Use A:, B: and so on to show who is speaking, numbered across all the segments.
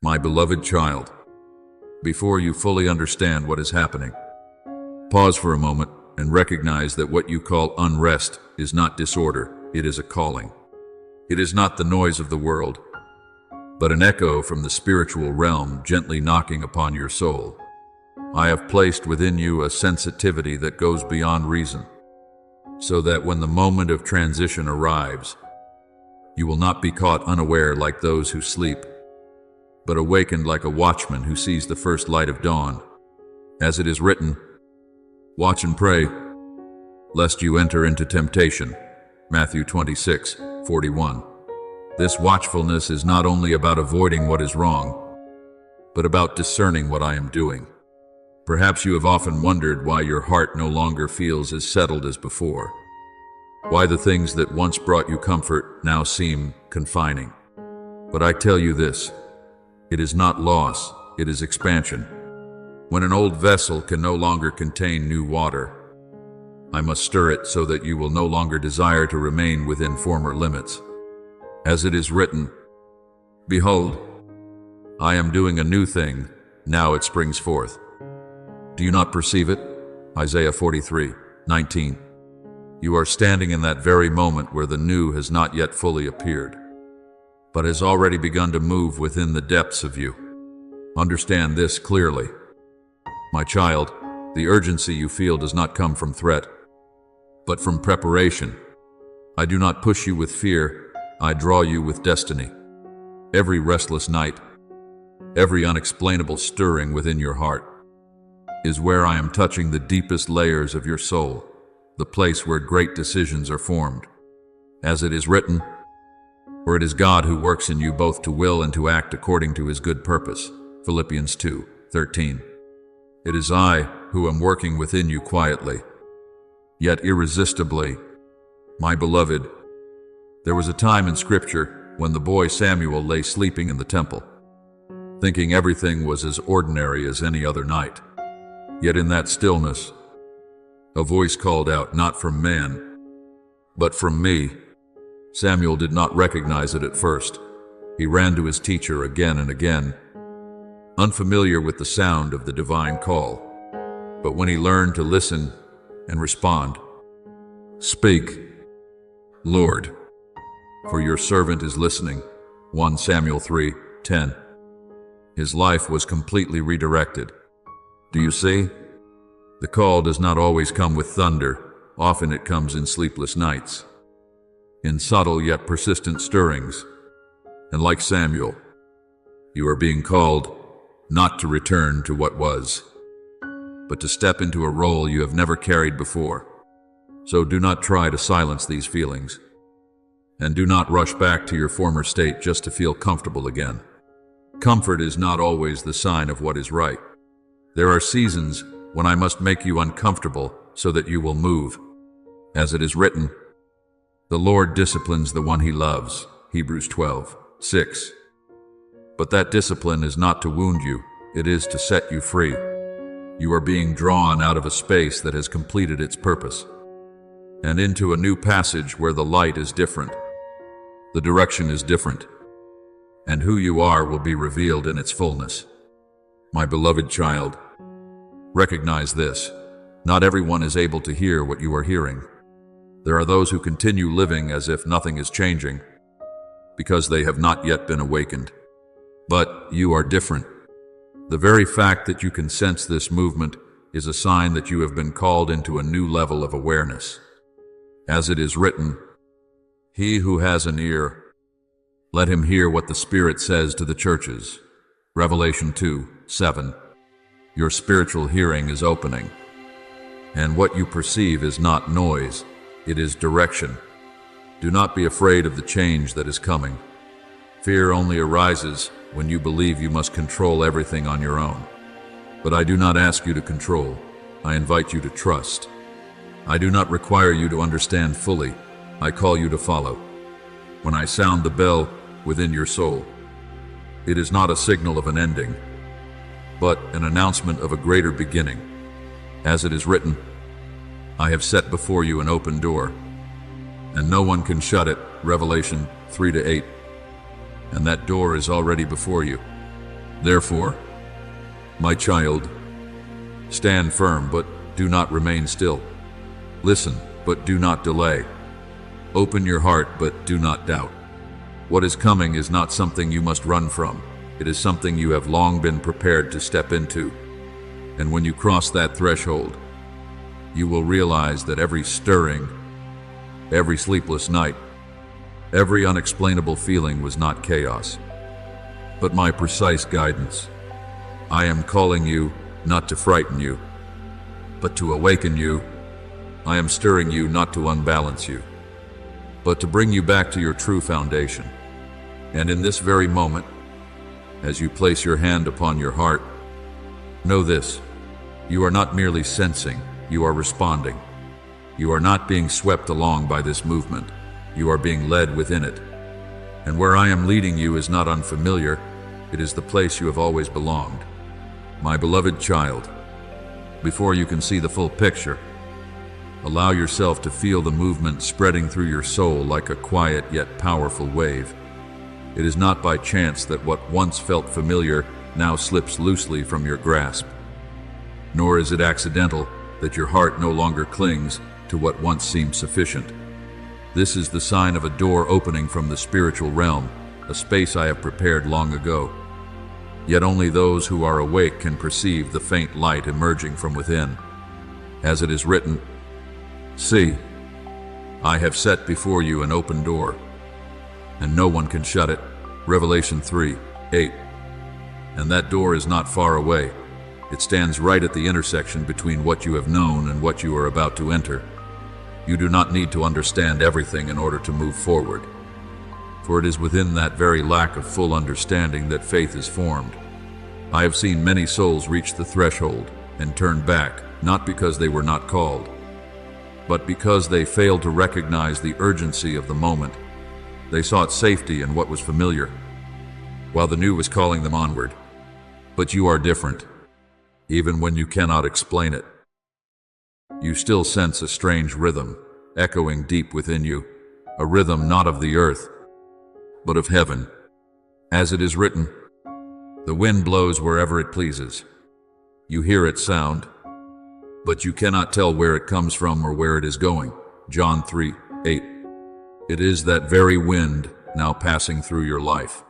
A: My beloved child, before you fully understand what is happening, pause for a moment and recognize that what you call unrest is not disorder, it is a calling. It is not the noise of the world, but an echo from the spiritual realm gently knocking upon your soul. I have placed within you a sensitivity that goes beyond reason, so that when the moment of transition arrives, you will not be caught unaware like those who sleep, but awakened like a watchman who sees the first light of dawn. As it is written, watch and pray, lest you enter into temptation. Matthew 26:41. This watchfulness is not only about avoiding what is wrong, but about discerning what I am doing. Perhaps you have often wondered why your heart no longer feels as settled as before, why the things that once brought you comfort now seem confining. But I tell you this, it is not loss, it is expansion. When an old vessel can no longer contain new water, I must stir it so that you will no longer desire to remain within former limits. As it is written, behold, I am doing a new thing, now it springs forth. Do you not perceive it? Isaiah 43:19. You are standing in that very moment where the new has not yet fully appeared, but has already begun to move within the depths of you. Understand this clearly. My child, the urgency you feel does not come from threat, but from preparation. I do not push you with fear, I draw you with destiny. Every restless night, every unexplainable stirring within your heart, is where I am touching the deepest layers of your soul, the place where great decisions are formed. As it is written, for it is God who works in you both to will and to act according to his good purpose. Philippians 2:13. It is I who am working within you quietly, yet irresistibly. My beloved, there was a time in Scripture when the boy Samuel lay sleeping in the temple, thinking everything was as ordinary as any other night. Yet in that stillness, a voice called out, not from man, but from me. Samuel did not recognize it at first. He ran to his teacher again and again, unfamiliar with the sound of the divine call. But when he learned to listen and respond, speak, Lord, for your servant is listening. 1 Samuel 3:10. His life was completely redirected. Do you see? The call does not always come with thunder. Often it comes in sleepless nights, in subtle yet persistent stirrings. And like Samuel, you are being called not to return to what was, but to step into a role you have never carried before. So do not try to silence these feelings, and do not rush back to your former state just to feel comfortable again. Comfort is not always the sign of what is right. There are seasons when I must make you uncomfortable so that you will move. As it is written, the Lord disciplines the one he loves. Hebrews 12:6. But that discipline is not to wound you, it is to set you free. You are being drawn out of a space that has completed its purpose, and into a new passage where the light is different, the direction is different, and who you are will be revealed in its fullness. My beloved child, recognize this. Not everyone is able to hear what you are hearing. There are those who continue living as if nothing is changing, because they have not yet been awakened. But you are different. The very fact that you can sense this movement is a sign that you have been called into a new level of awareness. As it is written, he who has an ear, let him hear what the Spirit says to the churches. Revelation 2:7. Your spiritual hearing is opening, and what you perceive is not noise, it is direction. Do not be afraid of the change that is coming. Fear only arises when you believe you must control everything on your own. But I do not ask you to control, I invite you to trust. I do not require you to understand fully, I call you to follow. When I sound the bell within your soul, it is not a signal of an ending, but an announcement of a greater beginning. As it is written, I have set before you an open door, and no one can shut it. Revelation 3:8. And that door is already before you. Therefore, my child, stand firm, but do not remain still. Listen, but do not delay. Open your heart, but do not doubt. What is coming is not something you must run from. It is something you have long been prepared to step into. And when you cross that threshold, you will realize that every stirring, every sleepless night, every unexplainable feeling was not chaos, but my precise guidance. I am calling you not to frighten you, but to awaken you. I am stirring you not to unbalance you, but to bring you back to your true foundation. And in this very moment, as you place your hand upon your heart, know this: you are not merely sensing, you are responding. You are not being swept along by this movement, you are being led within it. And where I am leading you is not unfamiliar, it is the place you have always belonged. My beloved child, before you can see the full picture, allow yourself to feel the movement spreading through your soul like a quiet yet powerful wave. It is not by chance that what once felt familiar now slips loosely from your grasp. Nor is it accidental that your heart no longer clings to what once seemed sufficient. This is the sign of a door opening from the spiritual realm, a space I have prepared long ago. Yet only those who are awake can perceive the faint light emerging from within. As it is written, "See, I have set before you an open door, and no one can shut it." Revelation 3:8. And that door is not far away. It stands right at the intersection between what you have known and what you are about to enter. You do not need to understand everything in order to move forward, for it is within that very lack of full understanding that faith is formed. I have seen many souls reach the threshold and turn back, not because they were not called, but because they failed to recognize the urgency of the moment. They sought safety in what was familiar, while the new was calling them onward. But you are different. Even when you cannot explain it, you still sense a strange rhythm echoing deep within you, a rhythm not of the earth, but of heaven. As it is written, the wind blows wherever it pleases. You hear its sound, but you cannot tell where it comes from or where it is going. John 3:8. It is that very wind now passing through your life,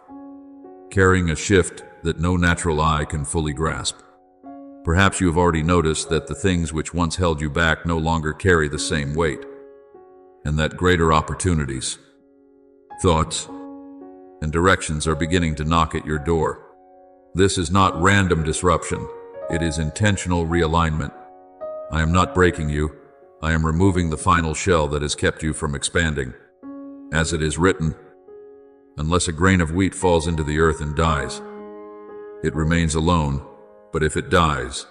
A: carrying a shift that no natural eye can fully grasp. Perhaps you have already noticed that the things which once held you back no longer carry the same weight, and that greater opportunities, thoughts, and directions are beginning to knock at your door. This is not random disruption, it is intentional realignment. I am not breaking you, I am removing the final shell that has kept you from expanding. As it is written, unless a grain of wheat falls into the earth and dies, it remains alone. But if it dies,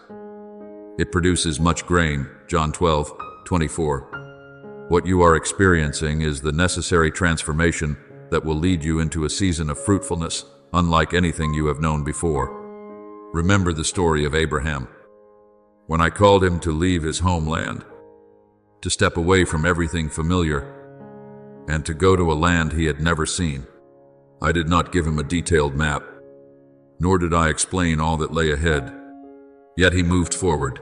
A: it produces much grain. John 12:24. What you are experiencing is the necessary transformation that will lead you into a season of fruitfulness, unlike anything you have known before. Remember the story of Abraham. When I called him to leave his homeland, to step away from everything familiar, and to go to a land he had never seen, I did not give him a detailed map, nor did I explain all that lay ahead. Yet he moved forward,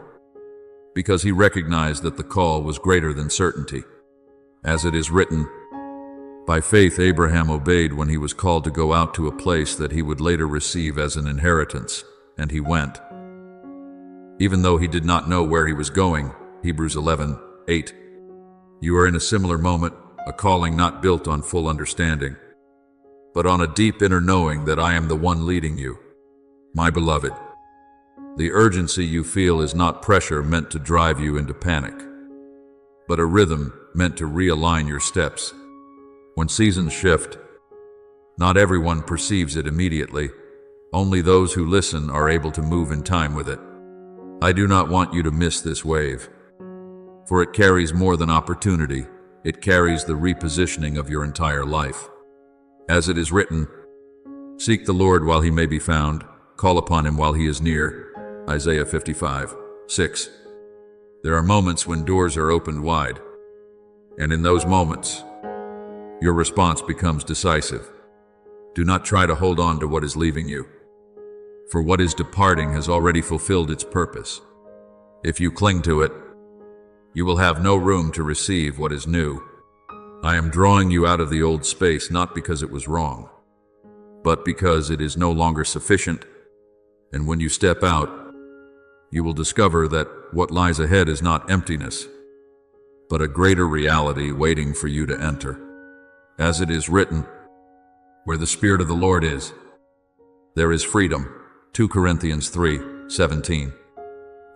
A: because he recognized that the call was greater than certainty. As it is written, by faith Abraham obeyed when he was called to go out to a place that he would later receive as an inheritance, and he went, even though he did not know where he was going. Hebrews 11:8. You are in a similar moment, a calling not built on full understanding, but on a deep inner knowing that I am the one leading you. My beloved, the urgency you feel is not pressure meant to drive you into panic, but a rhythm meant to realign your steps. When seasons shift, not everyone perceives it immediately. Only those who listen are able to move in time with it. I do not want you to miss this wave, for it carries more than opportunity. It carries the repositioning of your entire life. As it is written, seek the Lord while he may be found, call upon him while he is near. Isaiah 55:6. There are moments when doors are opened wide, and in those moments, your response becomes decisive. Do not try to hold on to what is leaving you, for what is departing has already fulfilled its purpose. If you cling to it, you will have no room to receive what is new. I am drawing you out of the old space not because it was wrong, but because it is no longer sufficient, and when you step out, you will discover that what lies ahead is not emptiness, but a greater reality waiting for you to enter. As it is written, where the Spirit of the Lord is, there is freedom. 2 Corinthians 3:17.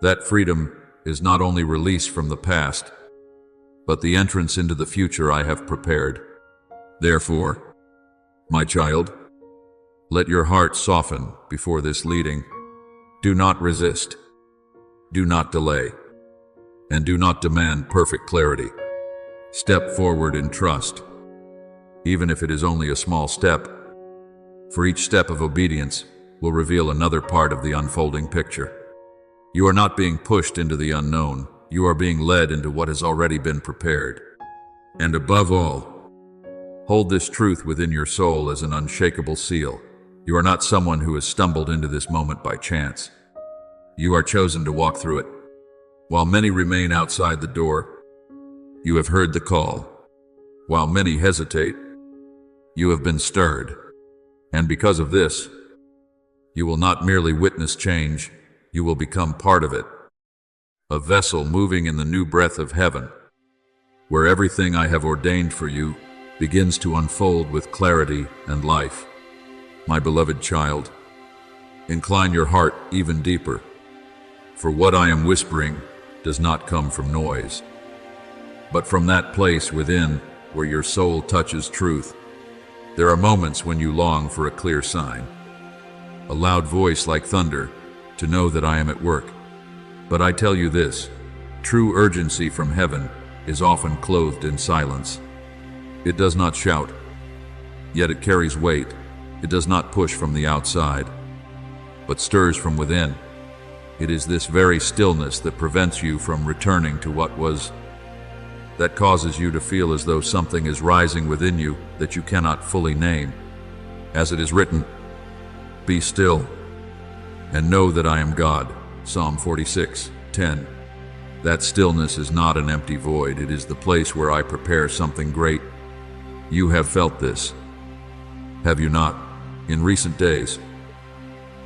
A: That freedom is not only release from the past, but the entrance into the future I have prepared. Therefore, my child, let your heart soften before this leading. Do not resist. Do not delay. And do not demand perfect clarity. Step forward in trust, even if it is only a small step, for each step of obedience will reveal another part of the unfolding picture. You are not being pushed into the unknown. You are being led into what has already been prepared. And above all, hold this truth within your soul as an unshakable seal. You are not someone who has stumbled into this moment by chance. You are chosen to walk through it. While many remain outside the door, you have heard the call. While many hesitate, you have been stirred. And because of this, you will not merely witness change, you will become part of it. A vessel moving in the new breath of heaven, where everything I have ordained for you begins to unfold with clarity and life. My beloved child, incline your heart even deeper, for what I am whispering does not come from noise, but from that place within where your soul touches truth. There are moments when you long for a clear sign, a loud voice like thunder, to know that I am at work. But I tell you this, true urgency from heaven is often clothed in silence. It does not shout, yet it carries weight. It does not push from the outside, but stirs from within. It is this very stillness that prevents you from returning to what was, that causes you to feel as though something is rising within you that you cannot fully name. As it is written, be still and know that I am God. Psalm 46:10. That stillness is not an empty void. It is the place where I prepare something great. You have felt this, have you not? In recent days,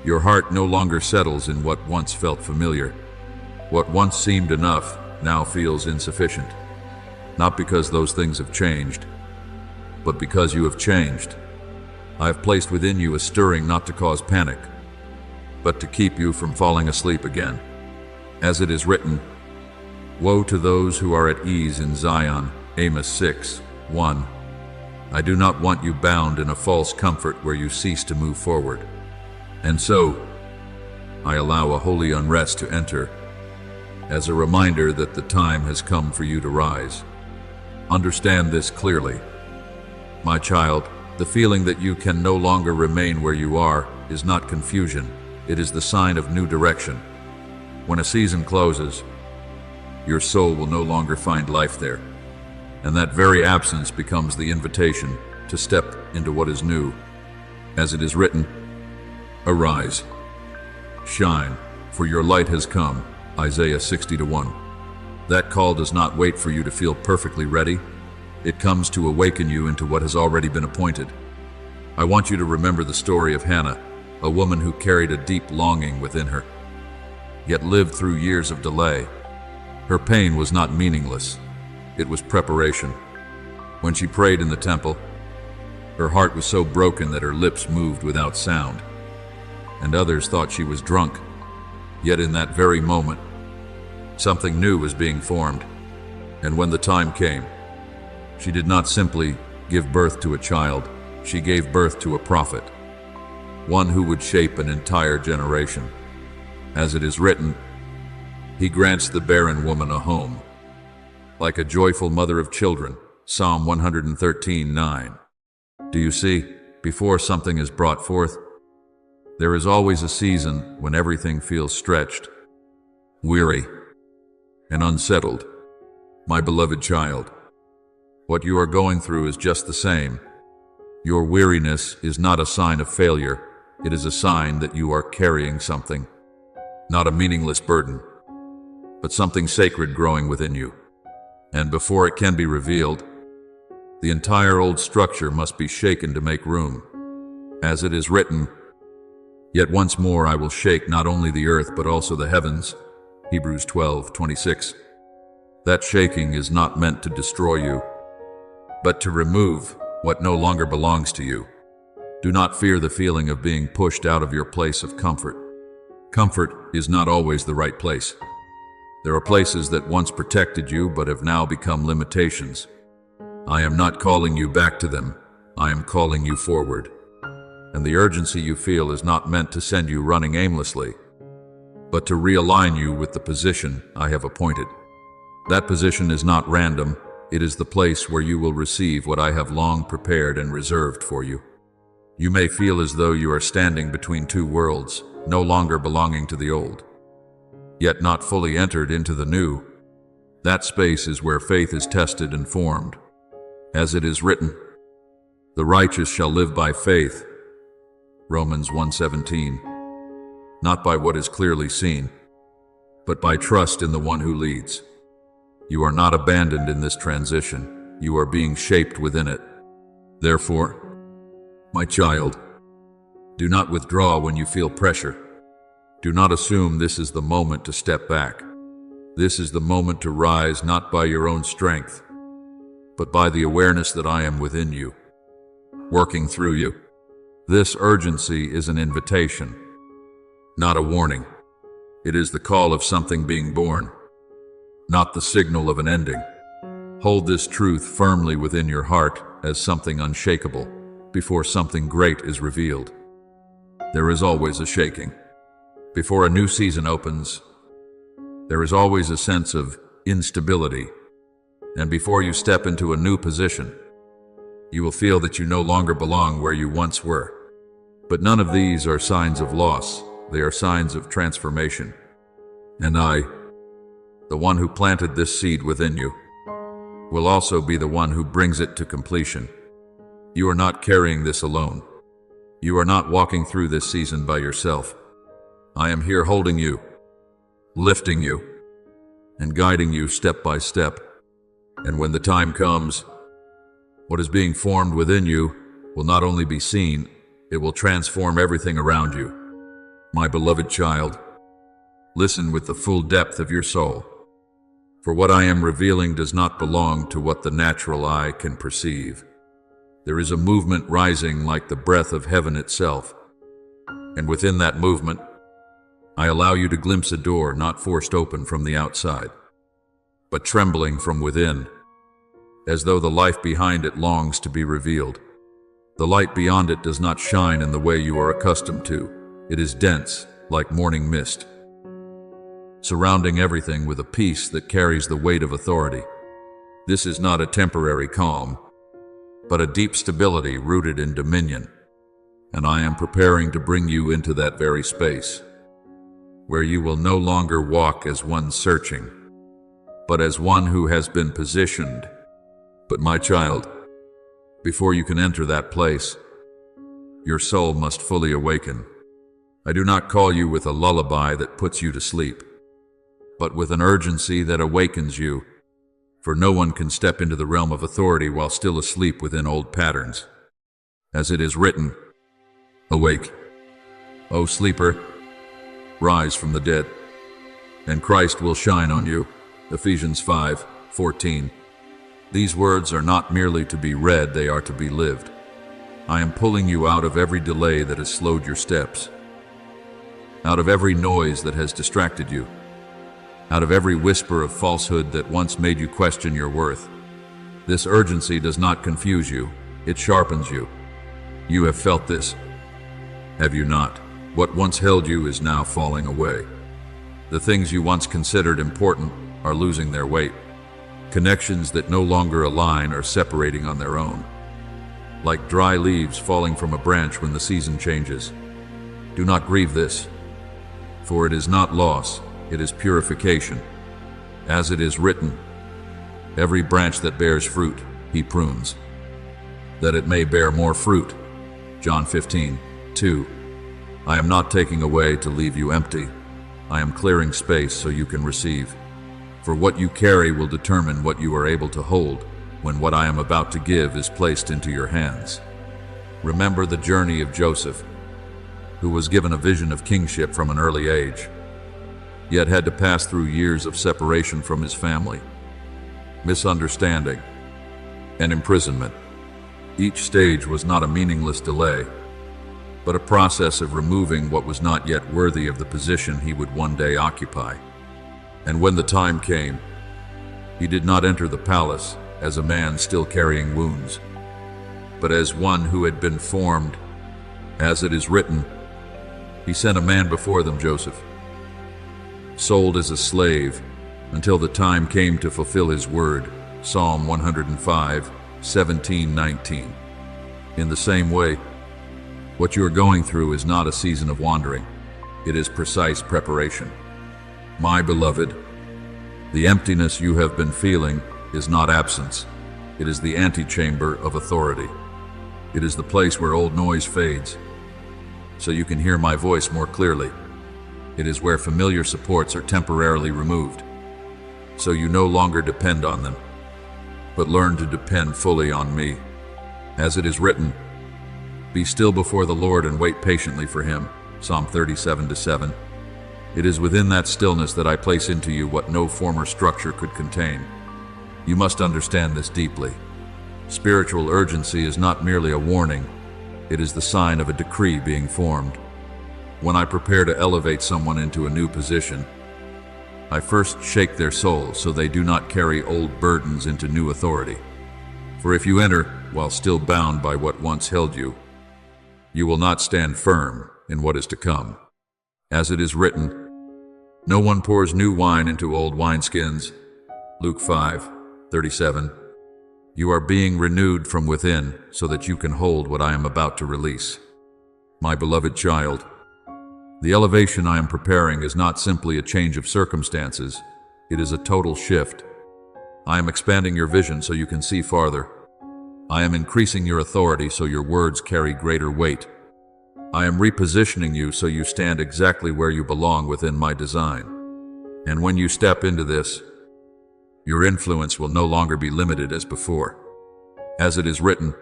A: your heart no longer settles in what once felt familiar. What once seemed enough now feels insufficient. Not because those things have changed, but because you have changed. I have placed within you a stirring not to cause panic, but to keep you from falling asleep again. As it is written, woe to those who are at ease in Zion. Amos 6:1. I do not want you bound in a false comfort where you cease to move forward. And so, I allow a holy unrest to enter, as a reminder that the time has come for you to rise. Understand this clearly. My child, the feeling that you can no longer remain where you are is not confusion. It is the sign of new direction. When a season closes, your soul will no longer find life there, and that very absence becomes the invitation to step into what is new. As it is written, arise, shine, for your light has come. Isaiah 60:1. That call does not wait for you to feel perfectly ready. It comes to awaken you into what has already been appointed. I want you to remember the story of Hannah, a woman who carried a deep longing within her, yet lived through years of delay. Her pain was not meaningless. It was preparation. When she prayed in the temple, her heart was so broken that her lips moved without sound, and others thought she was drunk. Yet in that very moment, something new was being formed. And when the time came, she did not simply give birth to a child, she gave birth to a prophet, one who would shape an entire generation. As it is written, he grants the barren woman a home, like a joyful mother of children. Psalm 113:9. Do you see, before something is brought forth, there is always a season when everything feels stretched, weary, and unsettled. My beloved child, what you are going through is just the same. Your weariness is not a sign of failure, it is a sign that you are carrying something, not a meaningless burden, but something sacred growing within you. And before it can be revealed, the entire old structure must be shaken to make room. As it is written, "Yet once more I will shake not only the earth but also the heavens." Hebrews 12:26. That shaking is not meant to destroy you, but to remove what no longer belongs to you. Do not fear the feeling of being pushed out of your place of comfort. Comfort is not always the right place. There are places that once protected you but have now become limitations. I am not calling you back to them. I am calling you forward. And the urgency you feel is not meant to send you running aimlessly, but to realign you with the position I have appointed. That position is not random. It is the place where you will receive what I have long prepared and reserved for you. You may feel as though you are standing between two worlds, no longer belonging to the old, yet not fully entered into the new. That space is where faith is tested and formed. As it is written, "The righteous shall live by faith." Romans 1:17. Not by what is clearly seen, but by trust in the one who leads. You are not abandoned in this transition. You are being shaped within it. Therefore, my child, do not withdraw when you feel pressure. Do not assume this is the moment to step back. This is the moment to rise not by your own strength, but by the awareness that I am within you, working through you. This urgency is an invitation, not a warning. It is the call of something being born, not the signal of an ending. Hold this truth firmly within your heart as something unshakable before something great is revealed. There is always a shaking. Before a new season opens, there is always a sense of instability. And before you step into a new position, you will feel that you no longer belong where you once were. But none of these are signs of loss. They are signs of transformation. And I, the one who planted this seed within you, will also be the one who brings it to completion. You are not carrying this alone. You are not walking through this season by yourself. I am here holding you, lifting you, and guiding you step by step. And when the time comes, what is being formed within you will not only be seen, it will transform everything around you. My beloved child, listen with the full depth of your soul. For what I am revealing does not belong to what the natural eye can perceive. There is a movement rising like the breath of heaven itself. And within that movement, I allow you to glimpse a door not forced open from the outside, but trembling from within, as though the life behind it longs to be revealed. The light beyond it does not shine in the way you are accustomed to. It is dense, like morning mist, surrounding everything with a peace that carries the weight of authority. This is not a temporary calm, but a deep stability rooted in dominion. And I am preparing to bring you into that very space, where you will no longer walk as one searching, but as one who has been positioned. But my child, before you can enter that place, your soul must fully awaken. I do not call you with a lullaby that puts you to sleep, but with an urgency that awakens you, for no one can step into the realm of authority while still asleep within old patterns. As it is written, "Awake, O sleeper, rise from the dead, and Christ will shine on you." Ephesians 5:14. These words are not merely to be read, they are to be lived. I am pulling you out of every delay that has slowed your steps, out of every noise that has distracted you, out of every whisper of falsehood that once made you question your worth. This urgency does not confuse you, it sharpens you. You have felt this, have you not? What once held you is now falling away. The things you once considered important are losing their weight. Connections that no longer align are separating on their own, like dry leaves falling from a branch when the season changes. Do not grieve this, for it is not loss, it is purification. As it is written, every branch that bears fruit, he prunes, that it may bear more fruit. John 15:2. I am not taking away to leave you empty. I am clearing space so you can receive. For what you carry will determine what you are able to hold when what I am about to give is placed into your hands. Remember the journey of Joseph, who was given a vision of kingship from an early age, yet had to pass through years of separation from his family, misunderstanding, and imprisonment. Each stage was not a meaningless delay, but a process of removing what was not yet worthy of the position he would one day occupy. And when the time came, he did not enter the palace as a man still carrying wounds, but as one who had been formed. As it is written, he sent a man before them, Joseph, sold as a slave until the time came to fulfill his word. Psalm 105, 17-19. In the same way, what you are going through is not a season of wandering. It is precise preparation. My beloved, the emptiness you have been feeling is not absence. It is the antechamber of authority. It is the place where old noise fades, so you can hear my voice more clearly. It is where familiar supports are temporarily removed, so you no longer depend on them, but learn to depend fully on me. As it is written, be still before the Lord and wait patiently for him. Psalm 37-7. It is within that stillness that I place into you what no former structure could contain. You must understand this deeply. Spiritual urgency is not merely a warning, it is the sign of a decree being formed. When I prepare to elevate someone into a new position, I first shake their soul so they do not carry old burdens into new authority. For if you enter while still bound by what once held you, you will not stand firm in what is to come. As it is written, no one pours new wine into old wineskins. Luke 5:37. You are being renewed from within so that you can hold what I am about to release. My beloved child, the elevation I am preparing is not simply a change of circumstances, it is a total shift. I am expanding your vision so you can see farther. I am increasing your authority so your words carry greater weight. I am repositioning you so you stand exactly where you belong within my design. And when you step into this, your influence will no longer be limited as before. As it is written,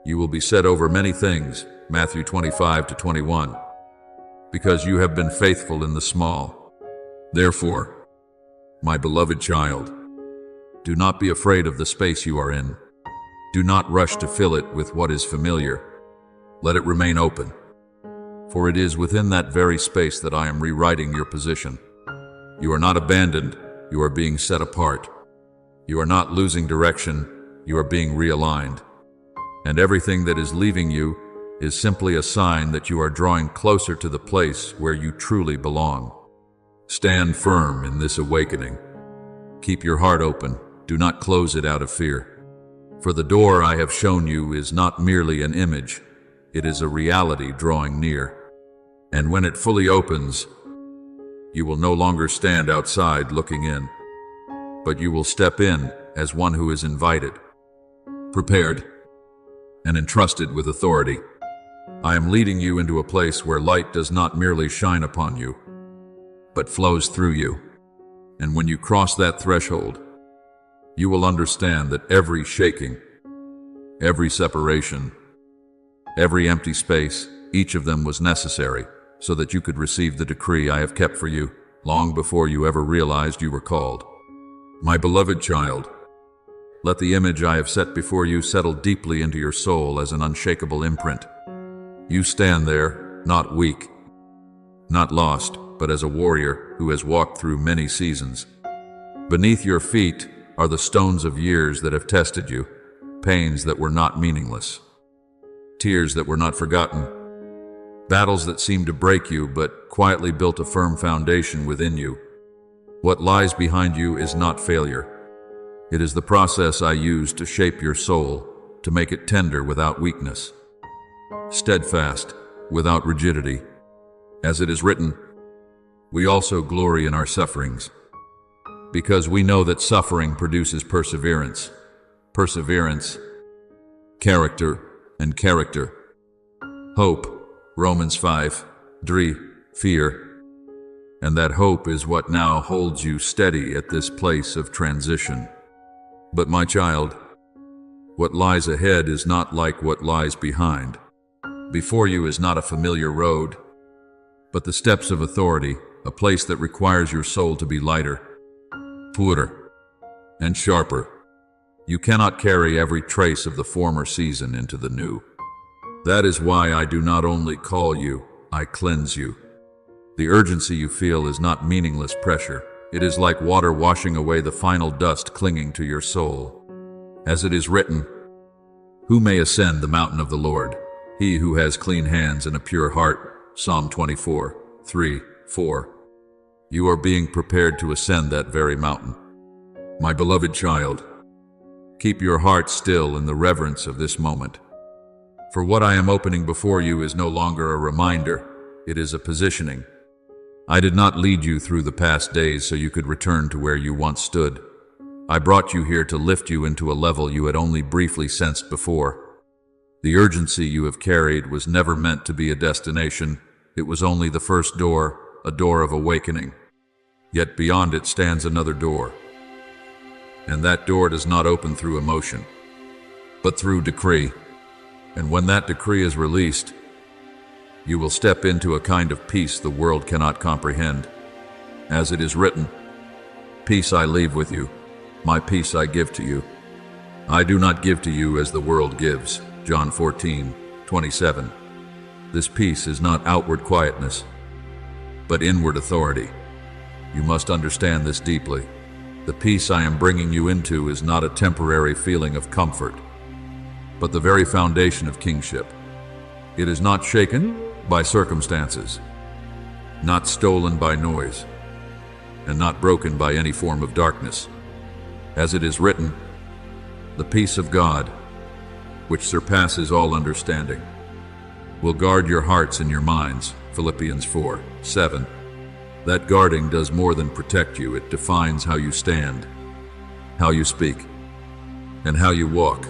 A: you will be set over many things, Matthew 25-21, because you have been faithful in the small. Therefore, my beloved child, do not be afraid of the space you are in. Do not rush to fill it with what is familiar. Let it remain open, for it is within that very space that I am rewriting your position. You are not abandoned, you are being set apart. You are not losing direction, you are being realigned. And everything that is leaving you is simply a sign that you are drawing closer to the place where you truly belong. Stand firm in this awakening. Keep your heart open, do not close it out of fear. For the door I have shown you is not merely an image, it is a reality drawing near. And when it fully opens, you will no longer stand outside looking in, but you will step in as one who is invited, prepared, and entrusted with authority. I am leading you into a place where light does not merely shine upon you, but flows through you. And when you cross that threshold, you will understand that every shaking, every separation, every empty space, each of them was necessary so that you could receive the decree I have kept for you long before you ever realized you were called. My beloved child, let the image I have set before you settle deeply into your soul as an unshakable imprint. You stand there, not weak, not lost, but as a warrior who has walked through many seasons. Beneath your feet are the stones of years that have tested you, pains that were not meaningless, tears that were not forgotten, battles that seemed to break you but quietly built a firm foundation within you. What lies behind you is not failure. It is the process I use to shape your soul, to make it tender without weakness, steadfast without rigidity. As it is written, we also glory in our sufferings, because we know that suffering produces perseverance, perseverance, character, and character, hope, Romans 5, fear. And that hope is what now holds you steady at this place of transition. But my child, what lies ahead is not like what lies behind. Before you is not a familiar road, but the steps of authority, a place that requires your soul to be lighter, purer, and sharper. You cannot carry every trace of the former season into the new. That is why I do not only call you, I cleanse you. The urgency you feel is not meaningless pressure. It is like water washing away the final dust clinging to your soul. As it is written, "Who may ascend the mountain of the Lord? He who has clean hands and a pure heart." Psalm 24, 3, 4. You are being prepared to ascend that very mountain. My beloved child, keep your heart still in the reverence of this moment. For what I am opening before you is no longer a reminder, it is a positioning. I did not lead you through the past days so you could return to where you once stood. I brought you here to lift you into a level you had only briefly sensed before. The urgency you have carried was never meant to be a destination. It was only the first door, a door of awakening. Yet beyond it stands another door. And that door does not open through emotion, but through decree. And when that decree is released, you will step into a kind of peace the world cannot comprehend. As it is written, "Peace I leave with you, my peace I give to you. I do not give to you as the world gives." John 14, 27. This peace is not outward quietness, but inward authority. You must understand this deeply. The peace I am bringing you into is not a temporary feeling of comfort, but the very foundation of kingship. It is not shaken by circumstances, not stolen by noise, and not broken by any form of darkness. As it is written, "The peace of God, which surpasses all understanding, will guard your hearts and your minds." Philippians 4, 7. That guarding does more than protect you. It defines how you stand, how you speak, and how you walk.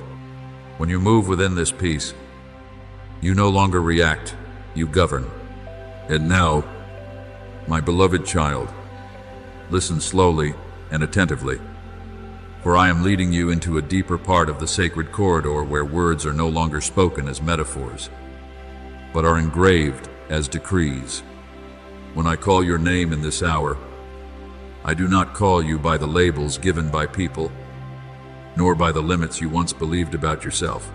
A: When you move within this peace, you no longer react, you govern. And now, my beloved child, listen slowly and attentively, for I am leading you into a deeper part of the sacred corridor where words are no longer spoken as metaphors, but are engraved as decrees. When I call your name in this hour, I do not call you by the labels given by people, nor by the limits you once believed about yourself.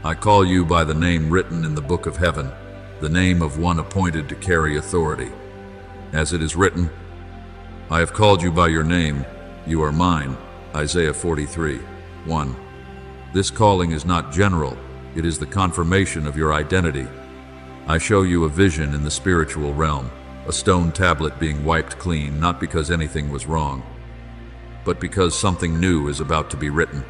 A: I call you by the name written in the book of heaven, the name of one appointed to carry authority. As it is written, "I have called you by your name, you are mine." Isaiah 43, 1. This calling is not general, it is the confirmation of your identity. I show you a vision in the spiritual realm, a stone tablet being wiped clean, not because anything was wrong, but because something new is about to be written.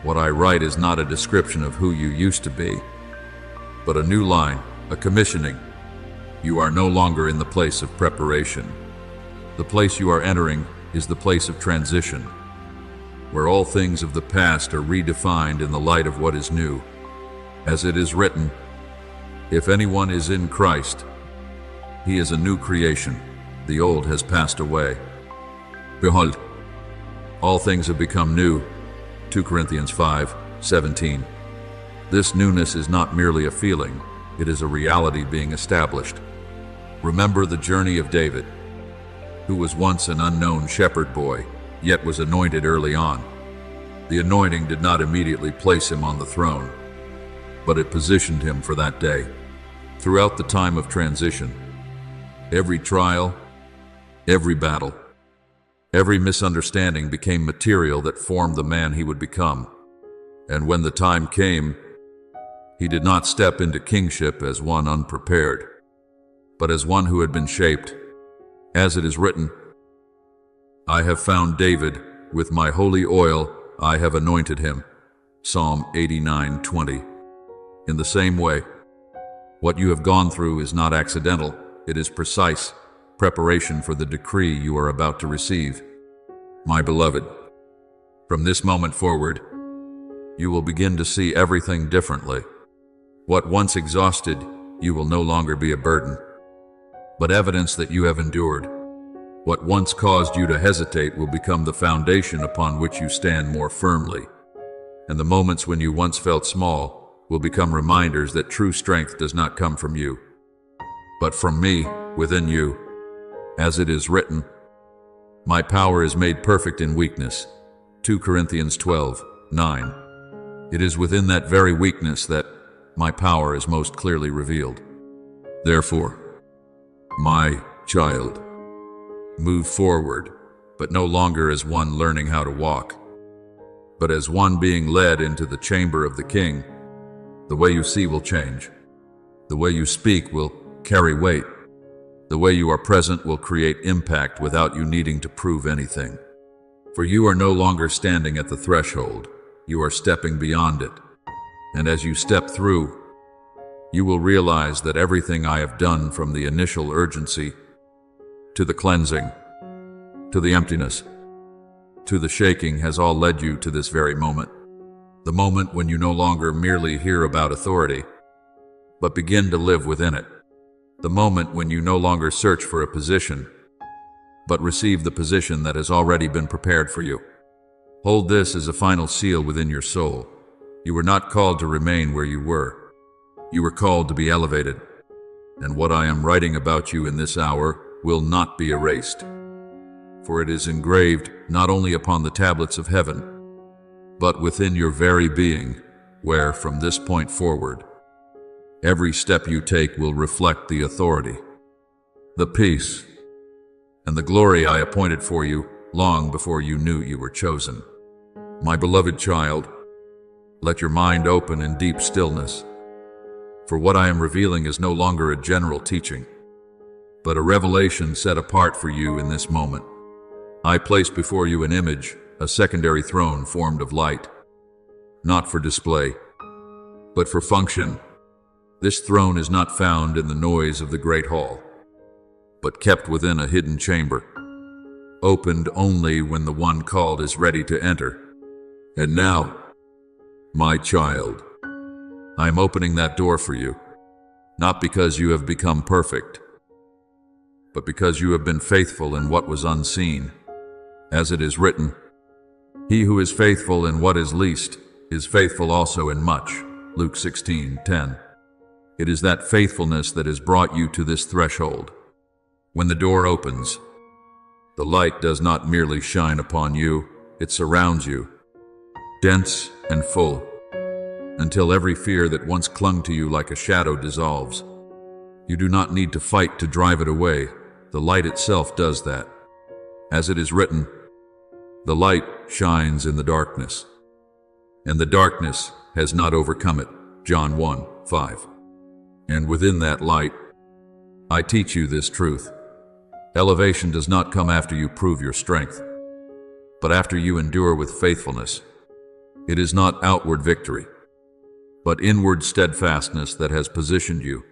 A: What I write is not a description of who you used to be, but a new line, a commissioning. You are no longer in the place of preparation. The place you are entering is the place of transition, where all things of the past are redefined in the light of what is new. As it is written, "If anyone is in Christ, he is a new creation. The old has passed away. Behold, all things have become new." 2 Corinthians 5, 17. This newness is not merely a feeling, it is a reality being established. Remember the journey of David, who was once an unknown shepherd boy, yet was anointed early on. The anointing did not immediately place him on the throne, but it positioned him for that day. Throughout the time of transition, every trial, every battle, every misunderstanding became material that formed the man he would become. And when the time came, he did not step into kingship as one unprepared, but as one who had been shaped. As it is written, "I have found David, with my holy oil I have anointed him." Psalm 89:20. In the same way, what you have gone through is not accidental, it is precise preparation for the decree you are about to receive. My beloved, from this moment forward, you will begin to see everything differently. What once exhausted, you will no longer be a burden. but evidence that you have endured. What once caused you to hesitate will become the foundation upon which you stand more firmly. And the moments when you once felt small will become reminders that true strength does not come from you, but from me within you. As it is written, "My power is made perfect in weakness." 2 Corinthians 12:9. It is within that very weakness that my power is most clearly revealed. Therefore, my child, move forward, but no longer as one learning how to walk, but as one being led into the chamber of the King. The way you see will change. The way you speak will carry weight. The way you are present will create impact without you needing to prove anything. For you are no longer standing at the threshold, you are stepping beyond it. And as you step through, you will realize that everything I have done, from the initial urgency, to the cleansing, to the emptiness, to the shaking, has all led you to this very moment. The moment when you no longer merely hear about authority, but begin to live within it. The moment when you no longer search for a position, but receive the position that has already been prepared for you. Hold this as a final seal within your soul. You were not called to remain where you were. You were called to be elevated. And what I am writing about you in this hour will not be erased. For it is engraved not only upon the tablets of heaven, but within your very being, where from this point forward, every step you take will reflect the authority, the peace, and the glory I appointed for you long before you knew you were chosen. My beloved child, let your mind open in deep stillness, for what I am revealing is no longer a general teaching, but a revelation set apart for you in this moment. I place before you an image, a secondary throne formed of light, not for display, but for function. This throne is not found in the noise of the great hall, but kept within a hidden chamber, opened only when the one called is ready to enter. And now, my child, I am opening that door for you, not because you have become perfect, but because you have been faithful in what was unseen. As it is written, "He who is faithful in what is least is faithful also in much." Luke 16:10. It is that faithfulness that has brought you to this threshold. When the door opens, the light does not merely shine upon you, it surrounds you, dense and full, until every fear that once clung to you like a shadow dissolves. You do not need to fight to drive it away. The light itself does that. As it is written, "The light shines in the darkness, and the darkness has not overcome it." John 1:5. And within that light, I teach you this truth. Elevation does not come after you prove your strength, but after you endure with faithfulness. It is not outward victory, but inward steadfastness that has positioned you.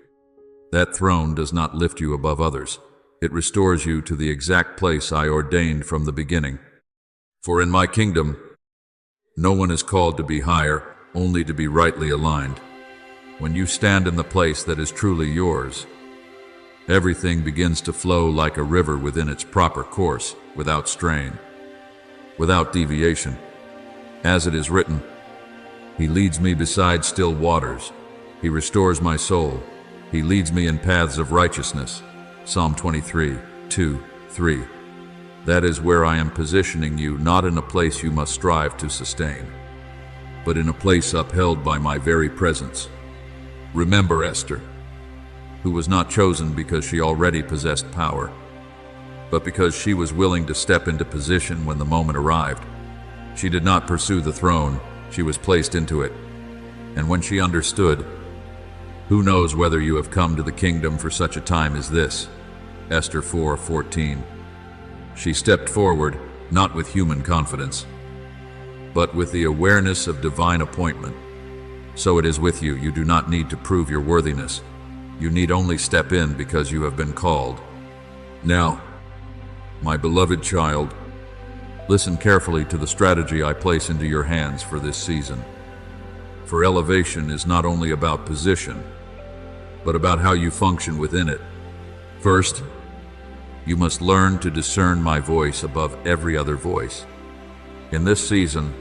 A: That throne does not lift you above others. It restores you to the exact place I ordained from the beginning. For in my kingdom, no one is called to be higher, only to be rightly aligned. When you stand in the place that is truly yours, everything begins to flow like a river within its proper course, without strain, without deviation. As it is written, "He leads me beside still waters. He restores my soul. He leads me in paths of righteousness." Psalm 23:2-3. That is where I am positioning you, not in a place you must strive to sustain, but in a place upheld by my very presence. Remember Esther, who was not chosen because she already possessed power, but because she was willing to step into position when the moment arrived. She did not pursue the throne, she was placed into it. And when she understood, "Who knows whether you have come to the kingdom for such a time as this?" Esther 4:14. She stepped forward, not with human confidence, but with the awareness of divine appointment. So it is with you. You do not need to prove your worthiness. You need only step in because you have been called. Now, my beloved child, listen carefully to the strategy I place into your hands for this season. For elevation is not only about position, but about how you function within it. First, you must learn to discern my voice above every other voice. In this season,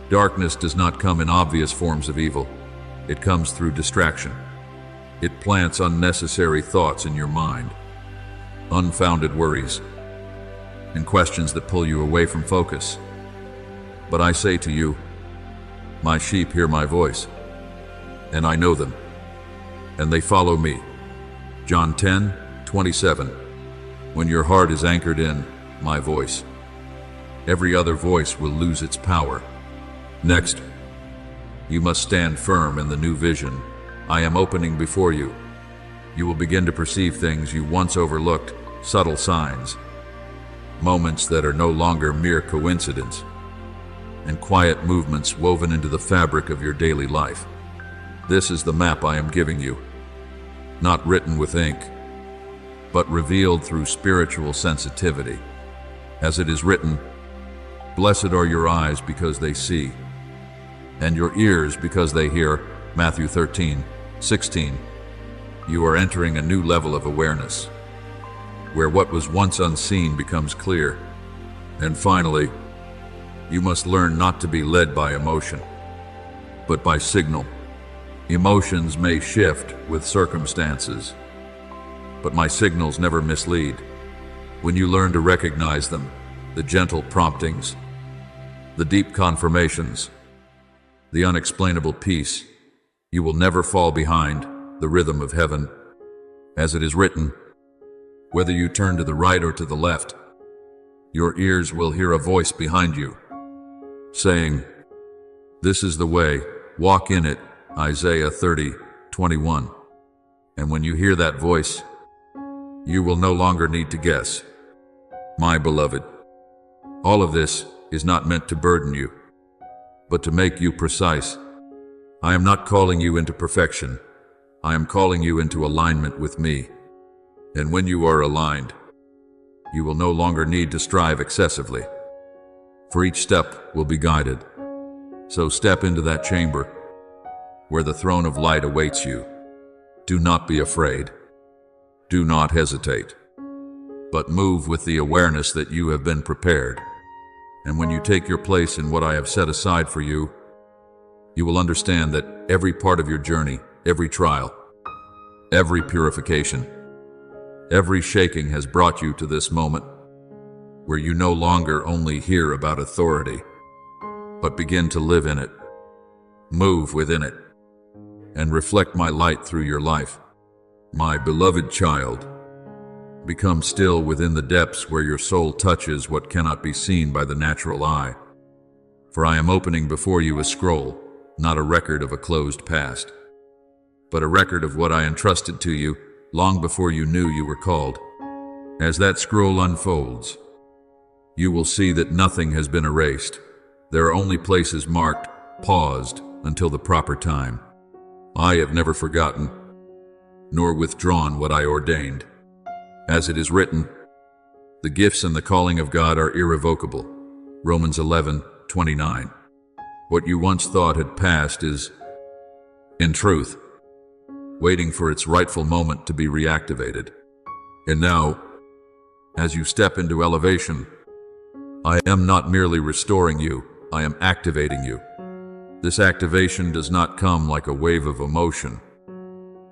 A: darkness does not come in obvious forms of evil. It comes through distraction. It plants unnecessary thoughts in your mind, unfounded worries, and questions that pull you away from focus. But I say to you, my sheep hear my voice, and I know them, and they follow me. John 10:27. When your heart is anchored in my voice, every other voice will lose its power. Next, you must stand firm in the new vision I am opening before you. You will begin to perceive things you once overlooked, subtle signs, moments that are no longer mere coincidence, and quiet movements woven into the fabric of your daily life. This is the map I am giving you, not written with ink, but revealed through spiritual sensitivity. As it is written, "Blessed are your eyes because they see, and your ears because they hear." Matthew 13:16. You are entering a new level of awareness, where what was once unseen becomes clear. And finally, you must learn not to be led by emotion, but by signal. Emotions may shift with circumstances, but my signals never mislead. When you learn to recognize them, the gentle promptings, the deep confirmations, the unexplainable peace, you will never fall behind the rhythm of heaven. As it is written, whether you turn to the right or to the left, your ears will hear a voice behind you, saying, "This is the way, walk in it." Isaiah 30:21. And when you hear that voice, you will no longer need to guess. My beloved, all of this is not meant to burden you, but to make you precise. I am not calling you into perfection. I am calling you into alignment with me. And when you are aligned, you will no longer need to strive excessively, for each step will be guided. So step into that chamber where the throne of light awaits you. Do not be afraid. Do not hesitate, but move with the awareness that you have been prepared. And when you take your place in what I have set aside for you, you will understand that every part of your journey, every trial, every purification, every shaking has brought you to this moment where you no longer only hear about authority, but begin to live in it, move within it, and reflect my light through your life. My beloved child, become still within the depths where your soul touches what cannot be seen by the natural eye. For I am opening before you a scroll, not a record of a closed past, but a record of what I entrusted to you long before you knew you were called. As that scroll unfolds, you will see that nothing has been erased. There are only places marked, paused, until the proper time. I have never forgotten, nor withdrawn what I ordained. As it is written, the gifts and the calling of God are irrevocable. Romans 11:29. What you once thought had passed is, in truth, waiting for its rightful moment to be reactivated. And now, as you step into elevation, I am not merely restoring you, I am activating you. This activation does not come like a wave of emotion,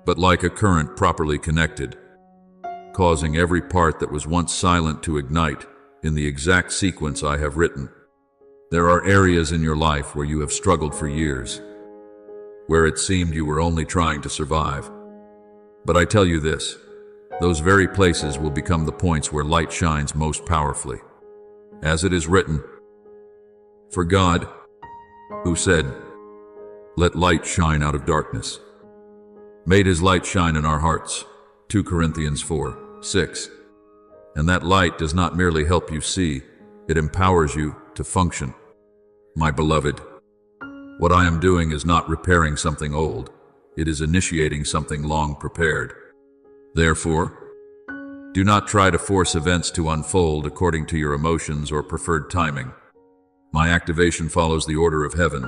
A: but like a current properly connected, causing every part that was once silent to ignite in the exact sequence I have written. There are areas in your life where you have struggled for years, where it seemed you were only trying to survive. But I tell you this, those very places will become the points where light shines most powerfully. As it is written, for God, who said, "Let light shine out of darkness," made his light shine in our hearts. 2 Corinthians 4:6. And that light does not merely help you see, it empowers you to function. My beloved, what I am doing is not repairing something old, it is initiating something long prepared. Therefore, do not try to force events to unfold according to your emotions or preferred timing. My activation follows the order of heaven,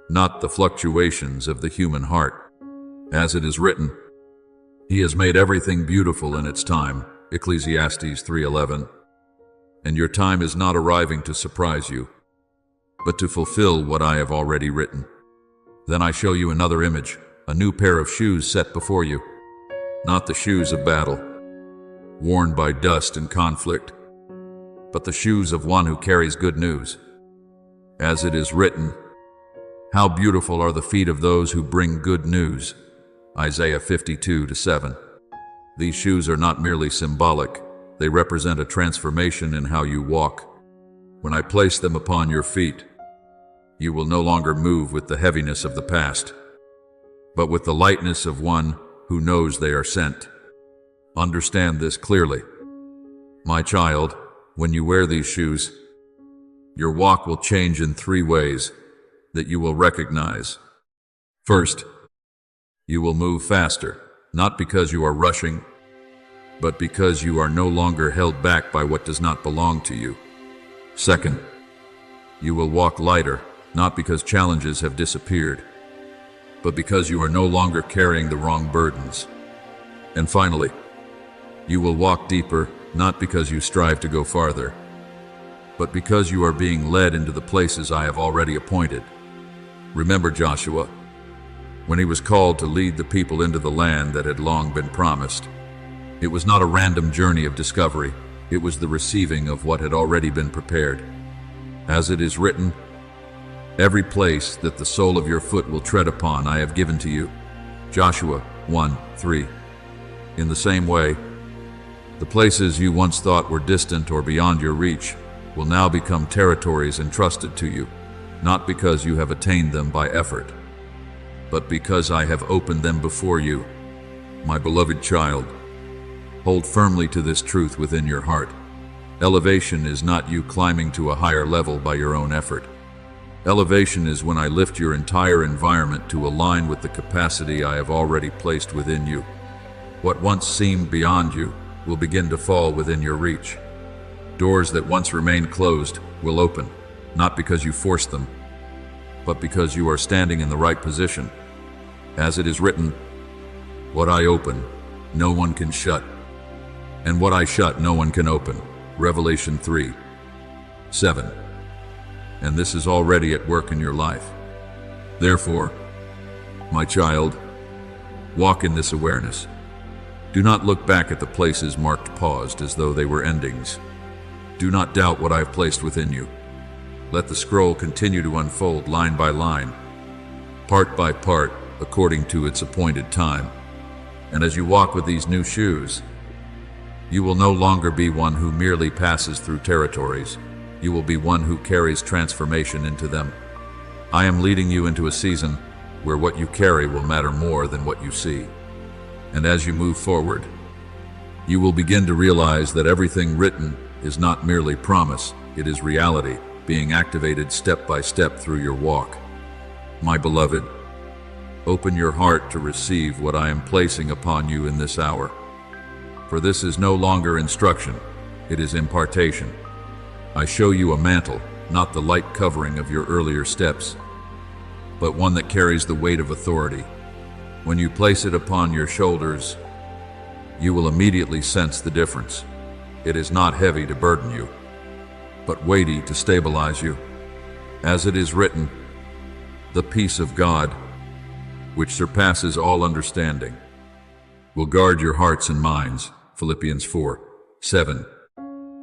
A: not the fluctuations of the human heart. As it is written, He has made everything beautiful in its time, Ecclesiastes 3:11. And your time is not arriving to surprise you, but to fulfill what I have already written. Then I show you another image, a new pair of shoes set before you, not the shoes of battle, worn by dust and conflict, but the shoes of one who carries good news. As it is written, how beautiful are the feet of those who bring good news, Isaiah 52:7. These shoes are not merely symbolic, they represent a transformation in how you walk. When I place them upon your feet, you will no longer move with the heaviness of the past, but with the lightness of one who knows they are sent. Understand this clearly. My child, when you wear these shoes, your walk will change in 3 ways that you will recognize. First, you will move faster, not because you are rushing, but because you are no longer held back by what does not belong to you. Second, you will walk lighter, not because challenges have disappeared, but because you are no longer carrying the wrong burdens. And finally, you will walk deeper, not because you strive to go farther, but because you are being led into the places I have already appointed. Remember Joshua, when he was called to lead the people into the land that had long been promised. It was not a random journey of discovery, it was the receiving of what had already been prepared. As it is written, every place that the sole of your foot will tread upon I have given to you. Joshua 1:3. In the same way, the places you once thought were distant or beyond your reach will now become territories entrusted to you, not because you have attained them by effort, but because I have opened them before you. My beloved child, hold firmly to this truth within your heart. Elevation is not you climbing to a higher level by your own effort. Elevation is when I lift your entire environment to align with the capacity I have already placed within you. What once seemed beyond you will begin to fall within your reach. Doors that once remained closed will open, not because you forced them, but because you are standing in the right position. As it is written, what I open, no one can shut, and what I shut, no one can open. Revelation 3:7. And this is already at work in your life. Therefore, my child, walk in this awareness. Do not look back at the places marked paused as though they were endings. Do not doubt what I have placed within you. Let the scroll continue to unfold line by line, part by part, according to its appointed time. And as you walk with these new shoes, you will no longer be one who merely passes through territories. You will be one who carries transformation into them. I am leading you into a season where what you carry will matter more than what you see. And as you move forward, you will begin to realize that everything written is not merely promise, it is reality, being activated step by step through your walk. My beloved, open your heart to receive what I am placing upon you in this hour. For this is no longer instruction, it is impartation. I show you a mantle, not the light covering of your earlier steps, but one that carries the weight of authority. When you place it upon your shoulders, you will immediately sense the difference. It is not heavy to burden you, but weighty to stabilize you. As it is written, the peace of God, which surpasses all understanding, will guard your hearts and minds. Philippians 4:7.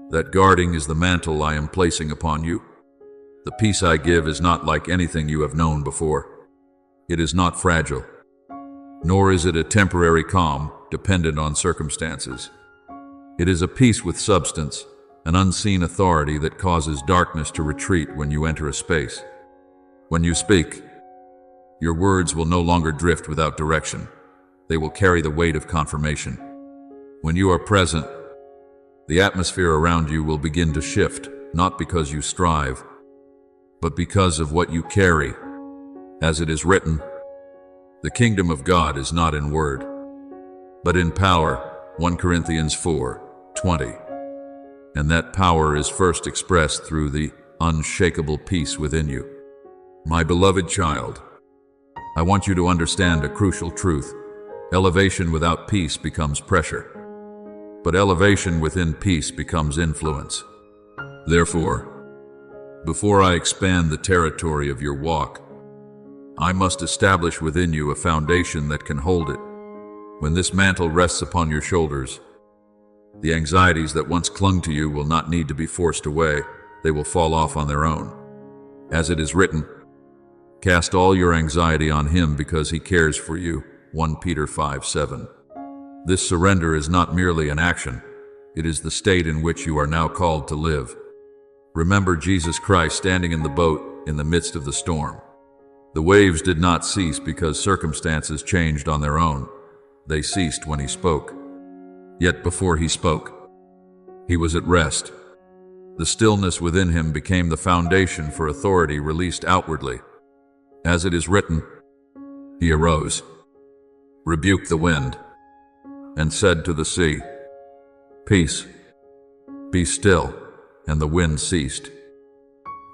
A: That guarding is the mantle I am placing upon you. The peace I give is not like anything you have known before. It is not fragile, nor is it a temporary calm dependent on circumstances. It is a peace with substance, an unseen authority that causes darkness to retreat when you enter a space. When you speak, your words will no longer drift without direction. They will carry the weight of confirmation. When you are present, the atmosphere around you will begin to shift, not because you strive, but because of what you carry. As it is written, the kingdom of God is not in word, but in power. 1 Corinthians 4:20. And that power is first expressed through the unshakable peace within you. My beloved child, I want you to understand a crucial truth. Elevation without peace becomes pressure, but elevation within peace becomes influence. Therefore, before I expand the territory of your walk, I must establish within you a foundation that can hold it. When this mantle rests upon your shoulders, the anxieties that once clung to you will not need to be forced away. They will fall off on their own. As it is written, cast all your anxiety on him because he cares for you. 1 Peter 5:7. This surrender is not merely an action, it is the state in which you are now called to live. Remember Jesus Christ standing in the boat in the midst of the storm. The waves did not cease because circumstances changed on their own. They ceased when he spoke. Yet before he spoke, he was at rest. The stillness within him became the foundation for authority released outwardly. As it is written, he arose, rebuked the wind, and said to the sea, peace, be still, and the wind ceased.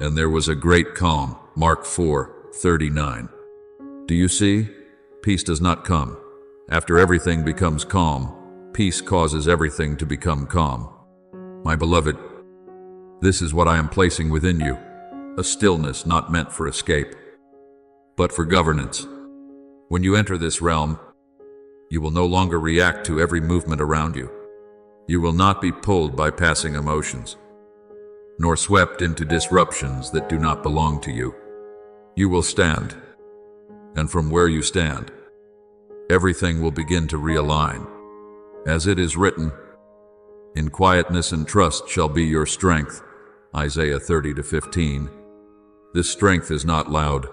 A: And there was a great calm. Mark 4:39. Do you see? Peace does not come. After everything becomes calm, peace causes everything to become calm. My beloved, this is what I am placing within you, a stillness not meant for escape, but for governance. When you enter this realm, you will no longer react to every movement around you. You will not be pulled by passing emotions, nor swept into disruptions that do not belong to you. You will stand, and from where you stand, everything will begin to realign. As it is written, in quietness and trust shall be your strength. Isaiah 30:15. This strength is not loud,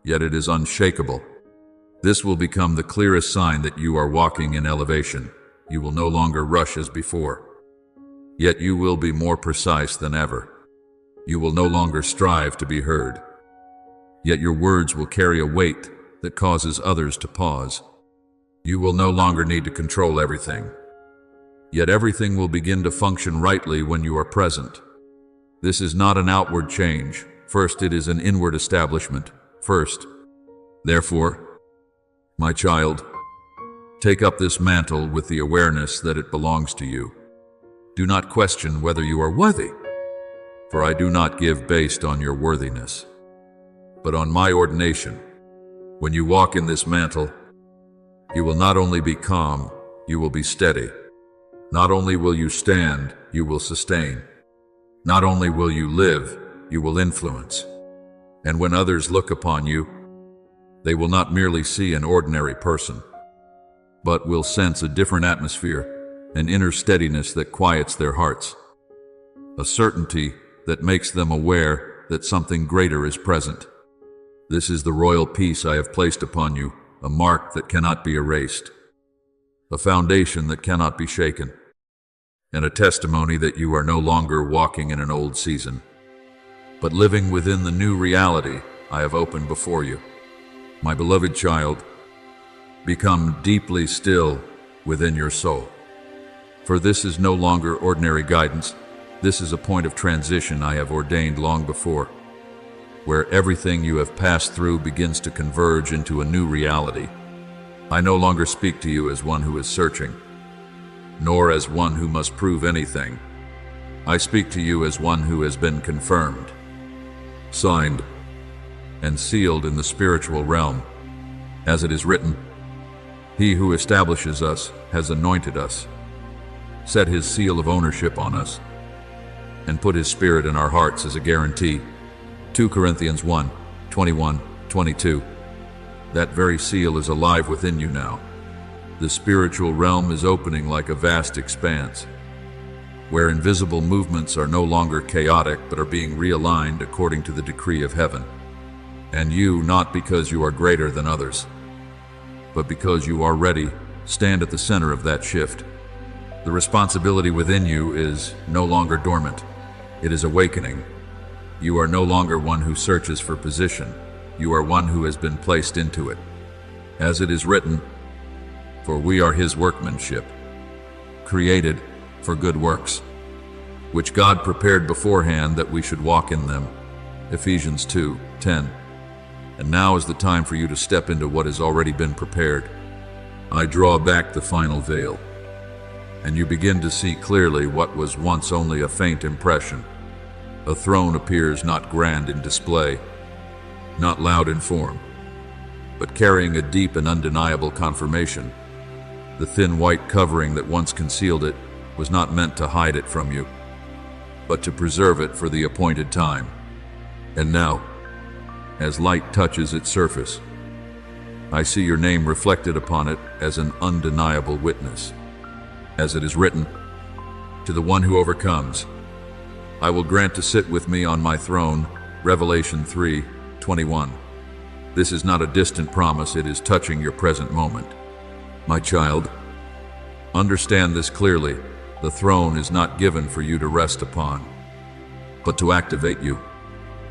A: yet it is unshakable. This will become the clearest sign that you are walking in elevation. You will no longer rush as before, yet you will be more precise than ever. You will no longer strive to be heard, yet your words will carry a weight that causes others to pause. You will no longer need to control everything, yet everything will begin to function rightly when you are present. This is not an outward change. First, it is an inward establishment. First, therefore, my child, take up this mantle with the awareness that it belongs to you. Do not question whether you are worthy, for I do not give based on your worthiness, but on my ordination. When you walk in this mantle, you will not only be calm, you will be steady. Not only will you stand, you will sustain. Not only will you live, you will influence. And when others look upon you, they will not merely see an ordinary person, but will sense a different atmosphere, an inner steadiness that quiets their hearts, a certainty that makes them aware that something greater is present. This is the royal peace I have placed upon you, a mark that cannot be erased, a foundation that cannot be shaken, and a testimony that you are no longer walking in an old season, but living within the new reality I have opened before you. My beloved child, become deeply still within your soul. For this is no longer ordinary guidance. This is a point of transition I have ordained long before, where everything you have passed through begins to converge into a new reality. I no longer speak to you as one who is searching, nor as one who must prove anything. I speak to you as one who has been confirmed, signed, and sealed in the spiritual realm. As it is written, he who establishes us has anointed us, set his seal of ownership on us, and put his spirit in our hearts as a guarantee. 2 Corinthians 1:21-22. That very seal is alive within you now. The spiritual realm is opening like a vast expanse, where invisible movements are no longer chaotic but are being realigned according to the decree of heaven. And you, not because you are greater than others, but because you are ready, stand at the center of that shift. The responsibility within you is no longer dormant. It is awakening. You are no longer one who searches for position. You are one who has been placed into it. As it is written, for we are his workmanship, created for good works, which God prepared beforehand that we should walk in them. Ephesians 2:10. And now is the time for you to step into what has already been prepared. I draw back the final veil, and you begin to see clearly what was once only a faint impression. A throne appears not grand in display, not loud in form, but carrying a deep and undeniable confirmation. The thin white covering that once concealed it was not meant to hide it from you, but to preserve it for the appointed time. And now, as light touches its surface, I see your name reflected upon it as an undeniable witness. As it is written, "To the one who overcomes, I will grant to sit with me on my throne," Revelation 3:21. This is not a distant promise, it is touching your present moment. My child, understand this clearly. The throne is not given for you to rest upon, but to activate you.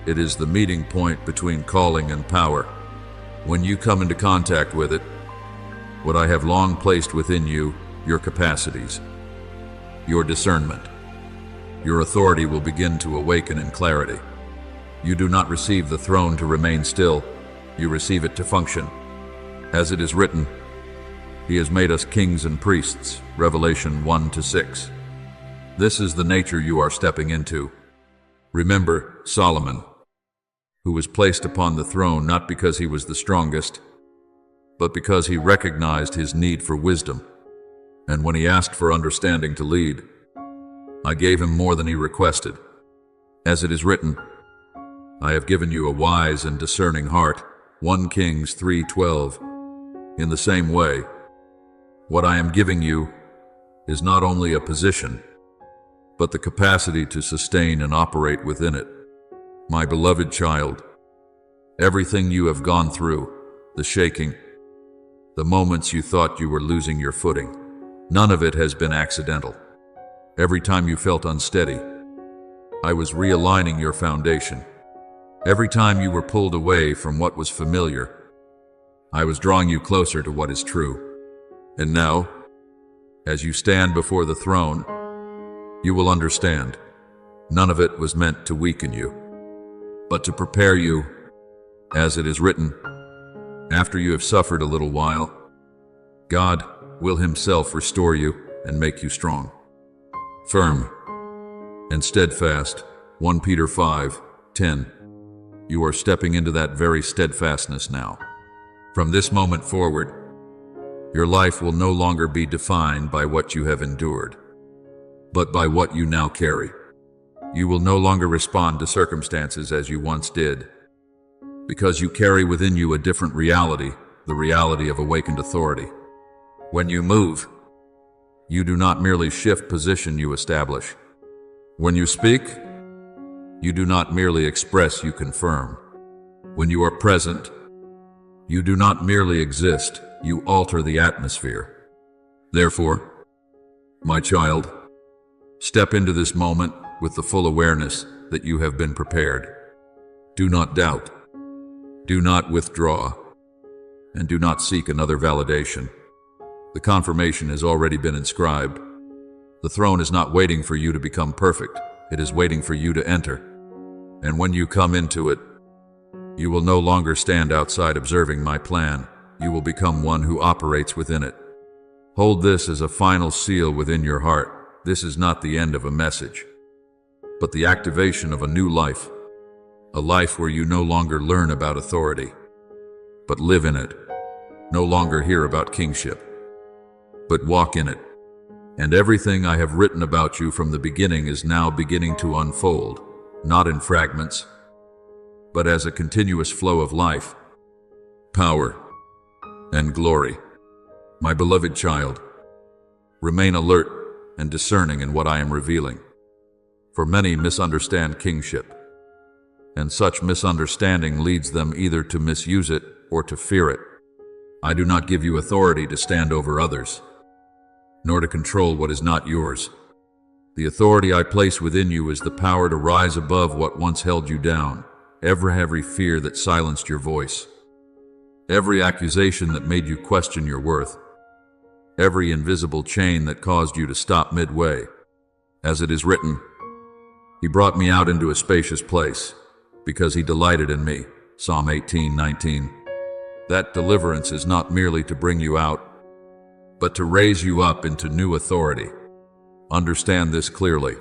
A: It is the meeting point between calling and power. When you come into contact with it, what I have long placed within you, your capacities, your discernment, your authority will begin to awaken in clarity. You do not receive the throne to remain still, you receive it to function. As it is written, He has made us kings and priests, Revelation 1-6. This is the nature you are stepping into. Remember Solomon, who was placed upon the throne not because he was the strongest, but because he recognized his need for wisdom. And when he asked for understanding to lead, I gave him more than he requested. As it is written, I have given you a wise and discerning heart, 1 Kings 3:12. In the same way, what I am giving you is not only a position, but the capacity to sustain and operate within it. My beloved child, everything you have gone through, the shaking, the moments you thought you were losing your footing, none of it has been accidental. Every time you felt unsteady, I was realigning your foundation. Every time you were pulled away from what was familiar, I was drawing you closer to what is true. And now, as you stand before the throne, you will understand, none of it was meant to weaken you, but to prepare you. As it is written, after you have suffered a little while, God will Himself restore you and make you strong, firm, and steadfast. 1 Peter 5:10. You are stepping into that very steadfastness now. From this moment forward, your life will no longer be defined by what you have endured, but by what you now carry. You will no longer respond to circumstances as you once did, because you carry within you a different reality, the reality of awakened authority. When you move, you do not merely shift position, you establish. When you speak, you do not merely express, you confirm. When you are present, you do not merely exist, you alter the atmosphere. Therefore, my child, step into this moment with the full awareness that you have been prepared. Do not doubt, do not withdraw, and do not seek another validation. The confirmation has already been inscribed. The throne is not waiting for you to become perfect, it is waiting for you to enter. And when you come into it, you will no longer stand outside observing my plan. You will become one who operates within it. Hold this as a final seal within your heart. This is not the end of a message, but the activation of a new life. A life where you no longer learn about authority, but live in it. No longer hear about kingship, but walk in it. And everything I have written about you from the beginning is now beginning to unfold, not in fragments, but as a continuous flow of life, power, and glory. My beloved child, remain alert and discerning in what I am revealing. For many misunderstand kingship, and such misunderstanding leads them either to misuse it or to fear it. I do not give you authority to stand over others, nor to control what is not yours. The authority I place within you is the power to rise above what once held you down, every fear that silenced your voice, every accusation that made you question your worth, every invisible chain that caused you to stop midway. As it is written, He brought me out into a spacious place, because He delighted in me. Psalm 18:19. That deliverance is not merely to bring you out, but to raise you up into new authority. Understand this clearly.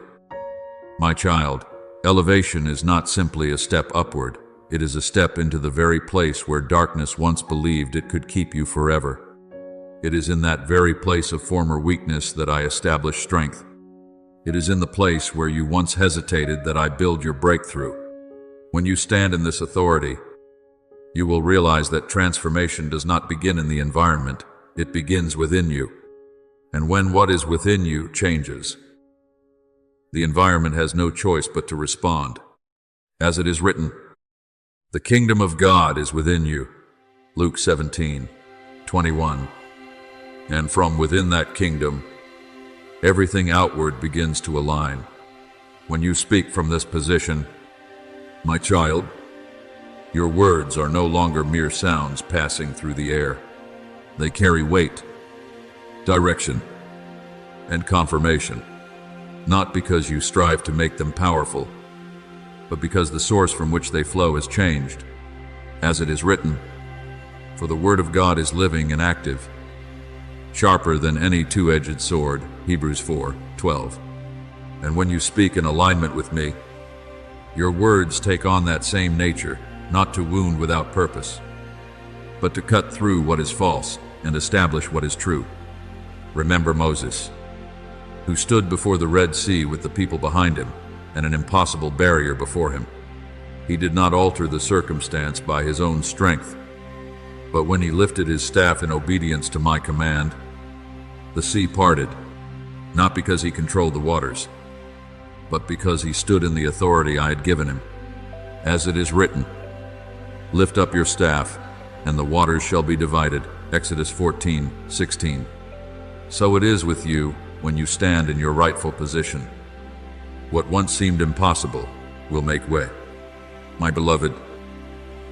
A: My child, elevation is not simply a step upward. It is a step into the very place where darkness once believed it could keep you forever. It is in that very place of former weakness that I establish strength. It is in the place where you once hesitated that I build your breakthrough. When you stand in this authority, you will realize that transformation does not begin in the environment, it begins within you. And when what is within you changes, the environment has no choice but to respond. As it is written, "The kingdom of God is within you." Luke 17:21. And from within that kingdom, everything outward begins to align. When you speak from this position, my child, your words are no longer mere sounds passing through the air. They carry weight, direction, and confirmation, not because you strive to make them powerful, but because the source from which they flow has changed. As it is written, "For the word of God is living and active, sharper than any two-edged sword." Hebrews 4:12. And when you speak in alignment with me, your words take on that same nature, not to wound without purpose, but to cut through what is false and establish what is true. Remember Moses, who stood before the Red Sea with the people behind him and an impossible barrier before him. He did not alter the circumstance by his own strength, but when he lifted his staff in obedience to my command, the sea parted, not because he controlled the waters, but because he stood in the authority I had given him. As it is written, "Lift up your staff, and the waters shall be divided." Exodus 14:16. So it is with you when you stand in your rightful position. What once seemed impossible will make way. My beloved,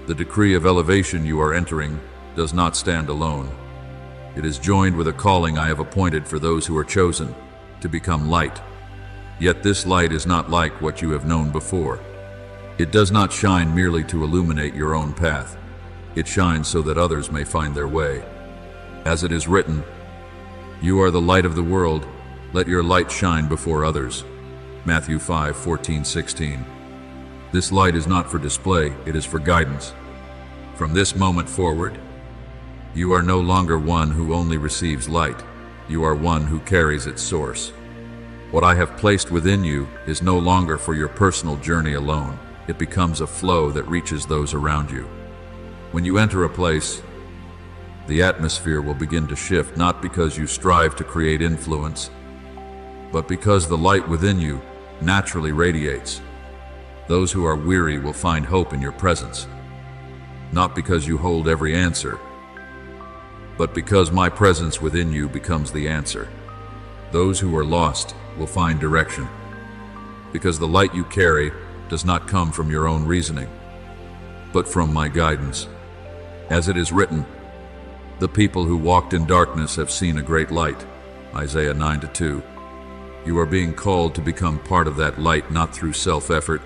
A: the decree of elevation you are entering does not stand alone. It is joined with a calling I have appointed for those who are chosen to become light. Yet this light is not like what you have known before. It does not shine merely to illuminate your own path. It shines so that others may find their way. As it is written, "You are the light of the world. Let your light shine before others." Matthew 5:14-16. This light is not for display, it is for guidance. From this moment forward, you are no longer one who only receives light. You are one who carries its source. What I have placed within you is no longer for your personal journey alone. It becomes a flow that reaches those around you. When you enter a place, the atmosphere will begin to shift, not because you strive to create influence, but because the light within you naturally radiates. Those who are weary will find hope in your presence, not because you hold every answer, but because my presence within you becomes the answer. Those who are lost will find direction, because the light you carry does not come from your own reasoning, but from my guidance. As it is written, "The people who walked in darkness have seen a great light." Isaiah 9:2. You are being called to become part of that light, not through self-effort,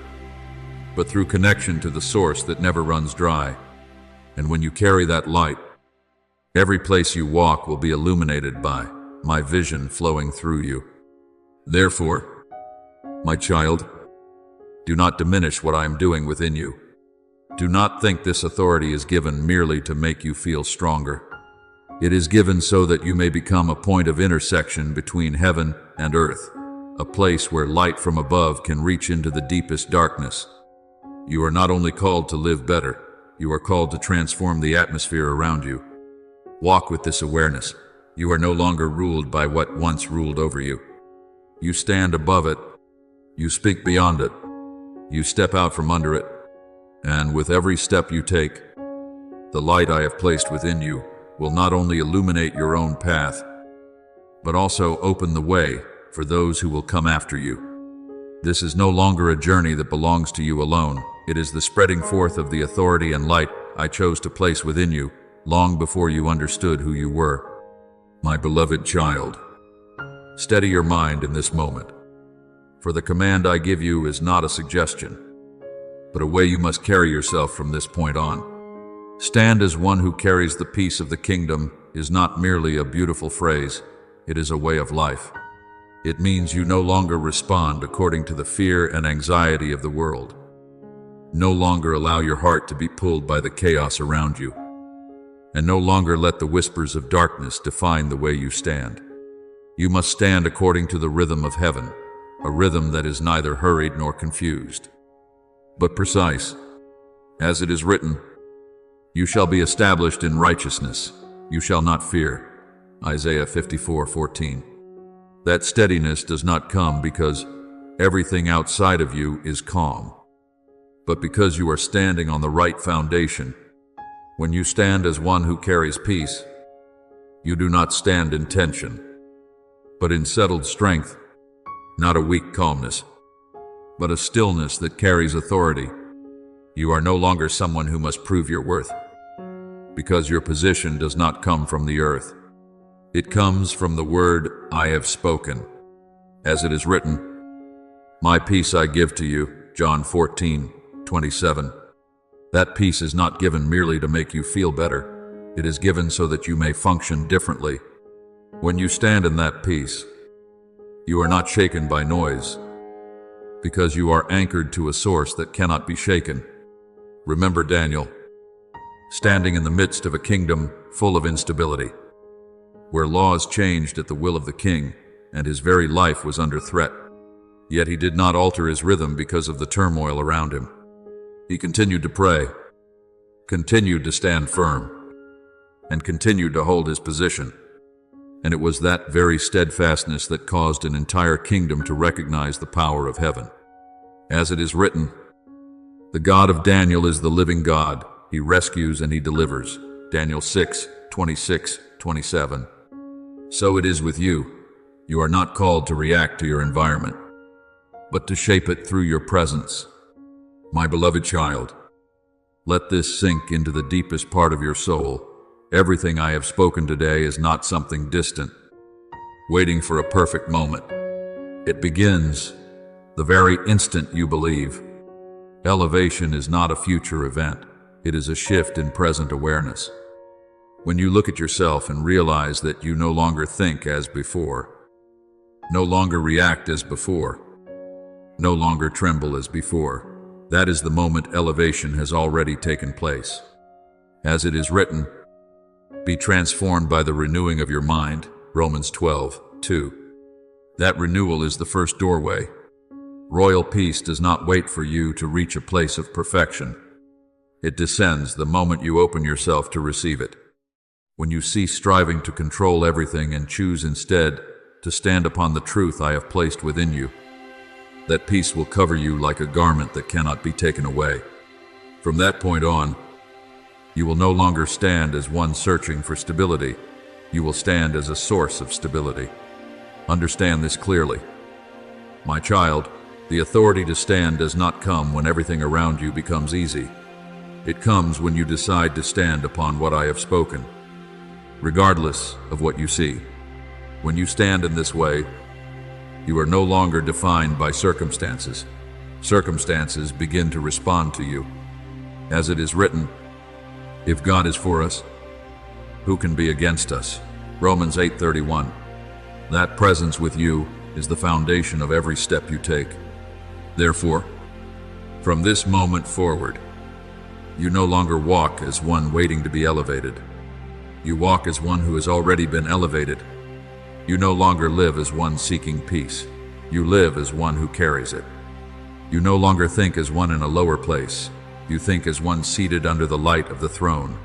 A: but through connection to the source that never runs dry. And when you carry that light, every place you walk will be illuminated by my vision flowing through you. Therefore, my child, do not diminish what I am doing within you. Do not think this authority is given merely to make you feel stronger. It is given so that you may become a point of intersection between heaven and earth, a place where light from above can reach into the deepest darkness. You are not only called to live better, you are called to transform the atmosphere around you. Walk with this awareness. You are no longer ruled by what once ruled over you. You stand above it. You speak beyond it. You step out from under it. And with every step you take, the light I have placed within you will not only illuminate your own path, but also open the way for those who will come after you. This is no longer a journey that belongs to you alone. It is the spreading forth of the authority and light I chose to place within you long before you understood who you were. My beloved child, steady your mind in this moment, for the command I give you is not a suggestion, but a way you must carry yourself from this point on. Stand as one who carries the peace of the kingdom is not merely a beautiful phrase, it is a way of life. It means you no longer respond according to the fear and anxiety of the world. No longer allow your heart to be pulled by the chaos around you, and no longer let the whispers of darkness define the way you stand. You must stand according to the rhythm of heaven, a rhythm that is neither hurried nor confused, but precise. As it is written, "You shall be established in righteousness, you shall not fear." Isaiah 54:14. That steadiness does not come because everything outside of you is calm, but because you are standing on the right foundation. When you stand as one who carries peace, you do not stand in tension, but in settled strength, not a weak calmness, but a stillness that carries authority. You are no longer someone who must prove your worth, because your position does not come from the earth. It comes from the word I have spoken. As it is written, "My peace I give to you," John 14:27. That peace is not given merely to make you feel better. It is given so that you may function differently. When you stand in that peace, you are not shaken by noise, because you are anchored to a source that cannot be shaken. Remember Daniel, standing in the midst of a kingdom full of instability, where laws changed at the will of the king, and his very life was under threat. Yet he did not alter his rhythm because of the turmoil around him. He continued to pray, continued to stand firm, and continued to hold his position. And it was that very steadfastness that caused an entire kingdom to recognize the power of heaven. As it is written, "The God of Daniel is the living God. He rescues and he delivers." Daniel 6:26-27. So it is with you. You are not called to react to your environment, but to shape it through your presence. My beloved child, let this sink into the deepest part of your soul. Everything I have spoken today is not something distant, waiting for a perfect moment. It begins the very instant you believe. Elevation is not a future event. It is a shift in present awareness. When you look at yourself and realize that you no longer think as before, no longer react as before, no longer tremble as before, that is the moment elevation has already taken place. As it is written, "Be transformed by the renewing of your mind," Romans 12:2. That renewal is the first doorway. Royal peace does not wait for you to reach a place of perfection. It descends the moment you open yourself to receive it. When you cease striving to control everything and choose instead to stand upon the truth I have placed within you, that peace will cover you like a garment that cannot be taken away. From that point on, you will no longer stand as one searching for stability. You will stand as a source of stability. Understand this clearly. My child, the authority to stand does not come when everything around you becomes easy. It comes when you decide to stand upon what I have spoken, regardless of what you see. When you stand in this way, you are no longer defined by circumstances. Circumstances begin to respond to you. As it is written, "If God is for us, who can be against us?" Romans 8:31. That presence with you is the foundation of every step you take. Therefore, from this moment forward, you no longer walk as one waiting to be elevated. You walk as one who has already been elevated. You no longer live as one seeking peace. You live as one who carries it. You no longer think as one in a lower place. You think as one seated under the light of the throne.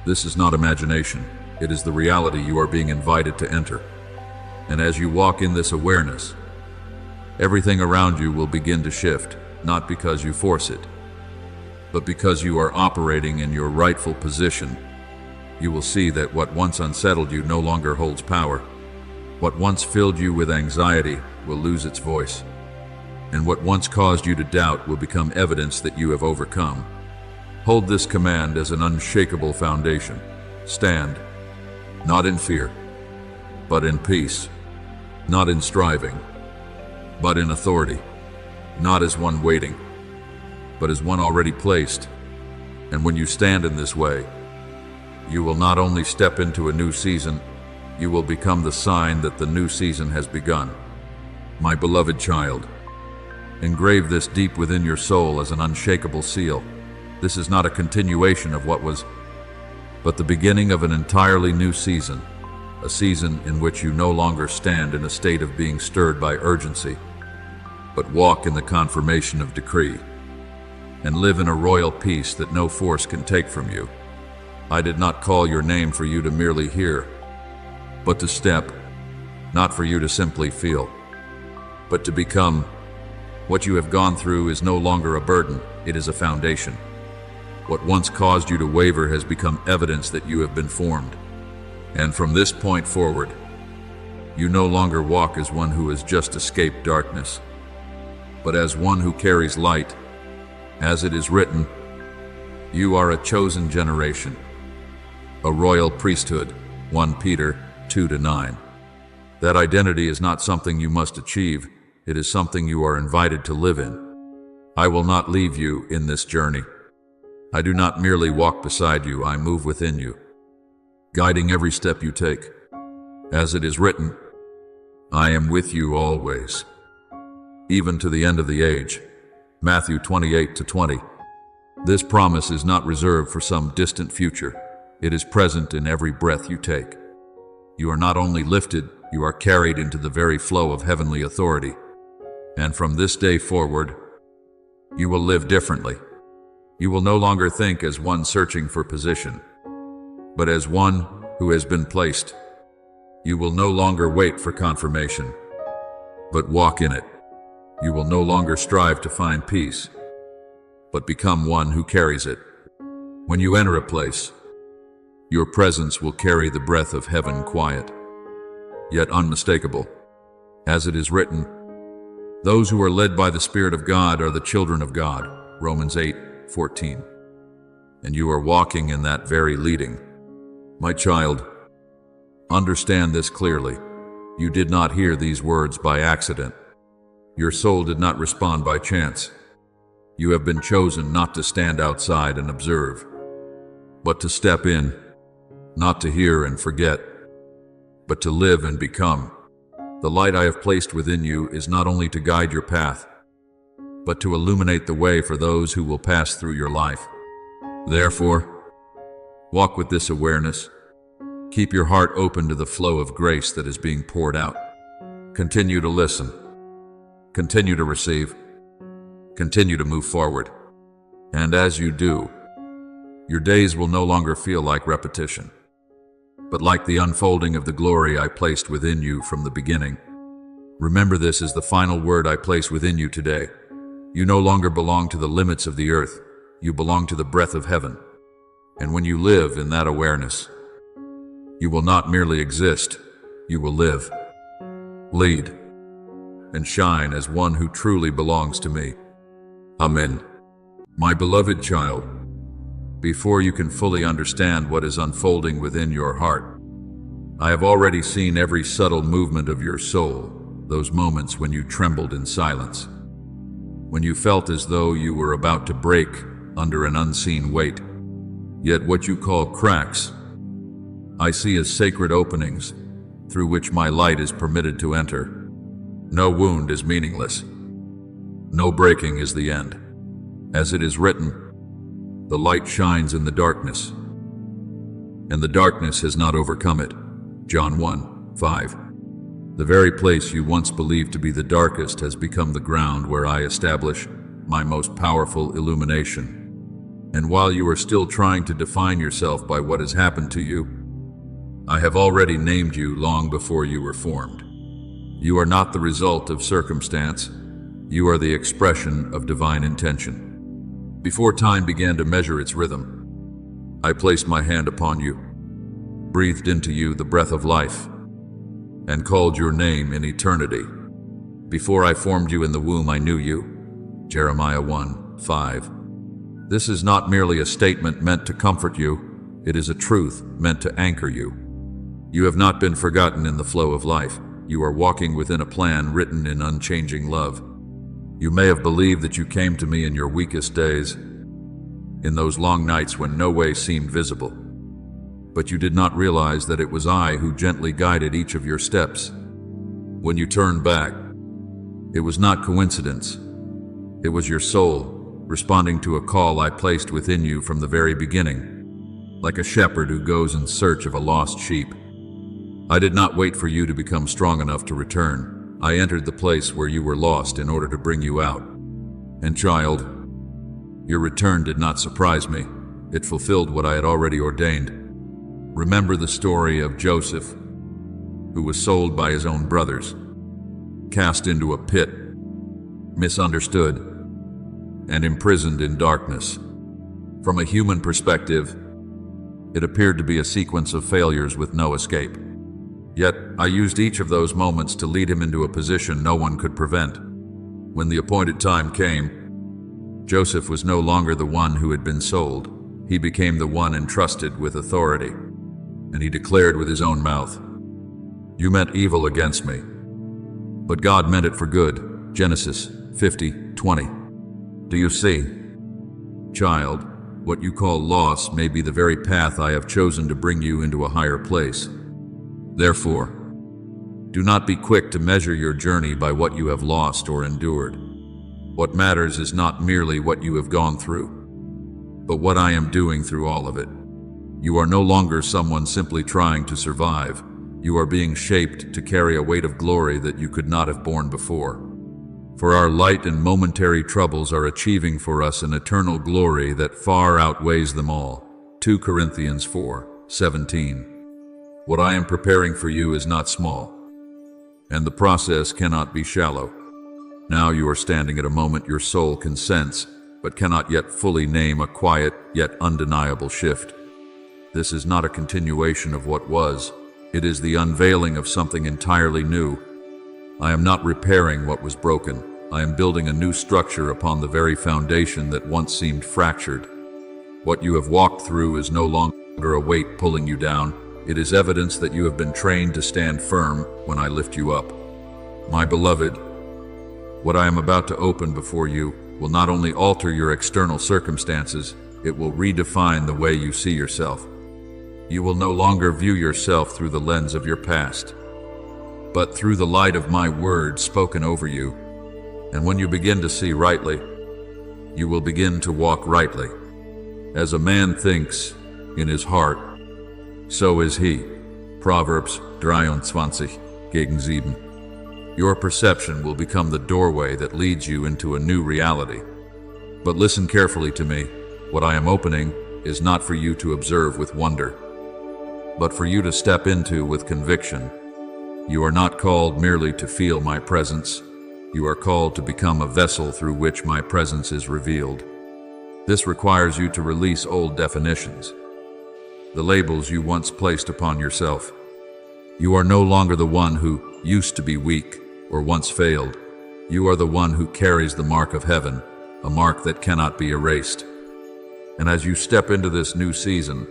A: This is not imagination. It is the reality you are being invited to enter. And as you walk in this awareness, everything around you will begin to shift, not because you force it, but because you are operating in your rightful position. You will see that what once unsettled you no longer holds power. What once filled you with anxiety will lose its voice. And what once caused you to doubt will become evidence that you have overcome. Hold this command as an unshakable foundation. Stand, not in fear, but in peace, not in striving, but in authority, not as one waiting, but as one already placed. And when you stand in this way, You will not only step into a new season, you will become the sign that the new season has begun. My beloved child, engrave this deep within your soul as an unshakable seal. This is not a continuation of what was, but the beginning of an entirely new season, a season in which you no longer stand in a state of being stirred by urgency, but walk in the confirmation of decree, and live in a royal peace that no force can take from you. I did not call your name for you to merely hear, but to step, not for you to simply feel, but to become. What you have gone through is no longer a burden, it is a foundation. What once caused you to waver has become evidence that you have been formed. And from this point forward, you no longer walk as one who has just escaped darkness, but as one who carries light. As it is written, you are a chosen generation, a royal priesthood, 1 Peter 2-9. That identity is not something you must achieve, it is something you are invited to live in. I will not leave you in this journey. I do not merely walk beside you, I move within you, guiding every step you take. As it is written, I am with you always, even to the end of the age. Matthew 28-20. This promise is not reserved for some distant future. It is present in every breath you take. You are not only lifted, you are carried into the very flow of heavenly authority. And from this day forward, you will live differently. You will no longer think as one searching for position, but as one who has been placed. You will no longer wait for confirmation, but walk in it. You will no longer strive to find peace, but become one who carries it. When you enter a place, your presence will carry the breath of heaven, quiet, yet unmistakable. As it is written, those who are led by the Spirit of God are the children of God. Romans 8:14. And you are walking in that very leading. My child, understand this clearly. You did not hear these words by accident. Your soul did not respond by chance. You have been chosen not to stand outside and observe, but to step in, not to hear and forget, but to live and become. The light I have placed within you is not only to guide your path, but to illuminate the way for those who will pass through your life. Therefore, walk with this awareness. Keep your heart open to the flow of grace that is being poured out. Continue to listen. Continue to receive. Continue to move forward. And as you do, your days will no longer feel like repetition, but like the unfolding of the glory I placed within you from the beginning. Remember, this is the final word I place within you today. You no longer belong to the limits of the earth. You belong to the breath of heaven. And when you live in that awareness, you will not merely exist, you will live, lead, and shine as one who truly belongs to me. Amen. My beloved child, before you can fully understand what is unfolding within your heart, I have already seen every subtle movement of your soul, those moments when you trembled in silence, when you felt as though you were about to break under an unseen weight. Yet what you call cracks, I see as sacred openings through which my light is permitted to enter. No wound is meaningless. No breaking is the end. As it is written, the light shines in the darkness, and the darkness has not overcome it. John 1:5. The very place you once believed to be the darkest has become the ground where I establish my most powerful illumination. And while you are still trying to define yourself by what has happened to you, I have already named you long before you were formed. You are not the result of circumstance. You are the expression of divine intention. Before time began to measure its rhythm, I placed my hand upon you, breathed into you the breath of life, and called your name in eternity. Before I formed you in the womb, I knew you. Jeremiah 1:5. This is not merely a statement meant to comfort you. It is a truth meant to anchor you. You have not been forgotten in the flow of life. You are walking within a plan written in unchanging love. You may have believed that you came to me in your weakest days, in those long nights when no way seemed visible. but you did not realize that it was I who gently guided each of your steps. When you turned back, it was not coincidence. It was your soul responding to a call I placed within you from the very beginning, like a shepherd who goes in search of a lost sheep. I did not wait for you to become strong enough to return. I entered the place where you were lost in order to bring you out. And child, your return did not surprise me. It fulfilled what I had already ordained. Remember the story of Joseph, who was sold by his own brothers, cast into a pit, misunderstood, and imprisoned in darkness. From a human perspective, it appeared to be a sequence of failures with no escape. Yet, I used each of those moments to lead him into a position no one could prevent. When the appointed time came, Joseph was no longer the one who had been sold. He became the one entrusted with authority, and he declared with his own mouth, "You meant evil against me, but God meant it for good." Genesis 50:20. Do you see? Child, what you call loss may be the very path I have chosen to bring you into a higher place. Therefore, do not be quick to measure your journey by what you have lost or endured. What matters is not merely what you have gone through, but what I am doing through all of it. You are no longer someone simply trying to survive. You are being shaped to carry a weight of glory that you could not have borne before. For our light and momentary troubles are achieving for us an eternal glory that far outweighs them all. 2 Corinthians 4:17. What I am preparing for you is not small, and the process cannot be shallow. Now you are standing at a moment your soul can sense, but cannot yet fully name, a quiet yet undeniable shift. This is not a continuation of what was. It is the unveiling of something entirely new. I am not repairing what was broken. I am building a new structure upon the very foundation that once seemed fractured. What you have walked through is no longer a weight pulling you down. It is evidence that you have been trained to stand firm when I lift you up. My beloved, what I am about to open before you will not only alter your external circumstances, it will redefine the way you see yourself. You will no longer view yourself through the lens of your past, but through the light of my word spoken over you. And when you begin to see rightly, you will begin to walk rightly. As a man thinks in his heart, so is he. Proverbs 23:7. Your perception will become the doorway that leads you into a new reality. But listen carefully to me. What I am opening is not for you to observe with wonder, but for you to step into with conviction. You are not called merely to feel my presence. You are called to become a vessel through which my presence is revealed. This requires you to release old definitions, the labels you once placed upon yourself. You are no longer the one who used to be weak or once failed. You are the one who carries the mark of heaven, a mark that cannot be erased. And as you step into this new season,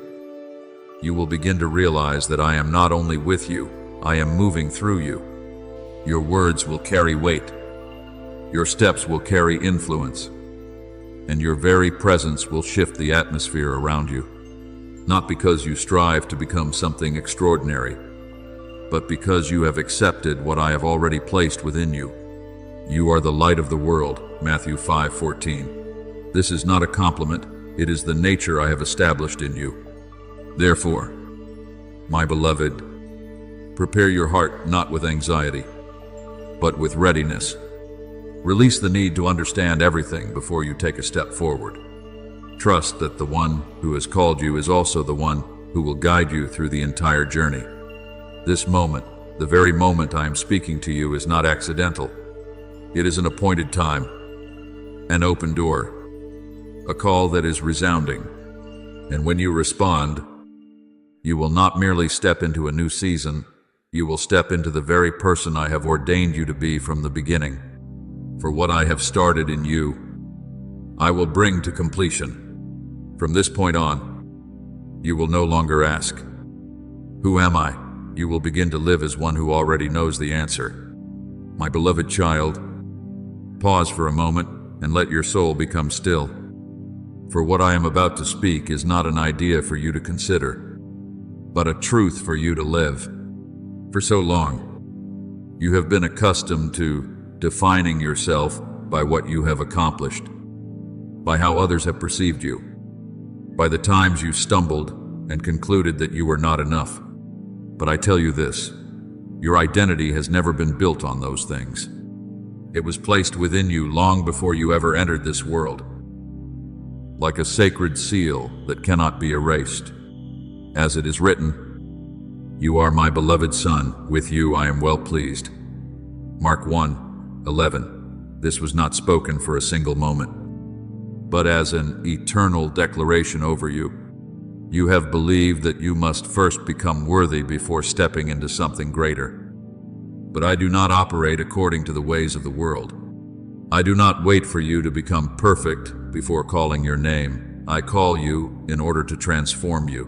A: you will begin to realize that I am not only with you, I am moving through you. Your words will carry weight. Your steps will carry influence. And your very presence will shift the atmosphere around you. Not because you strive to become something extraordinary, but because you have accepted what I have already placed within you. You are the light of the world, Matthew 5:14. This is not a compliment, it is the nature I have established in you. Therefore, my beloved, prepare your heart not with anxiety, but with readiness. Release the need to understand everything before you take a step forward. Trust that the one who has called you is also the one who will guide you through the entire journey. This moment, the very moment I am speaking to you, is not accidental. It is an appointed time, an open door, a call that is resounding. And when you respond, you will not merely step into a new season, you will step into the very person I have ordained you to be from the beginning. For what I have started in you, I will bring to completion. From this point on, you will no longer ask, "Who am I?" You will begin to live as one who already knows the answer. My beloved child, pause for a moment and let your soul become still. For what I am about to speak is not an idea for you to consider. but a truth for you to live. For so long, you have been accustomed to defining yourself by what you have accomplished, by how others have perceived you, by the times you stumbled and concluded that you were not enough. But I tell you this, your identity has never been built on those things. It was placed within you long before you ever entered this world, like a sacred seal that cannot be erased. As it is written, "You are my beloved Son, with you I am well pleased." Mark 1:11. This was not spoken for a single moment, but as an eternal declaration over you. You have believed that you must first become worthy before stepping into something greater. But I do not operate according to the ways of the world. I do not wait for you to become perfect before calling your name. I call you in order to transform you.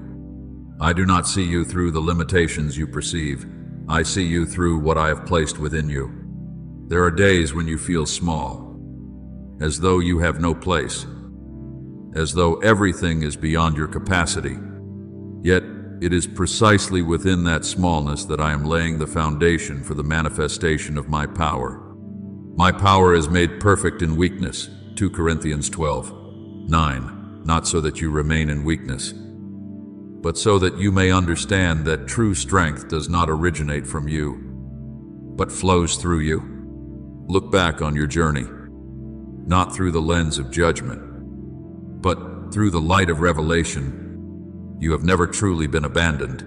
A: I do not see you through the limitations you perceive. I see you through what I have placed within you. There are days when you feel small, as though you have no place, as though everything is beyond your capacity. Yet, it is precisely within that smallness that I am laying the foundation for the manifestation of my power. My power is made perfect in weakness, 2 Corinthians 12:9, not so that you remain in weakness, but so that you may understand that true strength does not originate from you, but flows through you. Look back on your journey, not through the lens of judgment, but through the light of revelation. You have never truly been abandoned.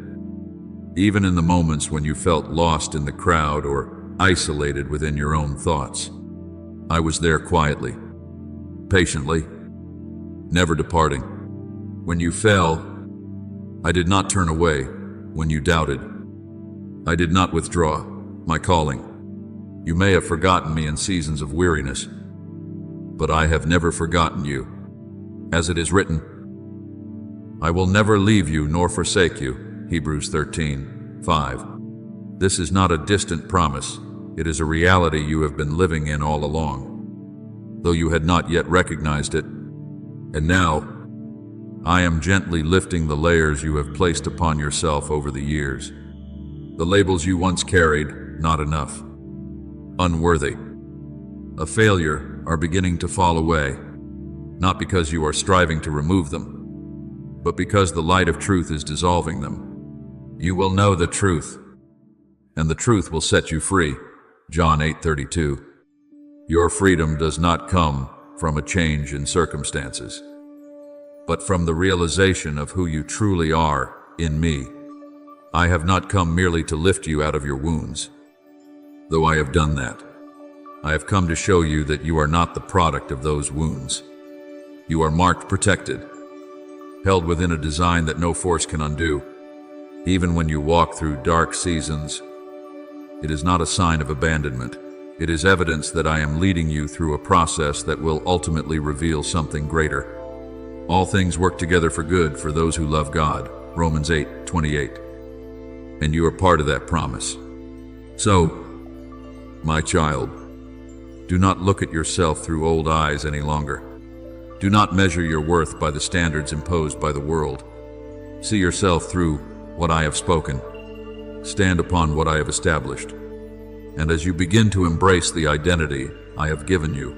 A: Even in the moments when you felt lost in the crowd or isolated within your own thoughts, I was there quietly, patiently, never departing. When you fell, I did not turn away. When you doubted, I did not withdraw my calling. You may have forgotten me in seasons of weariness, but I have never forgotten you. As it is written, I will never leave you nor forsake you, Hebrews 13:5. This is not a distant promise. It is a reality you have been living in all along, though you had not yet recognized it. And now, I am gently lifting the layers you have placed upon yourself over the years. The labels you once carried, not enough, unworthy, a failure, are beginning to fall away, not because you are striving to remove them, but because the light of truth is dissolving them. You will know the truth, and the truth will set you free. John 8:32. Your freedom does not come from a change in circumstances, but from the realization of who you truly are in me. I have not come merely to lift you out of your wounds, though I have done that. I have come to show you that you are not the product of those wounds. You are marked protected, held within a design that no force can undo. Even when you walk through dark seasons, it is not a sign of abandonment. It is evidence that I am leading you through a process that will ultimately reveal something greater. All things work together for good for those who love God, Romans 8:28. And you are part of that promise. So, my child, do not look at yourself through old eyes any longer. Do not measure your worth by the standards imposed by the world. See yourself through what I have spoken. Stand upon what I have established. And as you begin to embrace the identity I have given you,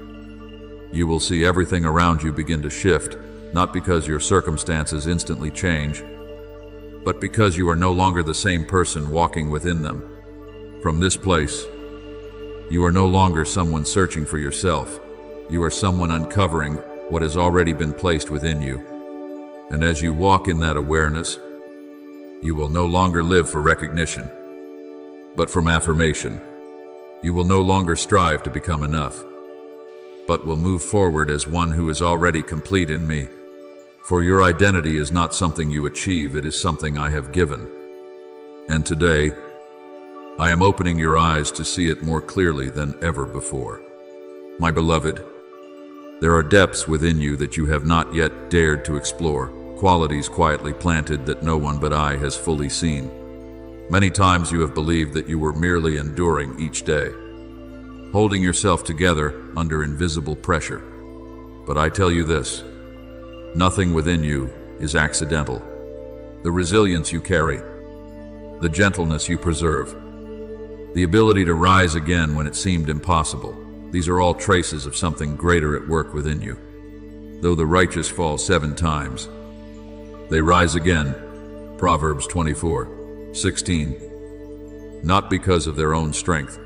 A: you will see everything around you begin to shift, not because your circumstances instantly change, but because you are no longer the same person walking within them. From this place, you are no longer someone searching for yourself. You are someone uncovering what has already been placed within you. And as you walk in that awareness, you will no longer live for recognition, but from affirmation. You will no longer strive to become enough, but will move forward as one who is already complete in me. For your identity is not something you achieve, it is something I have given. And today, I am opening your eyes to see it more clearly than ever before. My beloved, there are depths within you that you have not yet dared to explore, qualities quietly planted that no one but I has fully seen. Many times you have believed that you were merely enduring each day, holding yourself together under invisible pressure. But I tell you this, nothing within you is accidental. The resilience you carry, the gentleness you preserve, the ability to rise again when it seemed impossible. These are all traces of something greater at work within you. Though the righteous fall 7 times, they rise again. Proverbs 24:16. Not because of their own strength,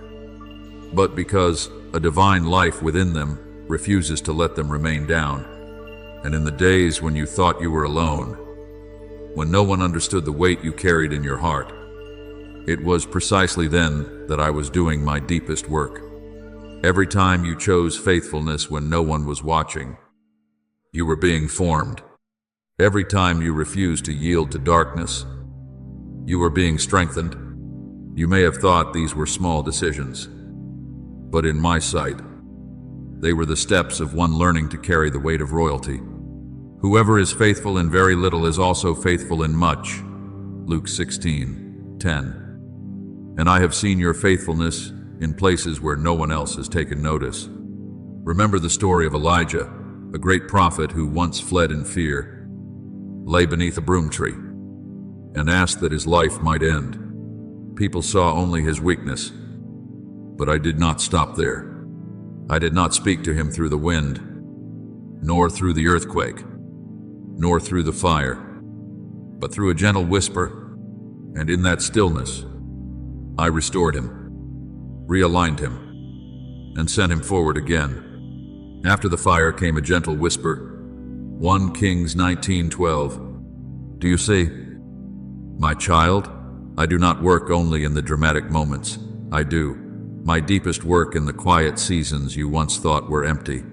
A: but because a divine life within them refuses to let them remain down. And in the days when you thought you were alone, when no one understood the weight you carried in your heart, it was precisely then that I was doing my deepest work. Every time you chose faithfulness when no one was watching, you were being formed. Every time you refused to yield to darkness, you were being strengthened. You may have thought these were small decisions, but in my sight, they were the steps of one learning to carry the weight of royalty. Whoever is faithful in very little is also faithful in much. Luke 16:10. And I have seen your faithfulness in places where no one else has taken notice. Remember the story of Elijah, a great prophet who once fled in fear, lay beneath a broom tree, and asked that his life might end. People saw only his weakness, but I did not stop there. I did not speak to him through the wind, nor through the earthquake, nor through the fire, but through a gentle whisper, and in that stillness, I restored him, realigned him, and sent him forward again. After the fire came a gentle whisper. 1 Kings 19:12. Do you see? My child, I do not work only in the dramatic moments. I do my deepest work in the quiet seasons you once thought were empty.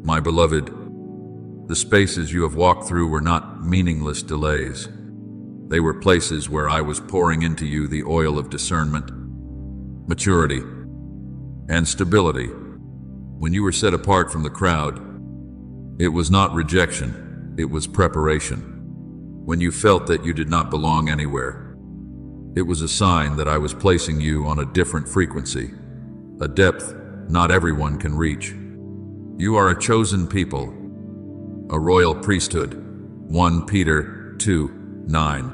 A: My beloved, the spaces you have walked through were not meaningless delays. They were places where I was pouring into you the oil of discernment, maturity, and stability. When you were set apart from the crowd, it was not rejection, it was preparation. When you felt that you did not belong anywhere, it was a sign that I was placing you on a different frequency, a depth not everyone can reach. You are a chosen people, a royal priesthood. 1 Peter 2:9.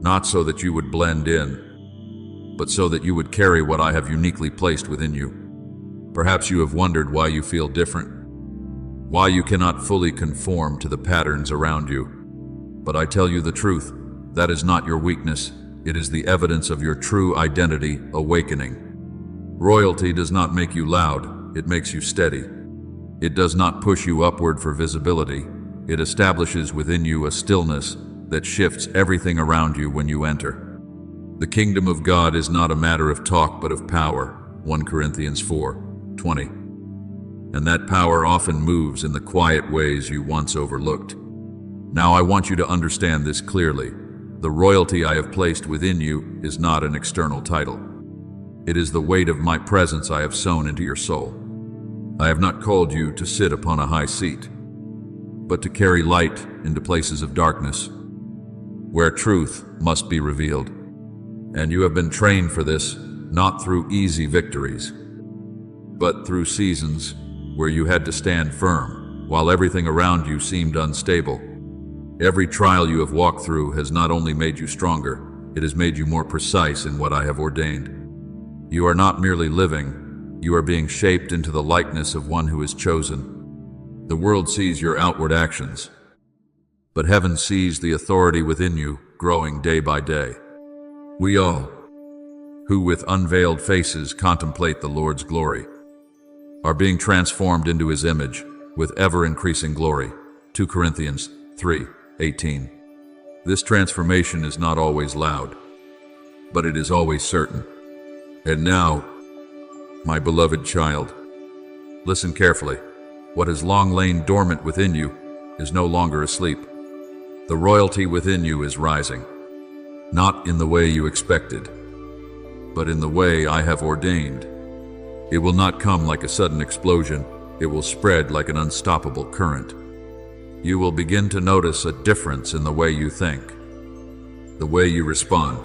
A: Not so that you would blend in, but so that you would carry what I have uniquely placed within you. Perhaps you have wondered why you feel different, why you cannot fully conform to the patterns around you. But I tell you the truth, that is not your weakness. It is the evidence of your true identity awakening. Royalty does not make you loud, it makes you steady. It does not push you upward for visibility. It establishes within you a stillness that shifts everything around you when you enter. The kingdom of God is not a matter of talk but of power. 1 Corinthians 4:20. And that power often moves in the quiet ways you once overlooked. Now I want you to understand this clearly. The royalty I have placed within you is not an external title. It is the weight of my presence I have sown into your soul. I have not called you to sit upon a high seat, but to carry light into places of darkness, where truth must be revealed. And you have been trained for this, not through easy victories, but through seasons where you had to stand firm while everything around you seemed unstable. Every trial you have walked through has not only made you stronger, it has made you more precise in what I have ordained. You are not merely living, you are being shaped into the likeness of one who is chosen. The world sees your outward actions, but heaven sees the authority within you growing day by day. We all, who with unveiled faces contemplate the Lord's glory, are being transformed into his image with ever-increasing glory. 2 Corinthians 3:18. This transformation is not always loud, but it is always certain. And now, my beloved child, listen carefully. What has long lain dormant within you is no longer asleep. The royalty within you is rising, not in the way you expected, but in the way I have ordained. It will not come like a sudden explosion. It will spread like an unstoppable current. You will begin to notice a difference in the way you think, the way you respond,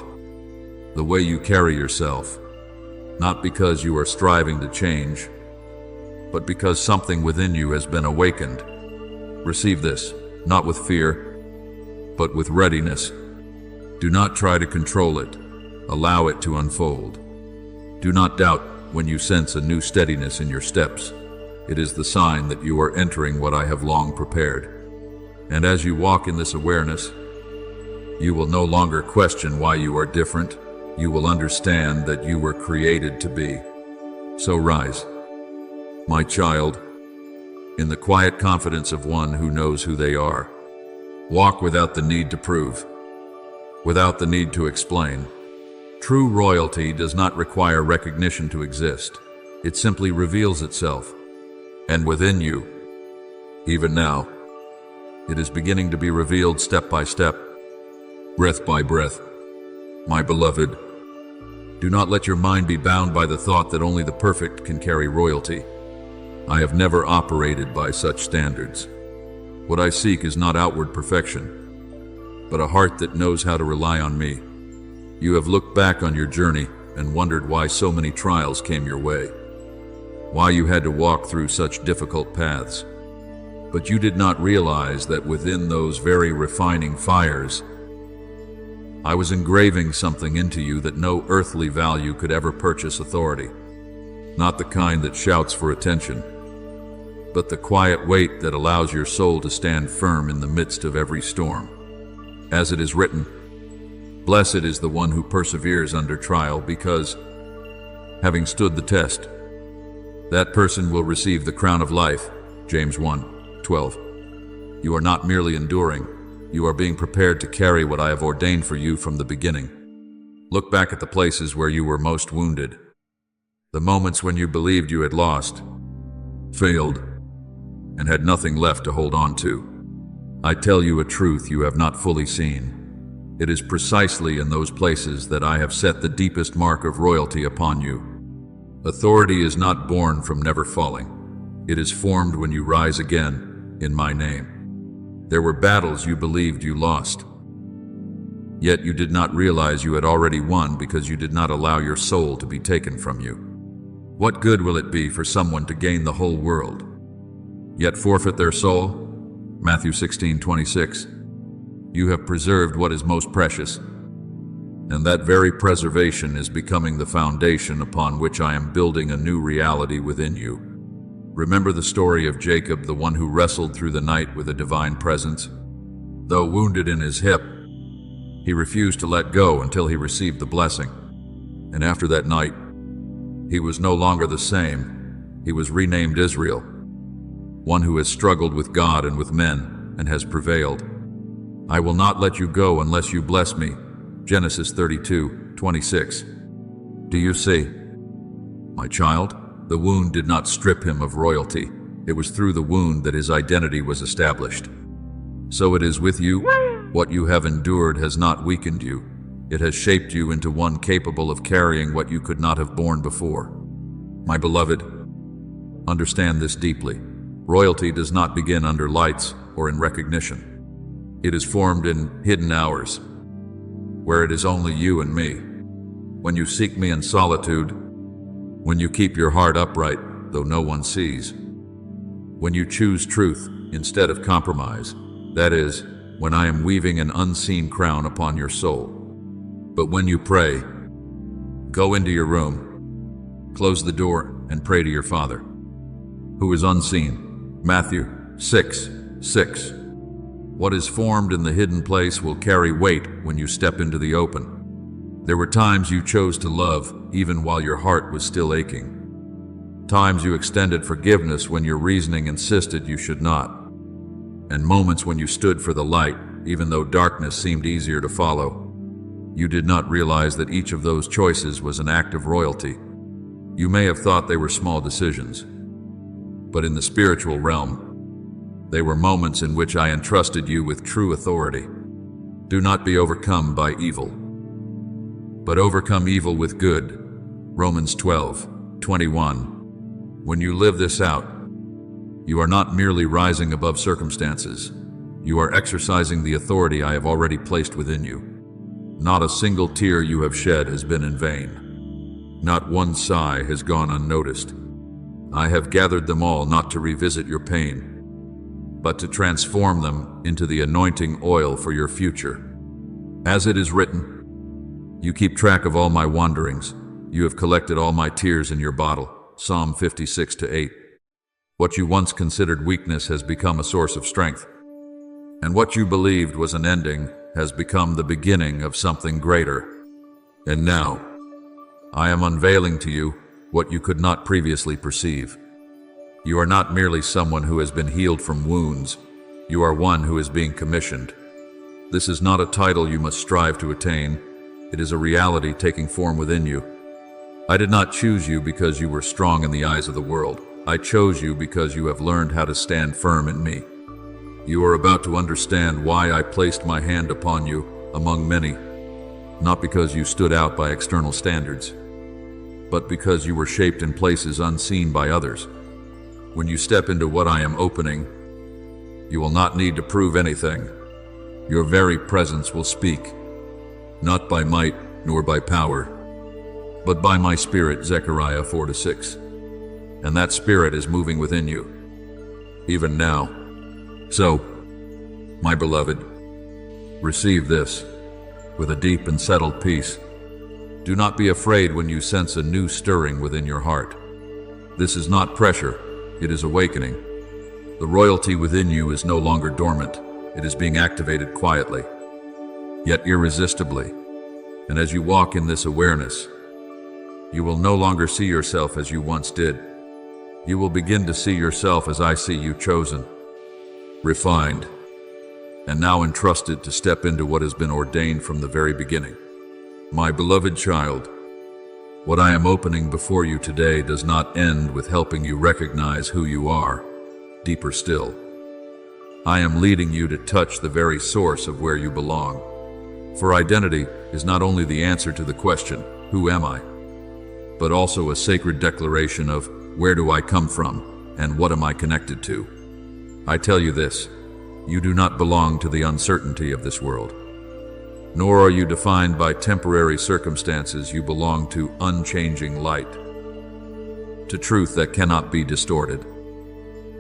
A: the way you carry yourself, not because you are striving to change, but because something within you has been awakened. Receive this, not with fear, but with readiness. Do not try to control it. Allow it to unfold. Do not doubt when you sense a new steadiness in your steps. It is the sign that you are entering what I have long prepared. And as you walk in this awareness, you will no longer question why you are different. You will understand that you were created to be. So rise, my child, in the quiet confidence of one who knows who they are. Walk without the need to prove, without the need to explain. True royalty does not require recognition to exist. It simply reveals itself. And within you, even now, it is beginning to be revealed step by step, breath by breath. My beloved, do not let your mind be bound by the thought that only the perfect can carry royalty. I have never operated by such standards. What I seek is not outward perfection, but a heart that knows how to rely on me. You have looked back on your journey and wondered why so many trials came your way, why you had to walk through such difficult paths. But you did not realize that within those very refining fires, I was engraving something into you that no earthly value could ever purchase: authority. Not the kind that shouts for attention, but the quiet weight that allows your soul to stand firm in the midst of every storm. As it is written, blessed is the one who perseveres under trial, because, having stood the test, that person will receive the crown of life. James 1:12. You are not merely enduring, you are being prepared to carry what I have ordained for you from the beginning. Look back at the places where you were most wounded, the moments when you believed you had lost, failed, and had nothing left to hold on to. I tell you a truth you have not fully seen. It is precisely in those places that I have set the deepest mark of royalty upon you. Authority is not born from never falling. It is formed when you rise again in my name. There were battles you believed you lost, yet you did not realize you had already won because you did not allow your soul to be taken from you. What good will it be for someone to gain the whole world, yet forfeit their soul? Matthew 16:26. You have preserved what is most precious, and that very preservation is becoming the foundation upon which I am building a new reality within you. Remember the story of Jacob, the one who wrestled through the night with a divine presence? Though wounded in his hip, he refused to let go until he received the blessing. And after that night, he was no longer the same. He was renamed Israel, one who has struggled with God and with men and has prevailed. I will not let you go unless you bless me. Genesis 32:26. Do you see? My child, the wound did not strip him of royalty. It was through the wound that his identity was established. So it is with you. What you have endured has not weakened you. It has shaped you into one capable of carrying what you could not have borne before. My beloved, understand this deeply. Royalty does not begin under lights or in recognition. It is formed in hidden hours, where it is only you and me. When you seek me in solitude, when you keep your heart upright, though no one sees, when you choose truth instead of compromise, that is, when I am weaving an unseen crown upon your soul. But when you pray, go into your room, close the door, and pray to your Father, who is unseen. Matthew 6:6. What is formed in the hidden place will carry weight when you step into the open. There were times you chose to love even while your heart was still aching. Times you extended forgiveness when your reasoning insisted you should not. And moments when you stood for the light even though darkness seemed easier to follow. You did not realize that each of those choices was an act of royalty. You may have thought they were small decisions, but in the spiritual realm, they were moments in which I entrusted you with true authority. Do not be overcome by evil, but overcome evil with good. Romans 12:21. When you live this out, you are not merely rising above circumstances. You are exercising the authority I have already placed within you. Not a single tear you have shed has been in vain. Not one sigh has gone unnoticed. I have gathered them all not to revisit your pain, but to transform them into the anointing oil for your future. As it is written, you keep track of all my wanderings. You have collected all my tears in your bottle. Psalm 56-8. What you once considered weakness has become a source of strength. And what you believed was an ending has become the beginning of something greater. And now, I am unveiling to you what you could not previously perceive. You are not merely someone who has been healed from wounds. You are one who is being commissioned. This is not a title you must strive to attain. It is a reality taking form within you. I did not choose you because you were strong in the eyes of the world. I chose you because you have learned how to stand firm in me. You are about to understand why I placed my hand upon you among many, not because you stood out by external standards, but because you were shaped in places unseen by others. When you step into what I am opening, you will not need to prove anything. Your very presence will speak, not by might nor by power, but by my Spirit, Zechariah 4-6. And that Spirit is moving within you, even now. So, my beloved, receive this with a deep and settled peace. Do not be afraid when you sense a new stirring within your heart. This is not pressure, it is awakening. The royalty within you is no longer dormant, it is being activated quietly, yet irresistibly. And as you walk in this awareness, you will no longer see yourself as you once did. You will begin to see yourself as I see you, chosen, refined, and now entrusted to step into what has been ordained from the very beginning. My beloved child, what I am opening before you today does not end with helping you recognize who you are. Deeper still, I am leading you to touch the very source of where you belong. For identity is not only the answer to the question, who am I? But also a sacred declaration of where do I come from and what am I connected to? I tell you this, you do not belong to the uncertainty of this world, nor are you defined by temporary circumstances. You belong to unchanging light, to truth that cannot be distorted,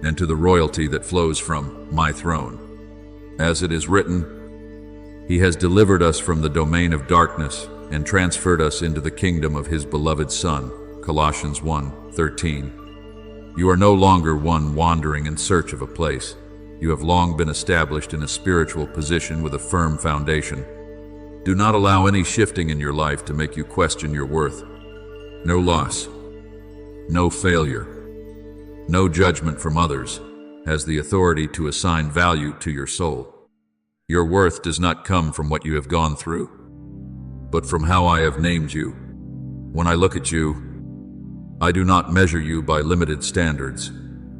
A: and to the royalty that flows from my throne. As it is written, He has delivered us from the domain of darkness and transferred us into the kingdom of His beloved Son. Colossians 1:13. You are no longer one wandering in search of a place. You have long been established in a spiritual position with a firm foundation. Do not allow any shifting in your life to make you question your worth. No loss, no failure, no judgment from others has the authority to assign value to your soul. Your worth does not come from what you have gone through, but from how I have named you. When I look at you, I do not measure you by limited standards.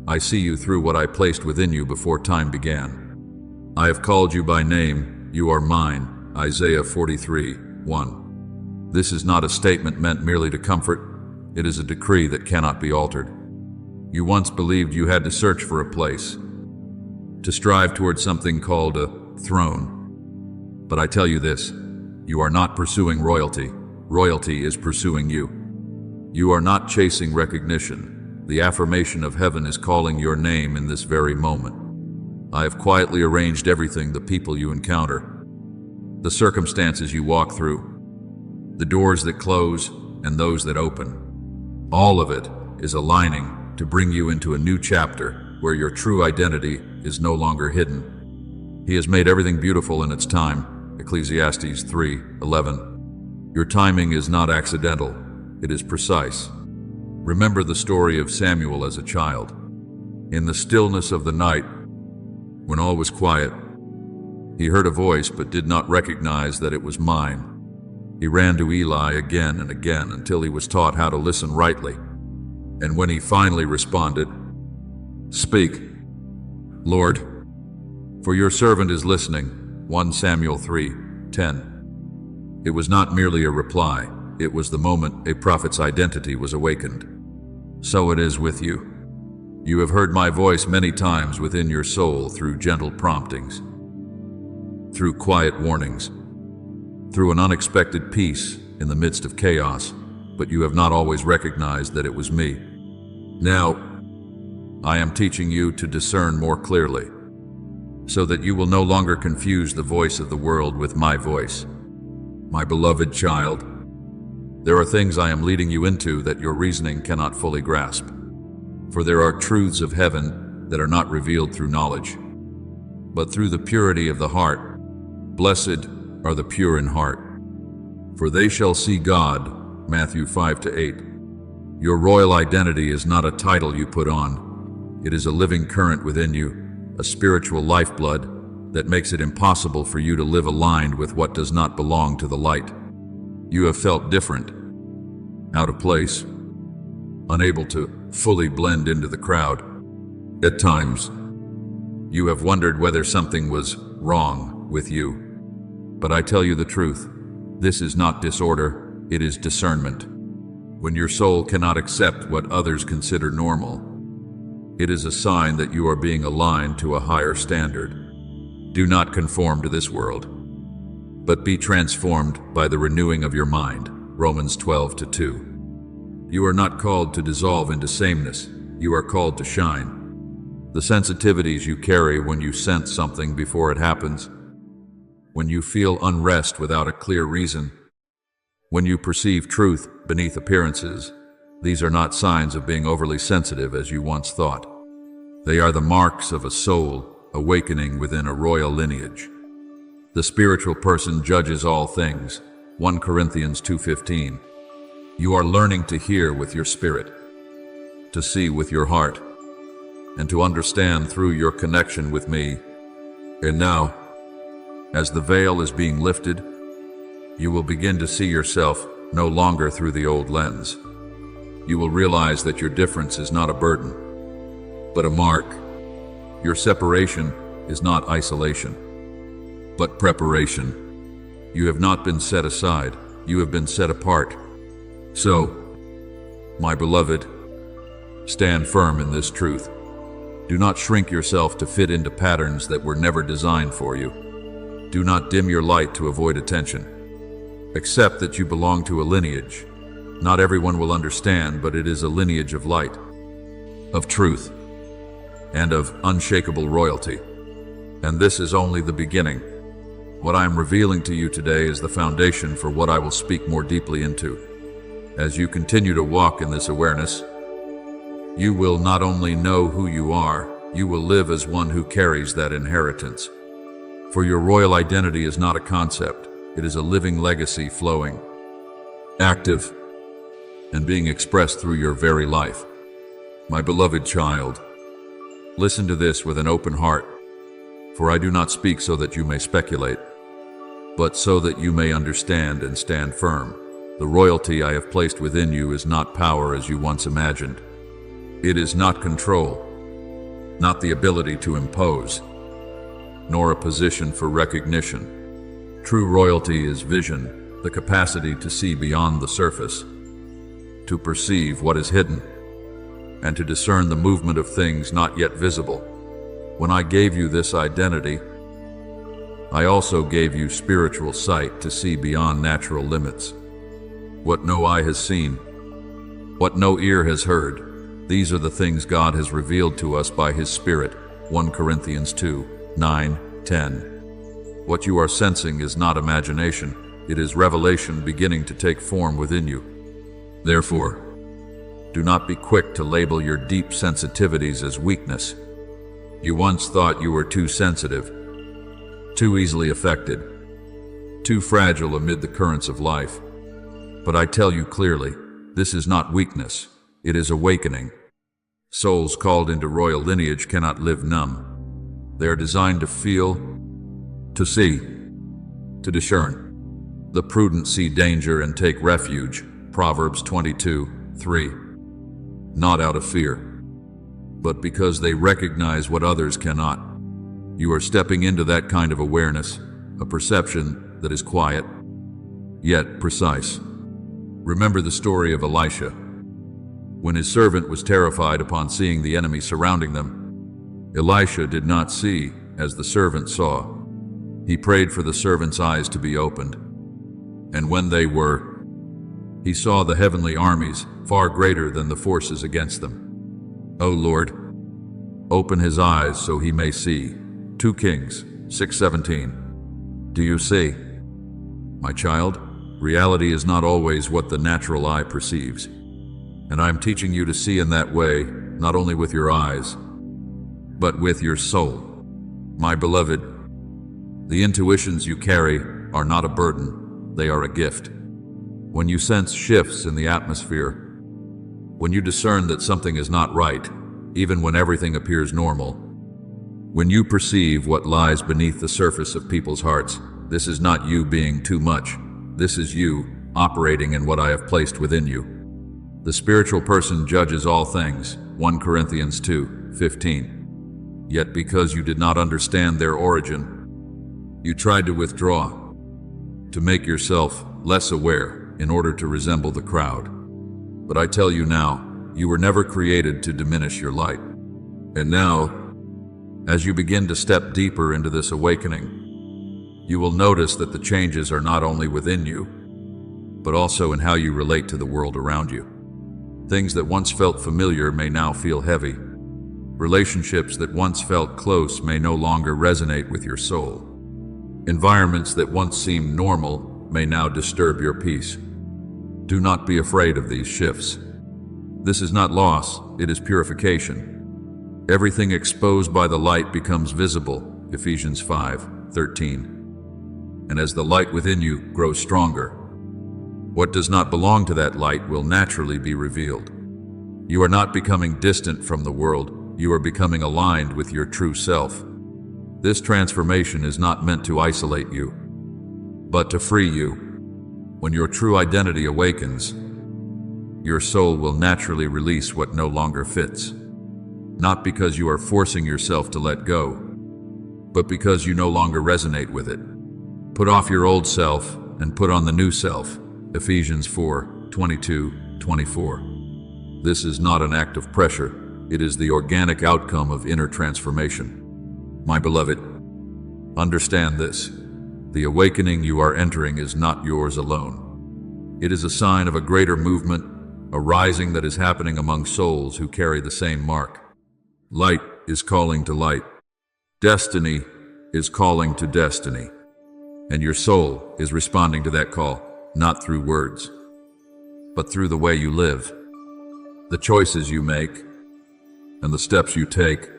A: I see you through what I placed within you before time began. I have called you by name. You are mine. Isaiah 43:1. This is not a statement meant merely to comfort. It is a decree that cannot be altered. You once believed you had to search for a place, to strive towards something called a throne. But I tell you this, you are not pursuing royalty. Royalty is pursuing you. You are not chasing recognition. The affirmation of heaven is calling your name in this very moment. I have quietly arranged everything, the people you encounter, the circumstances you walk through, the doors that close and those that open. All of it is aligning to bring you into a new chapter where your true identity is no longer hidden. He has made everything beautiful in its time. Ecclesiastes 3:11. Your timing is not accidental. It is precise. Remember the story of Samuel as a child. In the stillness of the night, when all was quiet, he heard a voice but did not recognize that it was mine. He ran to Eli again and again until he was taught how to listen rightly. And when he finally responded, "Speak, Lord, for your servant is listening," 1 Samuel 3:10. It was not merely a reply. It was the moment a prophet's identity was awakened. So it is with you. You have heard my voice many times within your soul through gentle promptings, through quiet warnings, through an unexpected peace in the midst of chaos, but you have not always recognized that it was me. Now, I am teaching you to discern more clearly, so that you will no longer confuse the voice of the world with my voice. My beloved child, there are things I am leading you into that your reasoning cannot fully grasp. For there are truths of heaven that are not revealed through knowledge, but through the purity of the heart. Blessed are the pure in heart, for they shall see God. Matthew 5-8. Your royal identity is not a title you put on. It is a living current within you, a spiritual lifeblood that makes it impossible for you to live aligned with what does not belong to the light. You have felt different, out of place, unable to fully blend into the crowd. At times, you have wondered whether something was wrong with you. But I tell you the truth, this is not disorder, it is discernment. When your soul cannot accept what others consider normal, it is a sign that you are being aligned to a higher standard. Do not conform to this world, but be transformed by the renewing of your mind. Romans 12:2. You are not called to dissolve into sameness, you are called to shine. The sensitivities you carry when you sense something before it happens, when you feel unrest without a clear reason, when you perceive truth beneath appearances, these are not signs of being overly sensitive as you once thought. They are the marks of a soul awakening within a royal lineage. The spiritual person judges all things. 1 Corinthians 2:15. You are learning to hear with your spirit, to see with your heart, and to understand through your connection with me. And now, as the veil is being lifted, you will begin to see yourself no longer through the old lens. You will realize that your difference is not a burden, but a mark. Your separation is not isolation, but preparation. You have not been set aside, you have been set apart. So, my beloved, stand firm in this truth. Do not shrink yourself to fit into patterns that were never designed for you. Do not dim your light to avoid attention. Accept that you belong to a lineage. Not everyone will understand, but it is a lineage of light, of truth, and of unshakable royalty. And this is only the beginning. What I am revealing to you today is the foundation for what I will speak more deeply into. As you continue to walk in this awareness, you will not only know who you are, you will live as one who carries that inheritance. For your royal identity is not a concept, it is a living legacy flowing, active, and being expressed through your very life. My beloved child, listen to this with an open heart, for I do not speak so that you may speculate, but so that you may understand and stand firm. The royalty I have placed within you is not power as you once imagined. It is not control, not the ability to impose, nor a position for recognition. True royalty is vision, the capacity to see beyond the surface, to perceive what is hidden, and to discern the movement of things not yet visible. When I gave you this identity, I also gave you spiritual sight to see beyond natural limits. What no eye has seen, what no ear has heard, these are the things God has revealed to us by His Spirit. 1 Corinthians 2:9-10. What you are sensing is not imagination, it is revelation beginning to take form within you. Therefore, do not be quick to label your deep sensitivities as weakness. You once thought you were too sensitive, too easily affected, too fragile amid the currents of life. But I tell you clearly, this is not weakness, it is awakening. Souls called into royal lineage cannot live numb. They are designed to feel, to see, to discern. The prudent see danger and take refuge. Proverbs 22:3. Not out of fear, but because they recognize what others cannot. You are stepping into that kind of awareness, a perception that is quiet, yet precise. Remember the story of Elisha. When his servant was terrified upon seeing the enemy surrounding them, Elisha did not see as the servant saw. He prayed for the servant's eyes to be opened. And when they were, he saw the heavenly armies far greater than the forces against them. O Lord, open his eyes so he may see. 2 Kings 6:17. Do you see? My child, reality is not always what the natural eye perceives. And I am teaching you to see in that way, not only with your eyes, but with your soul. My beloved, the intuitions you carry are not a burden, they are a gift. When you sense shifts in the atmosphere, when you discern that something is not right, even when everything appears normal, when you perceive what lies beneath the surface of people's hearts, this is not you being too much. This is you operating in what I have placed within you. The spiritual person judges all things, 1 Corinthians 2:15. Yet because you did not understand their origin, you tried to withdraw, to make yourself less aware in order to resemble the crowd. But I tell you now, you were never created to diminish your light. And now, as you begin to step deeper into this awakening, you will notice that the changes are not only within you, but also in how you relate to the world around you. Things that once felt familiar may now feel heavy. Relationships that once felt close may no longer resonate with your soul. Environments that once seemed normal may now disturb your peace. Do not be afraid of these shifts. This is not loss, it is purification. Everything exposed by the light becomes visible, Ephesians 5:13. And as the light within you grows stronger, what does not belong to that light will naturally be revealed. You are not becoming distant from the world, you are becoming aligned with your true self. This transformation is not meant to isolate you, but to free you. When your true identity awakens, your soul will naturally release what no longer fits. Not because you are forcing yourself to let go, but because you no longer resonate with it. Put off your old self and put on the new self, Ephesians 4:22-24. This is not an act of pressure, it is the organic outcome of inner transformation. My beloved, understand this. The awakening you are entering is not yours alone. It is a sign of a greater movement, a rising that is happening among souls who carry the same mark. Light is calling to light. Destiny is calling to destiny. And your soul is responding to that call, not through words, but through the way you live, the choices you make, and the steps you take.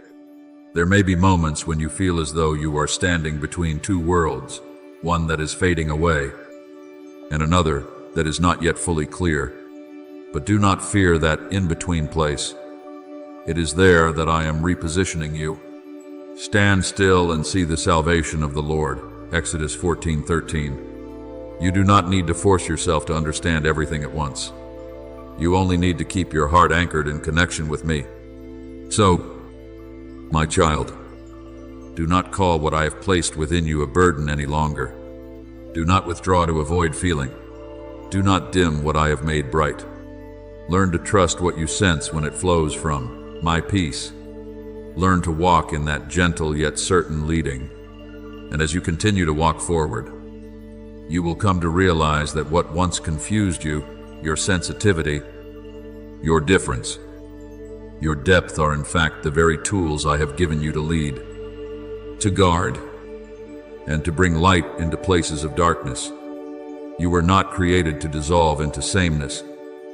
A: There may be moments when you feel as though you are standing between two worlds, one that is fading away, and another that is not yet fully clear. But do not fear that in-between place. It is there that I am repositioning you. Stand still and see the salvation of the Lord, Exodus 14:13. You do not need to force yourself to understand everything at once. You only need to keep your heart anchored in connection with me. So, my child, do not call what I have placed within you a burden any longer. Do not withdraw to avoid feeling. Do not dim what I have made bright. Learn to trust what you sense when it flows from my peace. Learn to walk in that gentle yet certain leading. And as you continue to walk forward, you will come to realize that what once confused you, your sensitivity, your difference, your depth are in fact the very tools I have given you to lead, to guard, and to bring light into places of darkness. You were not created to dissolve into sameness.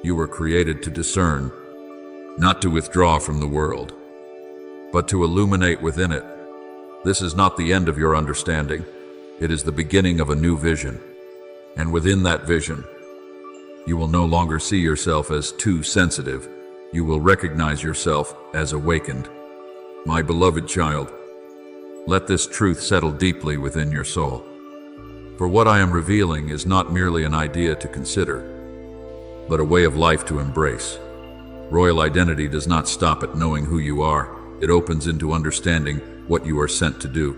A: You were created to discern, not to withdraw from the world, but to illuminate within it. This is not the end of your understanding. It is the beginning of a new vision. And within that vision, you will no longer see yourself as too sensitive. You will recognize yourself as awakened. My beloved child, let this truth settle deeply within your soul. For what I am revealing is not merely an idea to consider, but a way of life to embrace. Royal identity does not stop at knowing who you are. It opens into understanding what you are sent to do.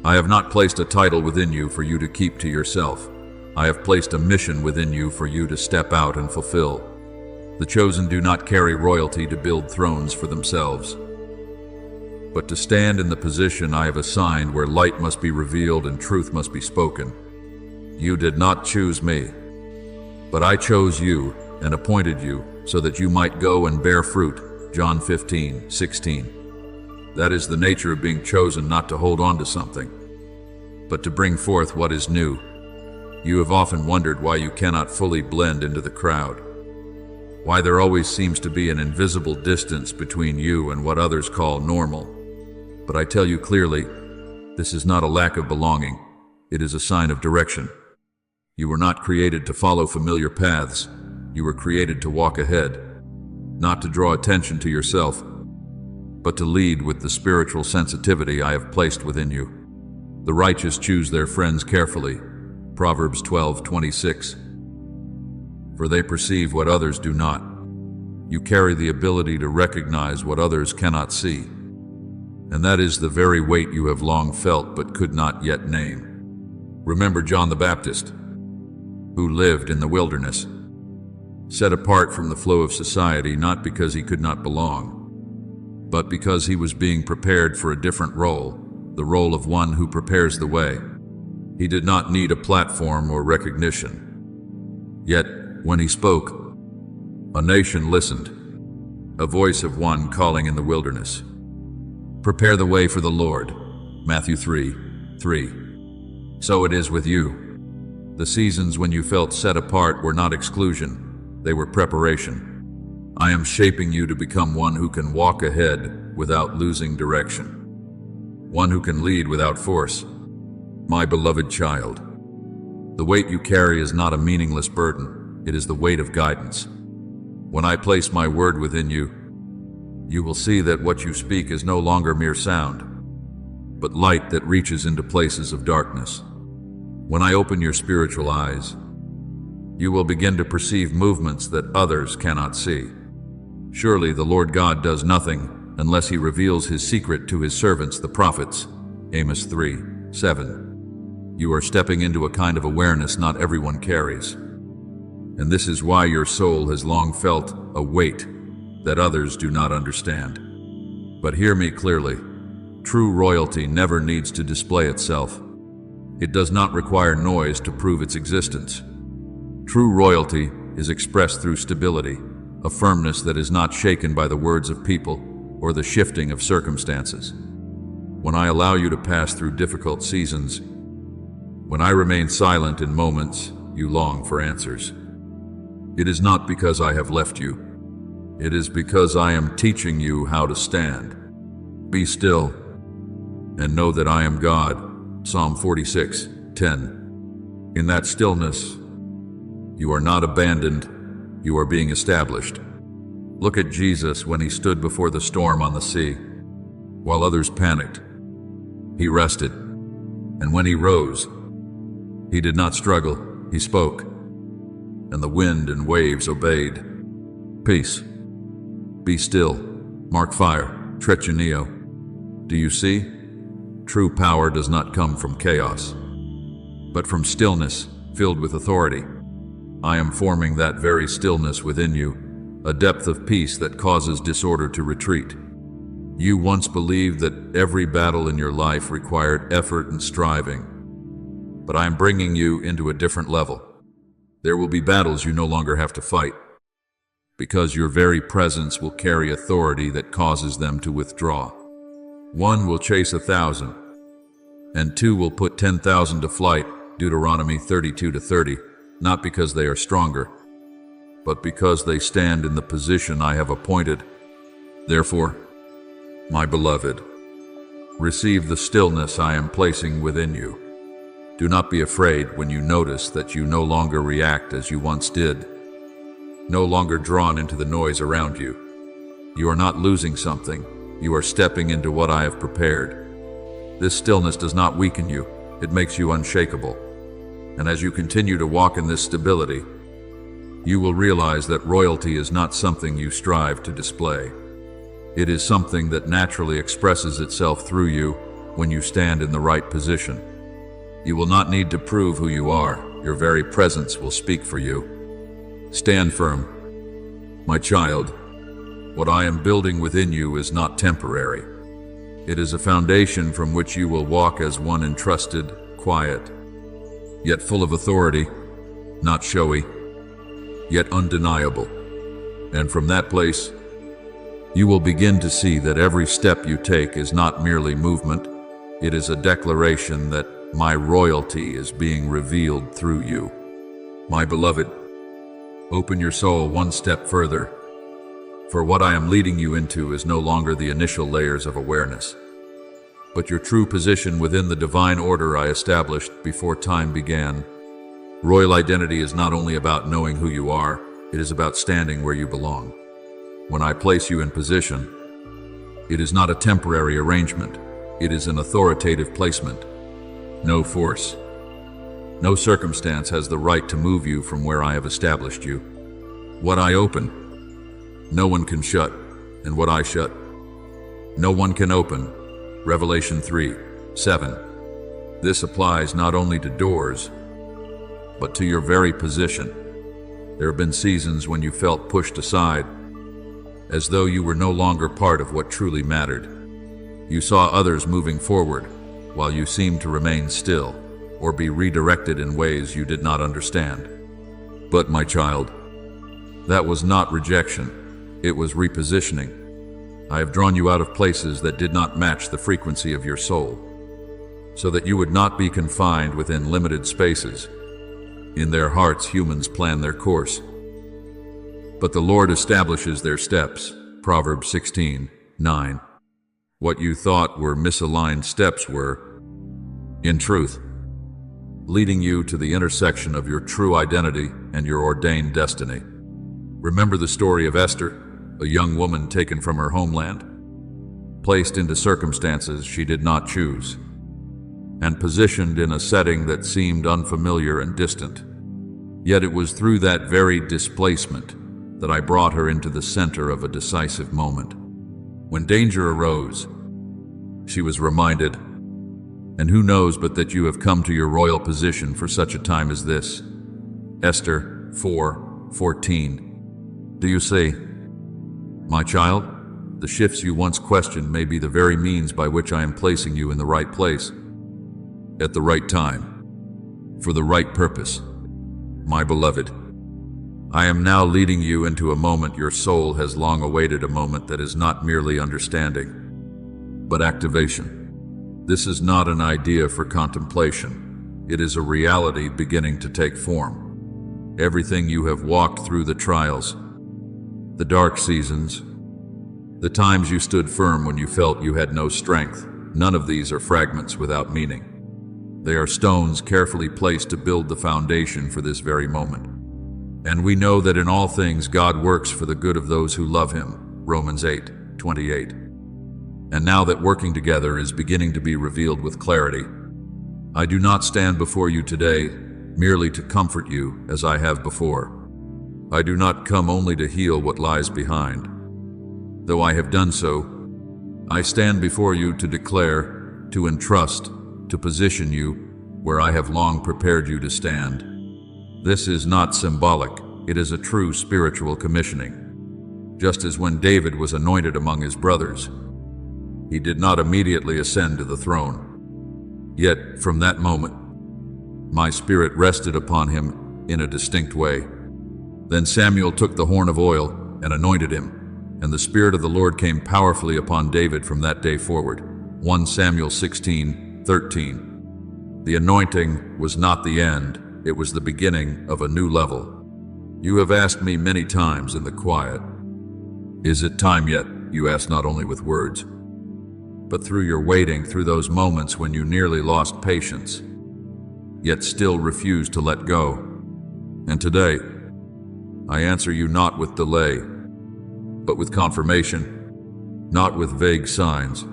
A: I have not placed a title within you for you to keep to yourself. I have placed a mission within you for you to step out and fulfill. The chosen do not carry royalty to build thrones for themselves, but to stand in the position I have assigned where light must be revealed and truth must be spoken. You did not choose me, but I chose you and appointed you so that you might go and bear fruit. John 15:16. That is the nature of being chosen, not to hold on to something, but to bring forth what is new. You have often wondered why you cannot fully blend into the crowd, why there always seems to be an invisible distance between you and what others call normal. But I tell you clearly, this is not a lack of belonging, it is a sign of direction. You were not created to follow familiar paths, you were created to walk ahead, not to draw attention to yourself, but to lead with the spiritual sensitivity I have placed within you. The righteous choose their friends carefully, Proverbs 12:26. For they perceive what others do not. You carry the ability to recognize what others cannot see, and that is the very weight you have long felt but could not yet name. Remember John the Baptist, who lived in the wilderness, set apart from the flow of society not because he could not belong, but because he was being prepared for a different role, the role of one who prepares the way. He did not need a platform or recognition. Yet, when he spoke, a nation listened, a voice of one calling in the wilderness. Prepare the way for the Lord, Matthew 3:3. So it is with you. The seasons when you felt set apart were not exclusion, they were preparation. I am shaping you to become one who can walk ahead without losing direction, one who can lead without force. My beloved child, the weight you carry is not a meaningless burden, it is the weight of guidance. When I place my word within you, you will see that what you speak is no longer mere sound, but light that reaches into places of darkness. When I open your spiritual eyes, you will begin to perceive movements that others cannot see. Surely the Lord God does nothing unless he reveals his secret to his servants, the prophets. Amos 3:7. You are stepping into a kind of awareness not everyone carries. And this is why your soul has long felt a weight that others do not understand. But hear me clearly. True royalty never needs to display itself. It does not require noise to prove its existence. True royalty is expressed through stability, a firmness that is not shaken by the words of people or the shifting of circumstances. When I allow you to pass through difficult seasons, when I remain silent in moments you long for answers, it is not because I have left you. It is because I am teaching you how to stand. Be still and know that I am God. Psalm 46:10. In that stillness, you are not abandoned, you are being established. Look at Jesus when he stood before the storm on the sea. While others panicked, he rested. And when he rose, he did not struggle, he spoke. And the wind and waves obeyed. Peace. Be still. Mark 5:13. Do you see? True power does not come from chaos, but from stillness filled with authority. I am forming that very stillness within you, a depth of peace that causes disorder to retreat. You once believed that every battle in your life required effort and striving, but I am bringing you into a different level. There will be battles you no longer have to fight, because your very presence will carry authority that causes them to withdraw. One will chase 1,000, and two will put 10,000 to flight, Deuteronomy 32:30, not because they are stronger, but because they stand in the position I have appointed. Therefore, my beloved, receive the stillness I am placing within you. Do not be afraid when you notice that you no longer react as you once did, no longer drawn into the noise around you. You are not losing something, you are stepping into what I have prepared. This stillness does not weaken you, it makes you unshakable. And as you continue to walk in this stability, you will realize that royalty is not something you strive to display. It is something that naturally expresses itself through you when you stand in the right position. You will not need to prove who you are, your very presence will speak for you. Stand firm. My child, what I am building within you is not temporary. It is a foundation from which you will walk as one entrusted, quiet, yet full of authority, not showy, yet undeniable. And from that place, you will begin to see that every step you take is not merely movement, it is a declaration that My royalty is being revealed through you. My beloved, open your soul one step further, for what I am leading you into is no longer the initial layers of awareness, but your true position within the divine order I established before time began. Royal identity is not only about knowing who you are, it is about standing where you belong. When I place you in position, it is not a temporary arrangement, it is an authoritative placement. No force, no circumstance has the right to move you from where I have established you. What I open, no one can shut, and what I shut, no one can open. Revelation 3:7. This applies not only to doors, but to your very position. There have been seasons when you felt pushed aside, as though you were no longer part of what truly mattered. You saw others moving forward, while you seemed to remain still, or be redirected in ways you did not understand. But my child, that was not rejection, it was repositioning. I have drawn you out of places that did not match the frequency of your soul, so that you would not be confined within limited spaces. In their hearts, humans plan their course, but the Lord establishes their steps. Proverbs 16:9. What you thought were misaligned steps were, in truth, leading you to the intersection of your true identity and your ordained destiny. Remember the story of Esther, a young woman taken from her homeland, placed into circumstances she did not choose, and positioned in a setting that seemed unfamiliar and distant. Yet it was through that very displacement that I brought her into the center of a decisive moment. When danger arose, she was reminded, and who knows but that you have come to your royal position for such a time as this. Esther 4:14. Do you see? My child, the shifts you once questioned may be the very means by which I am placing you in the right place, at the right time, for the right purpose. My beloved, I am now leading you into a moment your soul has long awaited, a moment that is not merely understanding, but activation. This is not an idea for contemplation. It is a reality beginning to take form. Everything you have walked through, the trials, the dark seasons, the times you stood firm when you felt you had no strength, none of these are fragments without meaning. They are stones carefully placed to build the foundation for this very moment. And we know that in all things God works for the good of those who love Him. Romans 8:28. And now that working together is beginning to be revealed with clarity, I do not stand before you today merely to comfort you as I have before. I do not come only to heal what lies behind. Though I have done so, I stand before you to declare, to entrust, to position you where I have long prepared you to stand. This is not symbolic, it is a true spiritual commissioning. Just as when David was anointed among his brothers, he did not immediately ascend to the throne. Yet, from that moment, my spirit rested upon him in a distinct way. Then Samuel took the horn of oil and anointed him, and the Spirit of the Lord came powerfully upon David from that day forward. 1 Samuel 16:13. The anointing was not the end, it was the beginning of a new level. You have asked me many times in the quiet, is it time yet? You ask not only with words, but through your waiting, through those moments when you nearly lost patience, yet still refused to let go. And today, I answer you not with delay, but with confirmation, not with vague signs,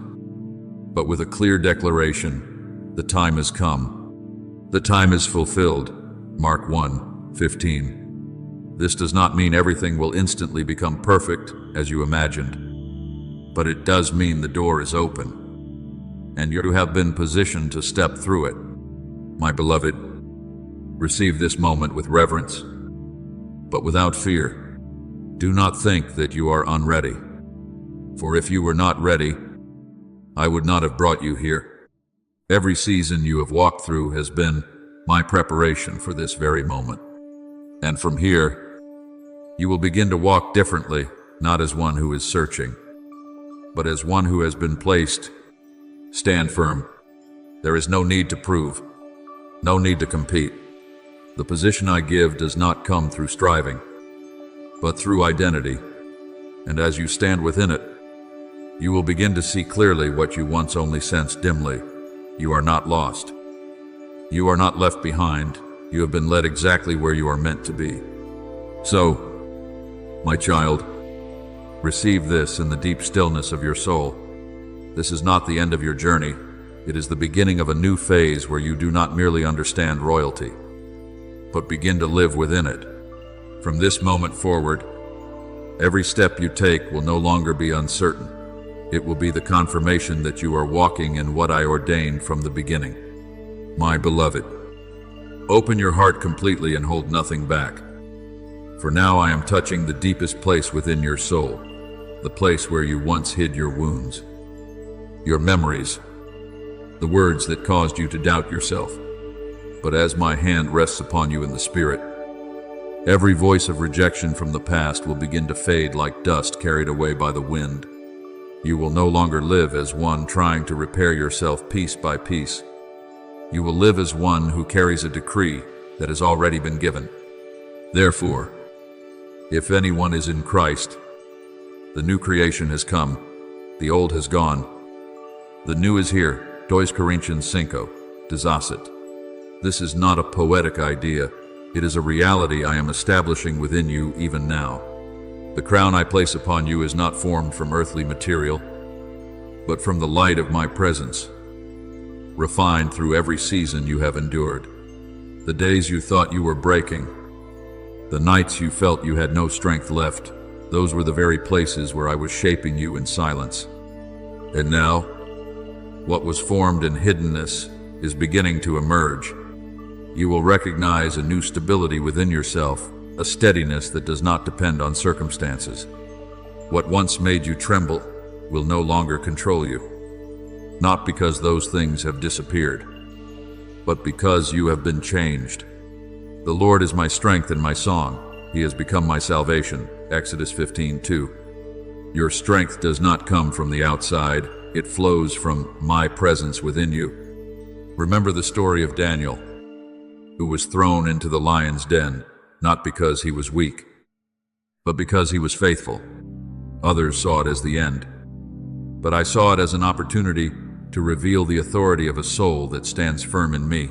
A: but with a clear declaration. The time has come. The time is fulfilled. Mark 1:15. This does not mean everything will instantly become perfect as you imagined, but it does mean the door is open, and you have been positioned to step through it. My beloved, receive this moment with reverence, but without fear. Do not think that you are unready, for if you were not ready, I would not have brought you here. Every season you have walked through has been my preparation for this very moment. And from here, you will begin to walk differently, not as one who is searching, but as one who has been placed. Stand firm, There is no need to prove, no need to compete. The position I give does not come through striving, but through identity. And as you stand within it, you will begin to see clearly what you once only sensed dimly. You are not lost. You are not left behind. You have been led exactly where you are meant to be. So, my child, receive this in the deep stillness of your soul. This is not the end of your journey. It is the beginning of a new phase where you do not merely understand royalty, but begin to live within it. From this moment forward, every step you take will no longer be uncertain. It will be the confirmation that you are walking in what I ordained from the beginning. My beloved, open your heart completely and hold nothing back. For now I am touching the deepest place within your soul, the place where you once hid your wounds, your memories, the words that caused you to doubt yourself. But as my hand rests upon you in the spirit, every voice of rejection from the past will begin to fade like dust carried away by the wind. You will no longer live as one trying to repair yourself piece by piece. You will live as one who carries a decree that has already been given. Therefore, if anyone is in Christ, the new creation has come, the old has gone, the new is here. 2 Corinthians 5, desacit. This is not a poetic idea. It is a reality I am establishing within you even now. The crown I place upon you is not formed from earthly material, but from the light of my presence, refined through every season you have endured. The days you thought you were breaking, the nights you felt you had no strength left, those were the very places where I was shaping you in silence. And now, what was formed in hiddenness is beginning to emerge. You will recognize a new stability within yourself, a steadiness that does not depend on circumstances. What once made you tremble will no longer control you, not because those things have disappeared, but because you have been changed. The Lord is my strength and my song. He has become my salvation. Exodus 15:2. Your strength does not come from the outside. It flows from my presence within you. Remember the story of Daniel, who was thrown into the lion's den, not because he was weak, but because he was faithful. Others saw it as the end, but I saw it as an opportunity to reveal the authority of a soul that stands firm in me.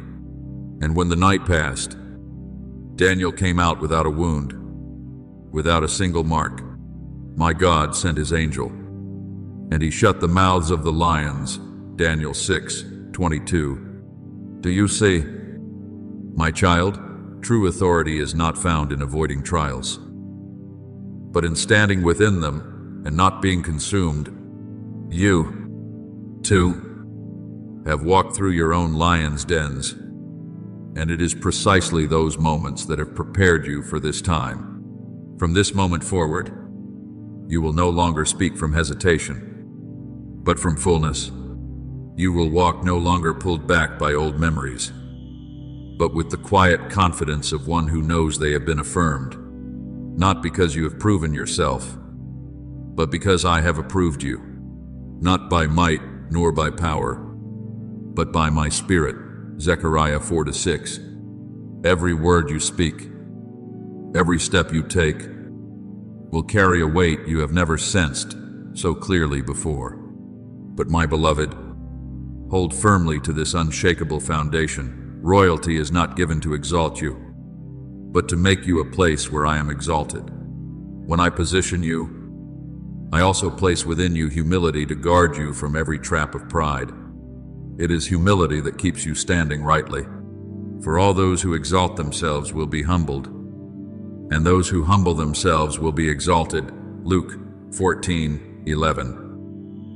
A: And when the night passed, Daniel came out without a wound, without a single mark. My God sent his angel, and he shut the mouths of the lions. Daniel 6:22. Do you see? My child, true authority is not found in avoiding trials, but in standing within them and not being consumed. You, too, have walked through your own lion's dens, and it is precisely those moments that have prepared you for this time. From this moment forward, you will no longer speak from hesitation, but from fullness. You will walk no longer pulled back by old memories, but with the quiet confidence of one who knows they have been affirmed, not because you have proven yourself, but because I have approved you, not by might nor by power, but by my Spirit. Zechariah 4:6. Every word you speak, every step you take, will carry a weight you have never sensed so clearly before. But my beloved, hold firmly to this unshakable foundation. Royalty is not given to exalt you, but to make you a place where I am exalted. When I position you, I also place within you humility to guard you from every trap of pride. It is humility that keeps you standing rightly. For all those who exalt themselves will be humbled, and those who humble themselves will be exalted. Luke 14:11.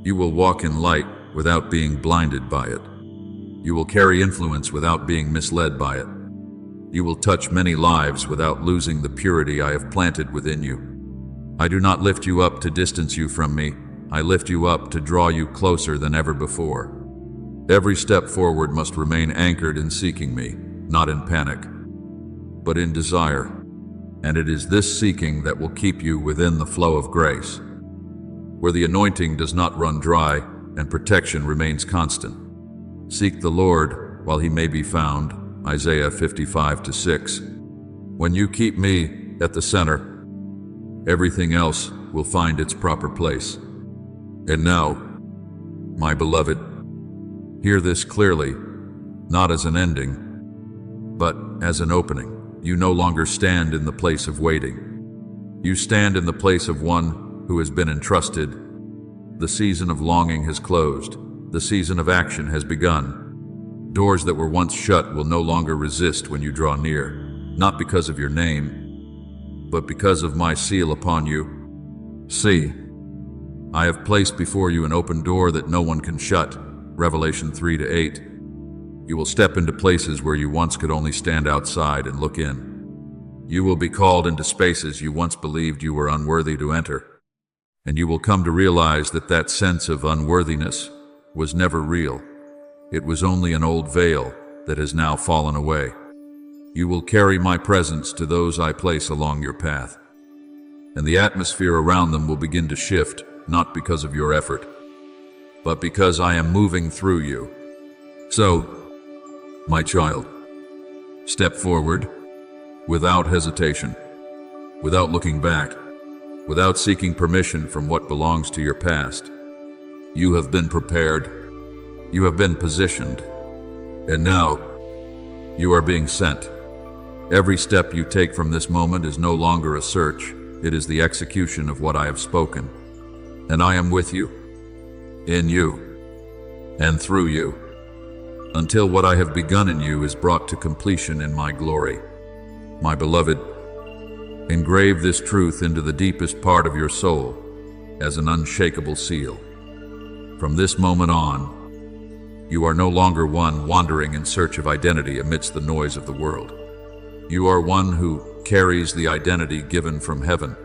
A: You will walk in light without being blinded by it. You will carry influence without being misled by it. You will touch many lives without losing the purity I have planted within you. I do not lift you up to distance you from me. I lift you up to draw you closer than ever before. Every step forward must remain anchored in seeking me, not in panic, but in desire. And it is this seeking that will keep you within the flow of grace, where the anointing does not run dry and protection remains constant. Seek the Lord while he may be found, Isaiah 55:6. When you keep me at the center, everything else will find its proper place. And now, my beloved, hear this clearly, not as an ending, but as an opening. You no longer stand in the place of waiting. You stand in the place of one who has been entrusted. The season of longing has closed. The season of action has begun. Doors that were once shut will no longer resist when you draw near, not because of your name, but because of my seal upon you. See, I have placed before you an open door that no one can shut, Revelation 3-8. You will step into places where you once could only stand outside and look in. You will be called into spaces you once believed you were unworthy to enter. And you will come to realize that that sense of unworthiness was never real. It was only an old veil that has now fallen away. You will carry my presence to those I place along your path. And the atmosphere around them will begin to shift, not because of your effort, but because I am moving through you. So, my child, step forward without hesitation, without looking back, without seeking permission from what belongs to your past. You have been prepared, you have been positioned, and now you are being sent. Every step you take from this moment is no longer a search, it is the execution of what I have spoken. And I am with you, in you, and through you, until what I have begun in you is brought to completion in my glory. My beloved, engrave this truth into the deepest part of your soul as an unshakable seal. From this moment on, you are no longer one wandering in search of identity amidst the noise of the world. You are one who carries the identity given from heaven.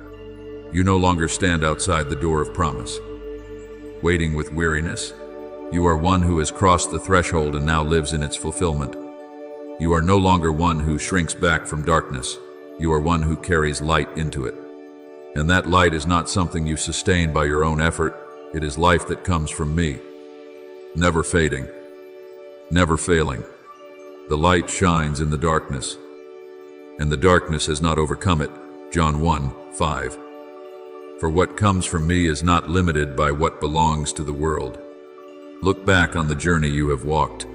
A: You no longer stand outside the door of promise, waiting with weariness. You are one who has crossed the threshold and now lives in its fulfillment. You are no longer one who shrinks back from darkness. You are one who carries light into it. And that light is not something you sustain by your own effort. It is life that comes from me, never fading, never failing. The light shines in the darkness, and the darkness has not overcome it. John 1:5. For what comes from me is not limited by what belongs to the world. Look back on the journey you have walked,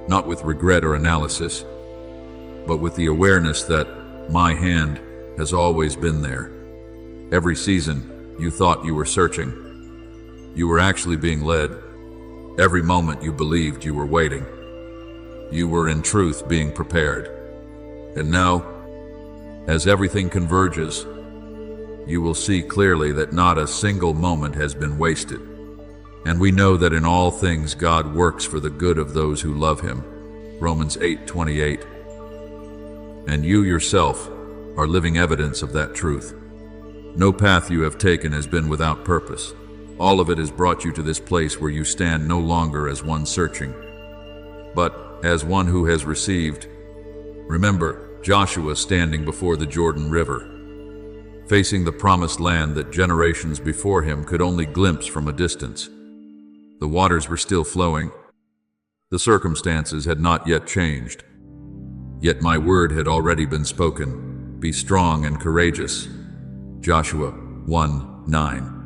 A: not with regret or analysis, but with the awareness that my hand has always been there. Every season you thought you were searching, you were actually being led. Every moment you believed you were waiting, you were in truth being prepared. And now, as everything converges, you will see clearly that not a single moment has been wasted. And we know that in all things God works for the good of those who love him. Romans 8:28. And you yourself are living evidence of that truth. No path you have taken has been without purpose. All of it has brought you to this place where you stand no longer as one searching, but as one who has received. Remember Joshua standing before the Jordan River, facing the promised land that generations before him could only glimpse from a distance. The waters were still flowing. The circumstances had not yet changed. Yet my word had already been spoken. Be strong and courageous. Joshua 1:9.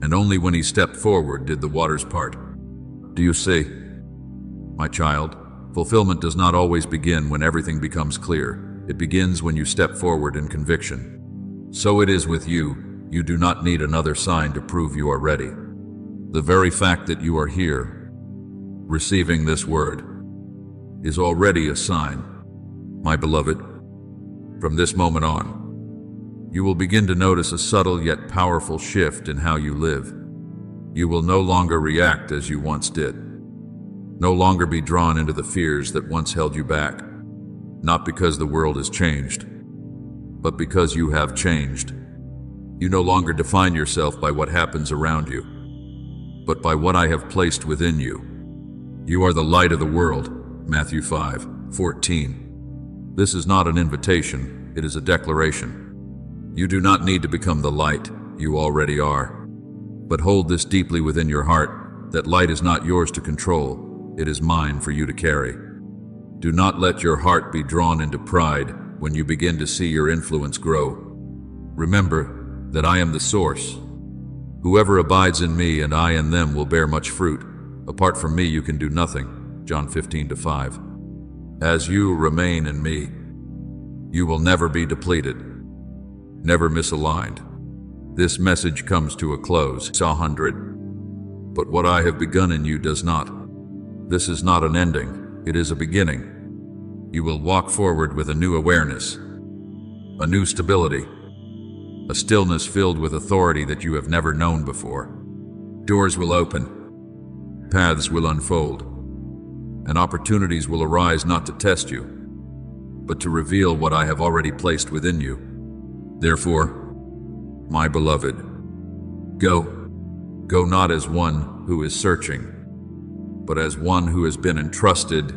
A: And only when he stepped forward did the waters part. Do you see? My child, fulfillment does not always begin when everything becomes clear. It begins when you step forward in conviction. So it is with you. You do not need another sign to prove you are ready. The very fact that you are here, receiving this word, is already a sign. My beloved, from this moment on, you will begin to notice a subtle yet powerful shift in how you live. You will no longer react as you once did. No longer be drawn into the fears that once held you back. Not because the world has changed, but because you have changed. You no longer define yourself by what happens around you, but by what I have placed within you. You are the light of the world, Matthew 5:14. This is not an invitation, it is a declaration. You do not need to become the light, you already are. But hold this deeply within your heart, that light is not yours to control, it is mine for you to carry. Do not let your heart be drawn into pride when you begin to see your influence grow. Remember that I am the source. Whoever abides in me and I in them will bear much fruit. Apart from me you can do nothing. John 15:5. As you remain in me, you will never be depleted, never misaligned. This message comes to a close. 100. But what I have begun in you does not. This is not an ending, it is a beginning. You will walk forward with a new awareness, a new stability, a stillness filled with authority that you have never known before. Doors will open, paths will unfold, and opportunities will arise not to test you, but to reveal what I have already placed within you. Therefore, my beloved, go not as one who is searching, but as one who has been entrusted.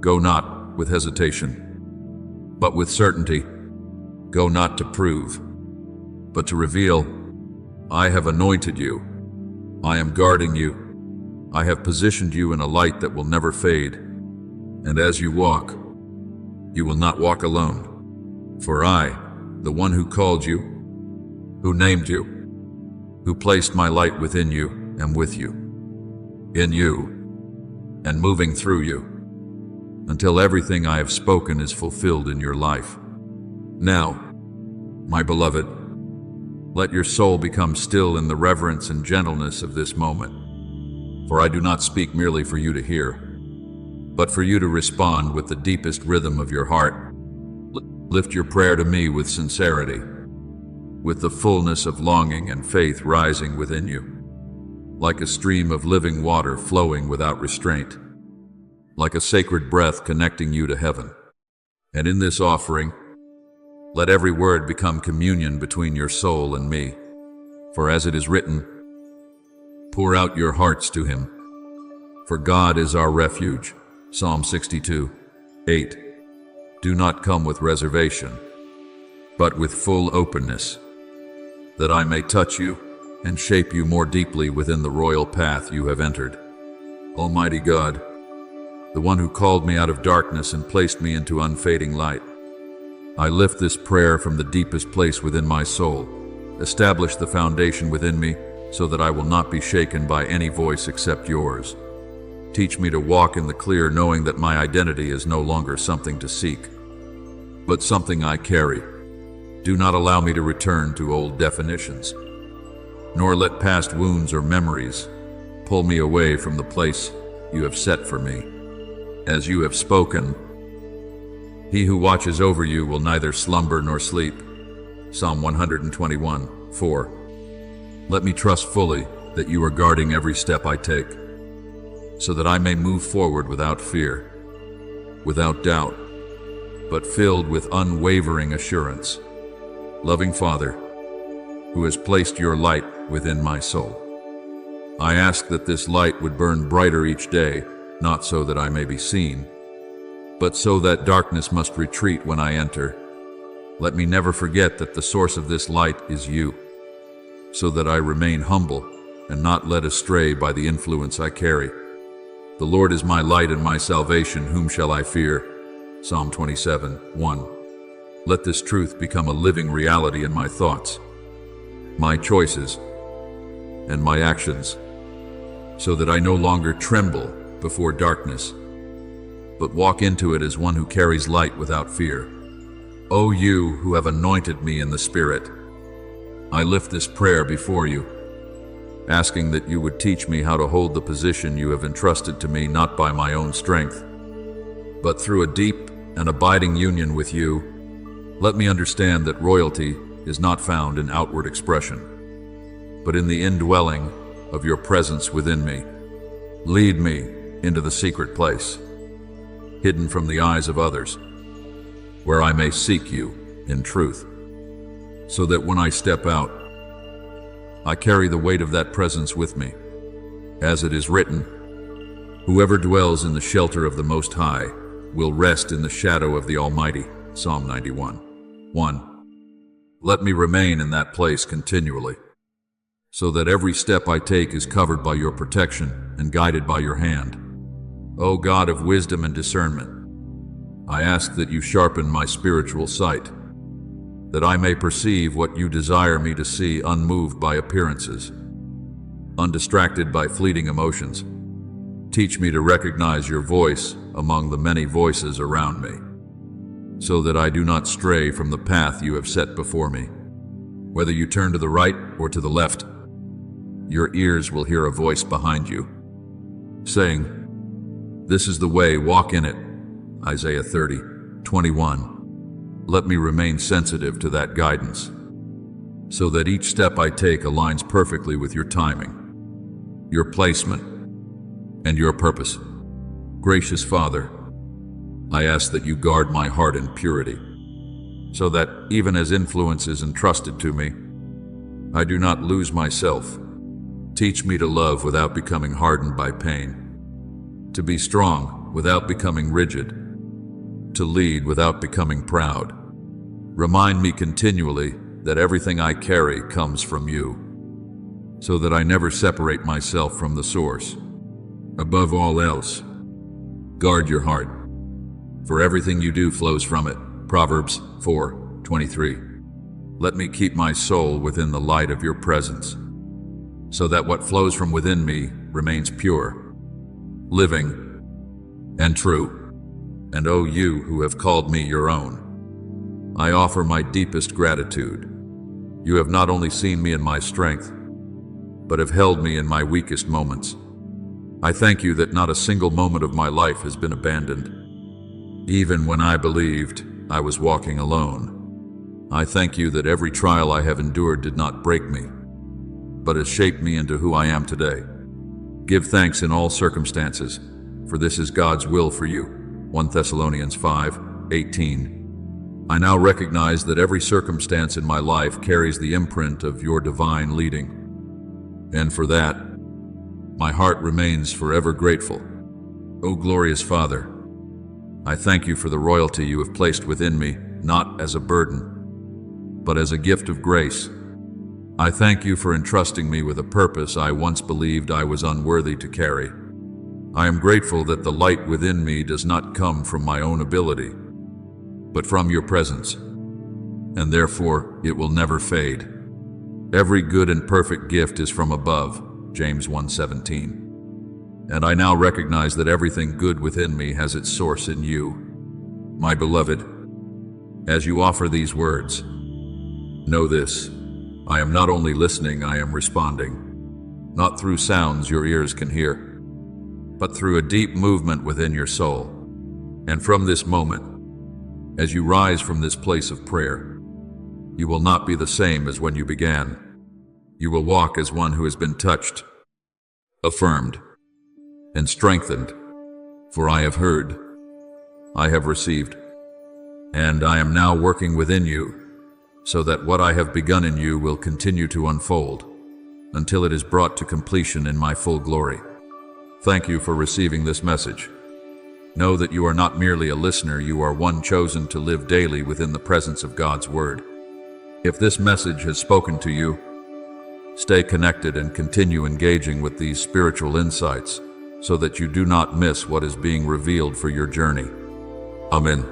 A: Go not with hesitation, but with certainty. Go not to prove, but to reveal. I have anointed you. I am guarding you. I have positioned you in a light that will never fade. And as you walk, you will not walk alone. For I, the one who called you, who named you, who placed my light within you, am with you, in you, and moving through you, until everything I have spoken is fulfilled in your life. Now, my beloved, let your soul become still in the reverence and gentleness of this moment. For I do not speak merely for you to hear, but for you to respond with the deepest rhythm of your heart. Lift your prayer to me with sincerity, with the fullness of longing and faith rising within you, like a stream of living water flowing without restraint, like a sacred breath connecting you to heaven. And in this offering, let every word become communion between your soul and me. For as it is written, pour out your hearts to him, for God is our refuge. Psalm 62:8. Do not come with reservation, but with full openness, that I may touch you and shape you more deeply within the royal path you have entered. Almighty God, the one who called me out of darkness and placed me into unfading light, I lift this prayer from the deepest place within my soul. Establish the foundation within me so that I will not be shaken by any voice except yours. Teach me to walk in the clear, knowing that my identity is no longer something to seek, but something I carry. Do not allow me to return to old definitions, nor let past wounds or memories pull me away from the place you have set for me. As you have spoken, he who watches over you will neither slumber nor sleep. Psalm 121:4. Let me trust fully that you are guarding every step I take, so that I may move forward without fear, without doubt, but filled with unwavering assurance. Loving Father, who has placed your light within my soul, I ask that this light would burn brighter each day, not so that I may be seen, but so that darkness must retreat when I enter. Let me never forget that the source of this light is you, so that I remain humble and not led astray by the influence I carry. The Lord is my light and my salvation, whom shall I fear? Psalm 27:1. Let this truth become a living reality in my thoughts, my choices, and my actions, so that I no longer tremble before darkness, but walk into it as one who carries light without fear. O you who have anointed me in the Spirit, I lift this prayer before you, asking that you would teach me how to hold the position you have entrusted to me, not by my own strength, but through a deep and abiding union with you. Let me understand that royalty is not found in outward expression, but in the indwelling of your presence within me. Lead me into the secret place, hidden from the eyes of others, where I may seek you in truth, so that when I step out, I carry the weight of that presence with me. As it is written, whoever dwells in the shelter of the Most High will rest in the shadow of the Almighty. Psalm 91:1. Let me remain in that place continually, so that every step I take is covered by your protection and guided by your hand. O God of wisdom and discernment, I ask that you sharpen my spiritual sight, that I may perceive what you desire me to see, unmoved by appearances, undistracted by fleeting emotions. Teach me to recognize your voice among the many voices around me, so that I do not stray from the path you have set before me. Whether you turn to the right or to the left, your ears will hear a voice behind you, saying, "This is the way, walk in it." Isaiah 30:21. Let me remain sensitive to that guidance, so that each step I take aligns perfectly with your timing, your placement, and your purpose. Gracious Father, I ask that you guard my heart in purity, so that even as influence is entrusted to me, I do not lose myself. Teach me to love without becoming hardened by pain, to be strong without becoming rigid, to lead without becoming proud. Remind me continually that everything I carry comes from you, so that I never separate myself from the source. Above all else, guard your heart, for everything you do flows from it. Proverbs 4:23. Let me keep my soul within the light of your presence, so that what flows from within me remains pure, living, and true. And O you who have called me your own, I offer my deepest gratitude. You have not only seen me in my strength, but have held me in my weakest moments. I thank you that not a single moment of my life has been abandoned, even when I believed I was walking alone. I thank you that every trial I have endured did not break me, but has shaped me into who I am today. Give thanks in all circumstances, for this is God's will for you. 1 Thessalonians 5:18. I now recognize that every circumstance in my life carries the imprint of your divine leading, and for that, my heart remains forever grateful. O glorious Father, I thank you for the royalty you have placed within me, not as a burden, but as a gift of grace. I thank you for entrusting me with a purpose I once believed I was unworthy to carry. I am grateful that the light within me does not come from my own ability, but from your presence, and therefore it will never fade. Every good and perfect gift is from above, James 1:17. And I now recognize that everything good within me has its source in you. My beloved, as you offer these words, know this: I am not only listening, I am responding, not through sounds your ears can hear, but through a deep movement within your soul. And from this moment, as you rise from this place of prayer, you will not be the same as when you began. You will walk as one who has been touched, affirmed, and strengthened. For I have heard, I have received, and I am now working within you, so that what I have begun in you will continue to unfold until it is brought to completion in my full glory. Thank you for receiving this message. Know that you are not merely a listener, you are one chosen to live daily within the presence of God's Word. If this message has spoken to you, stay connected and continue engaging with these spiritual insights so that you do not miss what is being revealed for your journey. Amen.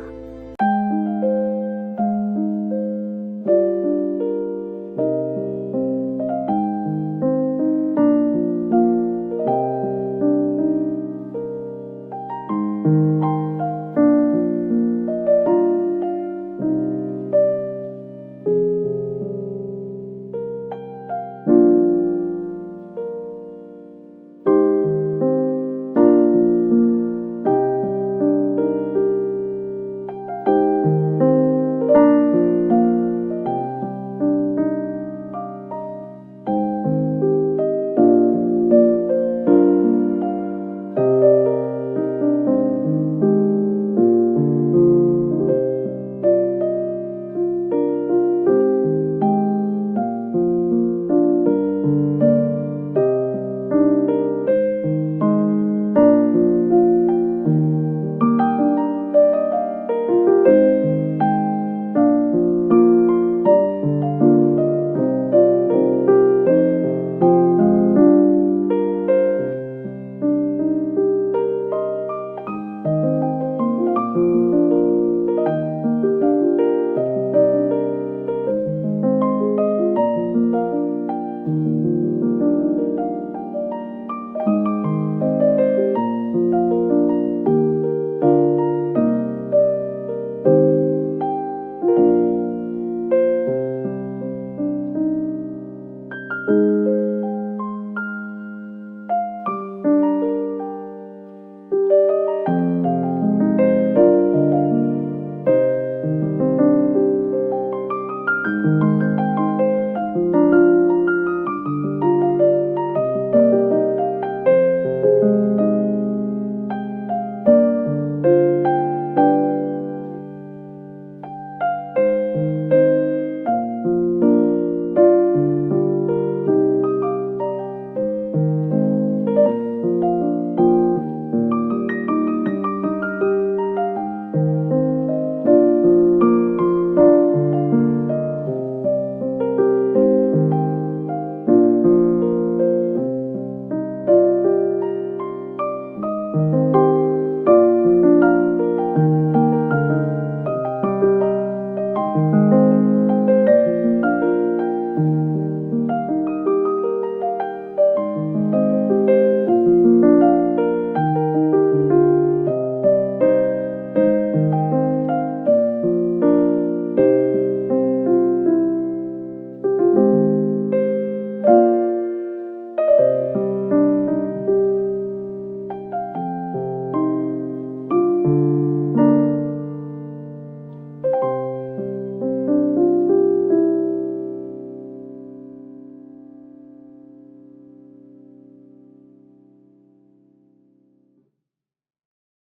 B: you.